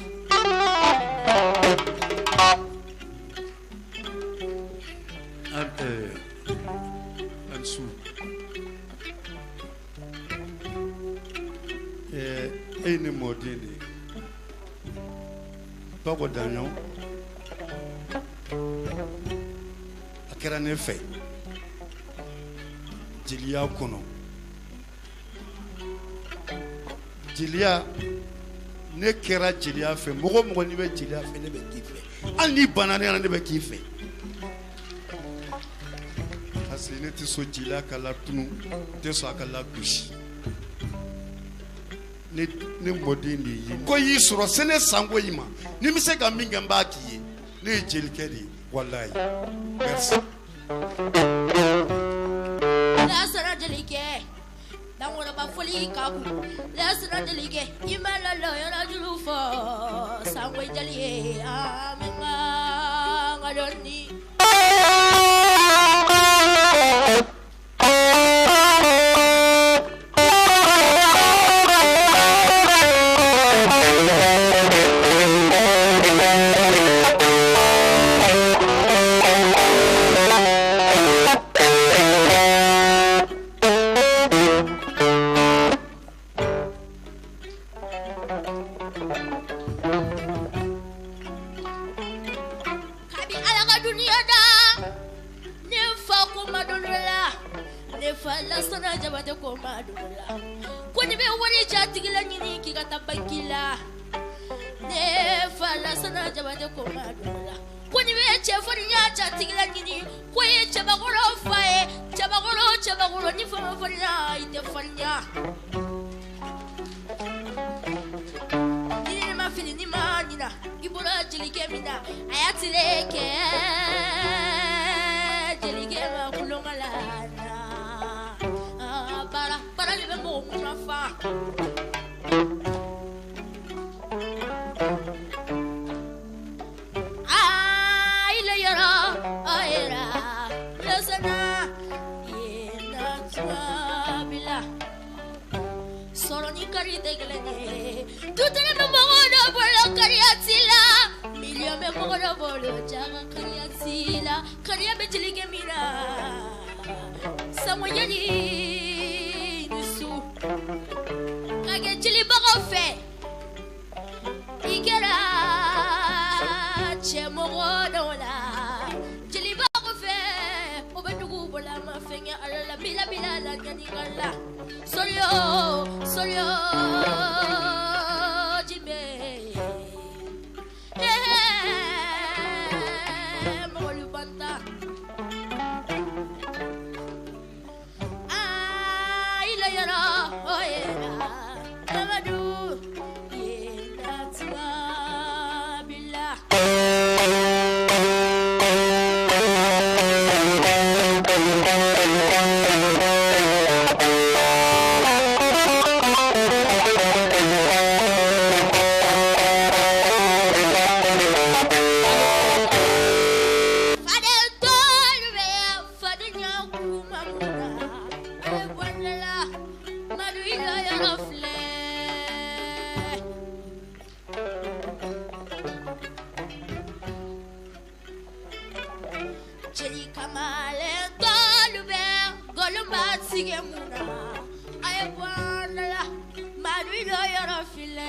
ansu ene modini bako danyo akera ne fe jiliya kono jiliya ne kera jiliya fe mogo mogo ni be jiliya fe ne be kife ani banane ne be kife asine ti so jiliya kala tunu te so akala kushi ne modini yi ko yi soro sene sango yi ma ni mi se ka minga mbaki yi ne jilikedi wallahi merci la sara jelike dan wala ba foli ka ku la sara jelike imala lo yana julu fo sango jaliye amenga ngadoni sige muna ay bwana manuilo yoro file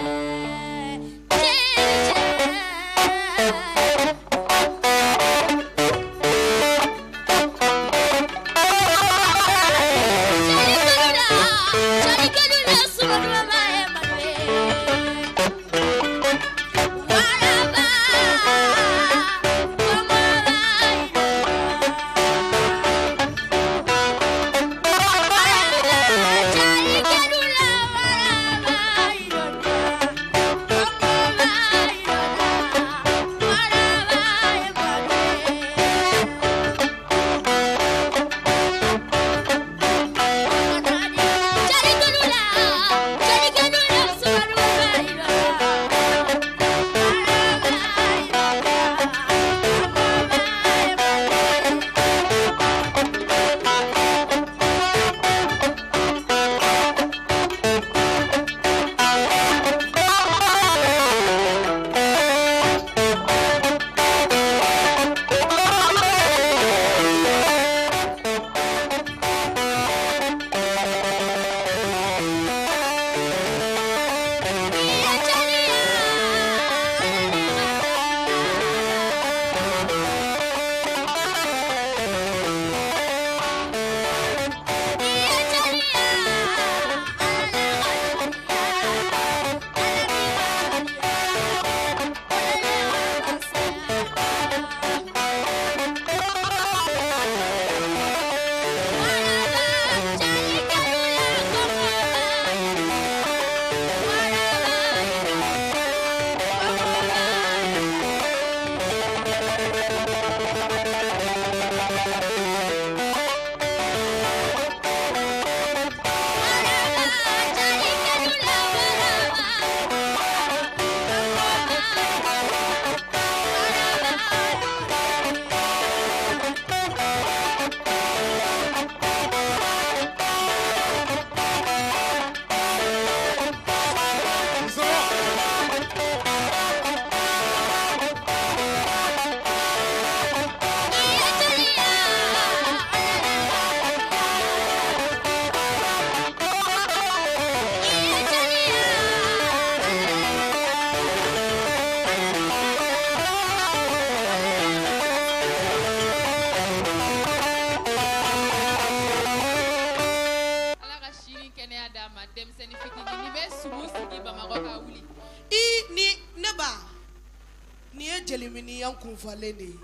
Valene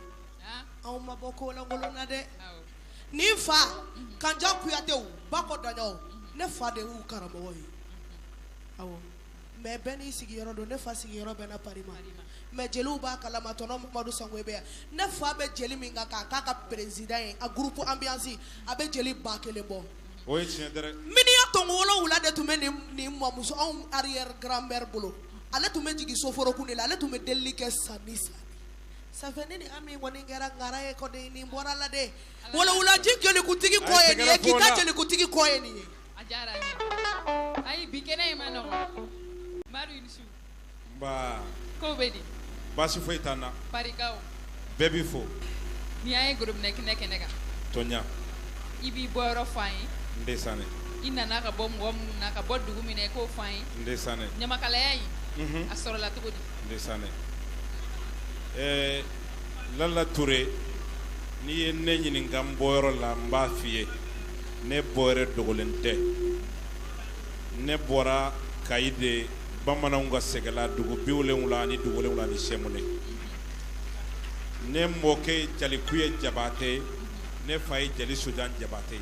aw maboko la ngolona de ni fa kanja kuyate u bako danyo ne fa de u karamo yi awo me beni sigi yoro do ne fa sigi yoro bena parima me jelu ba kala matono Mamadou Sango be ne fa be jeli minga ka president a groupe ambiance abe jeli ba kele bo oyi tiɲɛ dɛrɛ mini ya tongo wolo wula de tume ni mamuso on arrière grand-mère bolo ale tume jigi soforo kunela ale tume deli ke sanisa safeni ni ami woni ngara ngara e ko de ni bora la de wala wula jikeli kutigi ko e ni kita jeli kutigi ko e ni ajara ni ay bikene mano maru insu ba ko bedi basi foi tana parikao baby fo ni ay group nek nega tonya ibi boro fain ndesane ina naka bom naka boddu gumine ko fain ndesane nyama kala yayi asoro la tugodi ndesane Lalla Touré ni ye ne ɲininka n bɔyɔrɔ la n b'a f'i ye ne bɔyɔrɔ dogolen tɛ ne bɔra Kayi de bamananw ka sɛgɛla dugu biwolonwula ani dugolonwula ani Sɛmune ne mɔkɛ Jalikuye Jabate ne fa ye Jali Sojan Jabate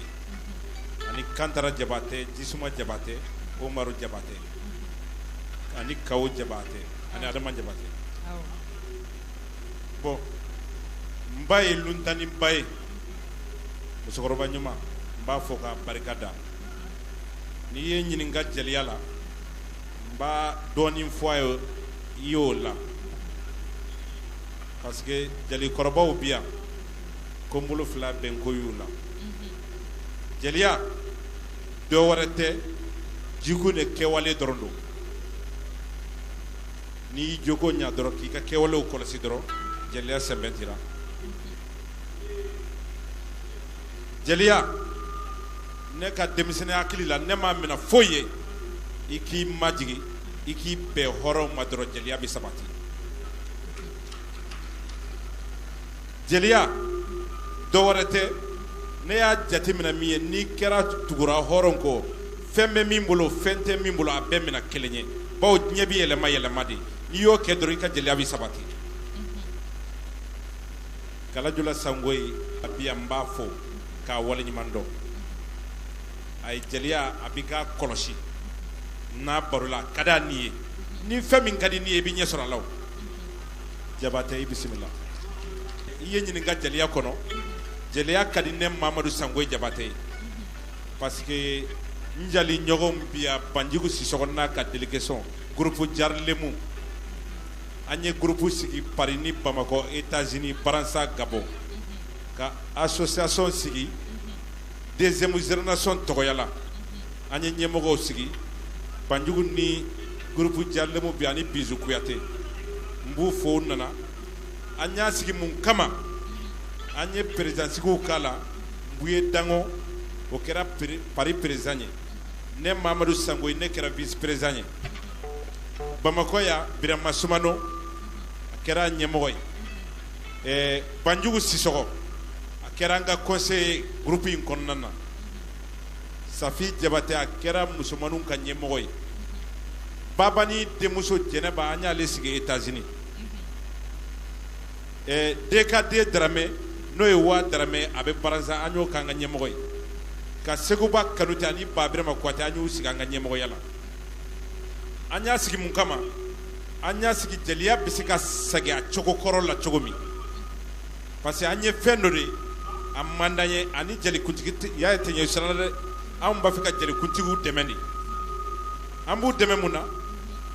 ani Kantara Jabate Jisuma Jabate Umaru Jabate ani Kawo Jabate ani Adama Jabate bon n ba ye luntani ba ye musokɔrɔba ɲuman n b'a fɔ ka barika da n'i ye ɲininka jeliya la n b'a dɔɔnin fɔ a ye i y'o la parce que jalikɔrɔbaw bi yan ko n bolo fila bɛn ko y'u la jeliya dɔ wɛrɛ tɛ jiko ni kɛwale dɔrɔn don n'i y'i jogo ɲa dɔrɔn k'i ka kɛwalew kɔlɔsi dɔrɔn jeliya sɛbɛntira jeliya ne ka denmisɛnniya hakili la ne m'a minɛ foyi ye i k'i majigi i k'i bɛn hɔrɔnw ma dɔrɔn jeliya bɛ sabati. jeliya dɔwɛrɛ tɛ ne y'a jateminɛ min ye n'i kɛra tugura hɔrɔn kɔ fɛn bɛ min bolo fɛn tɛ min bolo a bɛɛ minɛ kelen ye bawo diɲɛ bɛ yɛlɛma yɛlɛma de n'i y'o kɛ dɔrɔn i ka jeliya bɛ sabati. Kalajula Sangoyi a bi an b'a fɔ k'a waleɲuman dɔn a ye jeliya a b'i ka kɔlɔsi n'a baro la ka d'a n'i ye ni fɛn min ka di n'i ye i bɛ ɲɛ sɔrɔ a la o. Jabatɛ i bisimila i ye ɲininka jeliya kɔnɔ jeliya ka di ne Mamadu Sangoyi Jabatɛ ye parce que n jali ɲɔgɔnw bi a Banjugu Sisɔkɔ n'a ka délégation groupe Jarilemu an ye groupe sigi Paris ni Bamakɔ États-Unis Faransa Gabon ka association sigi deuxième génération tɔgɔyala an ye ɲɛmɔgɔw sigi Banjugu ni groupe Jarilemu bi ani Bizu Kuyate n b'u fo nana an y'a sigi mun kama an ye président sigiw k'a la Mbuye Dango o kɛra Paris président ye ne Mamadu Sangoyi ne kɛra vice président ye Bamakɔ ya Birama Sumano a kɛra ɲɛmɔgɔ ye Banjugu Sisɔkɔ a kɛra an ka conseil groupe in kɔnɔna na Safi Jabatɛ a kɛra musomanninw ka ɲɛmɔgɔ ye Baba ni denmuso Jɛnɛba an y'ale sigi États-Unis DKD Darame n'o ye Wa Darame a bɛ Baranza an y'o k'an ka ɲɛmɔgɔ ye ka Seguba Kanute ani Babirama Kuyate an y'u sigi an ka ɲɛmɔgɔya la an y'a sigi mun kama an y'a sigi jeliya bɛ se ka segin a cogo kɔrɔ la cogo min parce que an ye fɛn dɔ de a man d'an ye ani jelikuntigi y'a ye tɛ ɲɛ sira la dɛ anw b'a fɛ ka jelikuntigiw dɛmɛ de an b'u dɛmɛ mun na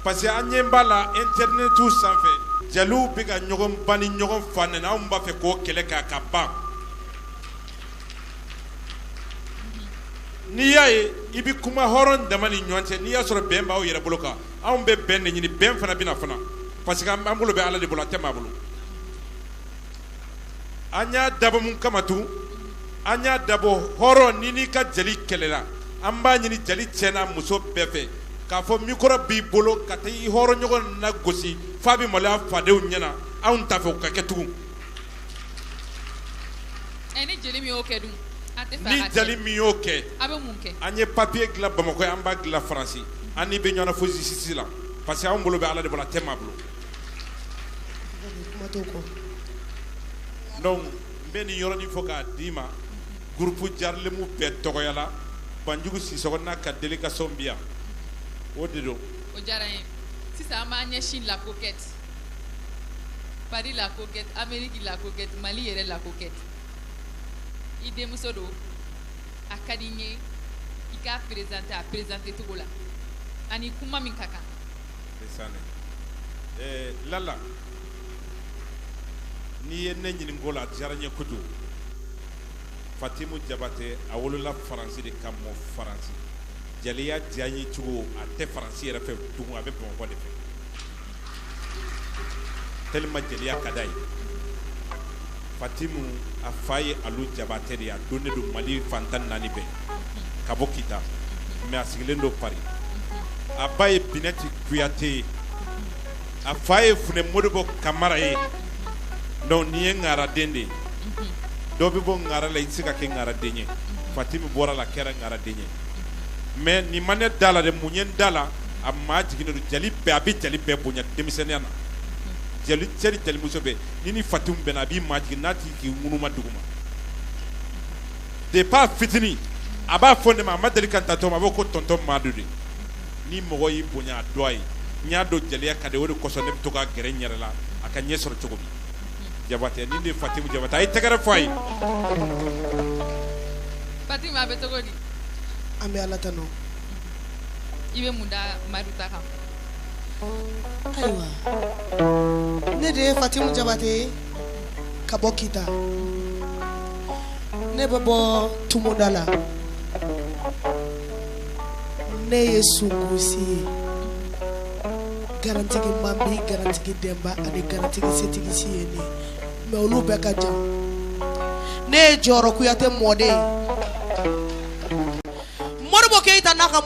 parce que an ɲɛ b'a la internetu sanfɛ jeliw bɛ ka ɲɔgɔn ban ni ɲɔgɔn fa nɛnɛ anw b'a fɛ k'o kɛlɛ k'a ka ban n'i y'a ye i bɛ kuma hɔrɔn dama ni ɲɔgɔn cɛ n'i y'a sɔrɔ bɛn b'aw yɛrɛ bolo kan anw bɛ bɛn de ɲini bɛn fana bɛna fana parce que an bolo bɛ Ala de bolo a tɛ maa bolo an y'a dabɔ mun kama tun an y'a dabɔ hɔrɔn ni n'i ka jeli kɛlɛla an b'a ɲini jeli cɛ n'a muso bɛɛ fɛ k'a fɔ micro b'i bolo ka taa i hɔrɔn ɲɔgɔn na gosi f'a bɛ maloya fadenw ɲɛna anw t'a fɛ o ka kɛ tugun ni jeli min y'o kɛ dun ni jeli min y'o kɛ a bɛ mun kɛ an ye papier dilan Bamakɔ an b'a dilan Faransi an ni bɛ ɲɔgɔn na fo justice la parce que anw bolo bɛ Ala de bolo a tɛ maa bolo donc n bɛ nin yɔrɔnin fɔ k'a d'i ma groupe Jarilemu bɛɛ tɔgɔyala Banjugu Sisɔkɔ n'a ka délégation bi yan o de don o diyara n ye sisan an b'an ɲɛsin la conquête Paris la conquête Amérique la conquête Mali yɛrɛ la conquête i denmuso don a ka di n ye i k'a présenter a présenter cogo la ani kuma min ka kan Lala n'i ye ne ɲininko la a diyara n ye kojugu Fatimu Jabatɛ a wolola Faransi de ka mɔ Faransi jeliya diya n ye cogo a tɛ Faransi yɛrɛ fɛ tugun a bɛ Bamakɔ de fɛ tellement jeliya ka d'a ye Fatimu a fa ye Alu Jabatɛ de ye a donnen don Mali fan 14 bɛɛ ka bɔ Kita mais a sigilen don Paris a ba ye Binɛti Kuyate ye a fa ye Funɛ Modibo Kamara ye donc nin ye ŋaraden de ye dɔ bɛ bɔ ŋara la i tɛ se ka kɛ ŋaraden ye Fatimu bɔra la kɛra ŋaraden ye mais nin ma ne da la dɛ mun ye n da la a maa jiginnen don jeli bɛɛ a bɛ jeli bɛɛ bonya denmisɛnniya na jeli cɛ ni jelimuso bɛɛ ni ni Fatimu bɛnna a b'i maa jigin n'a tigi k'i ŋunuma duguma depuis a fitinin a b'a fɔ ne ma a ma deli ka n ta tɔgɔ ma a b'o ko tonton Madu de ni mɔgɔ y'i bonya a dɔ a ye n y'a dɔn jeliya ka di o de kosɔn ne bɛ to ka gɛrɛ n yɛrɛ la a ka ɲɛ sɔrɔ cogo min Jabatɛ ni de Fatimu Jabatɛ a ye tɛgɛrɛ fɔ a ye Fatimu a bɛ cogo di an bɛ Ala tanu i bɛ mun da Madu ta kan ayiwa ne de ye Fatimu Jabatɛ ye ka bɔ Kita ne bɛ bɔ Tumunda la ne ye Sunkurusi ye garantigi Mambi garantigi Demba ani garantigi Setigi si ye ne mais olu bɛɛ ka jan ne ye Jɔrɔ Kuyate mɔden Keita n'a ka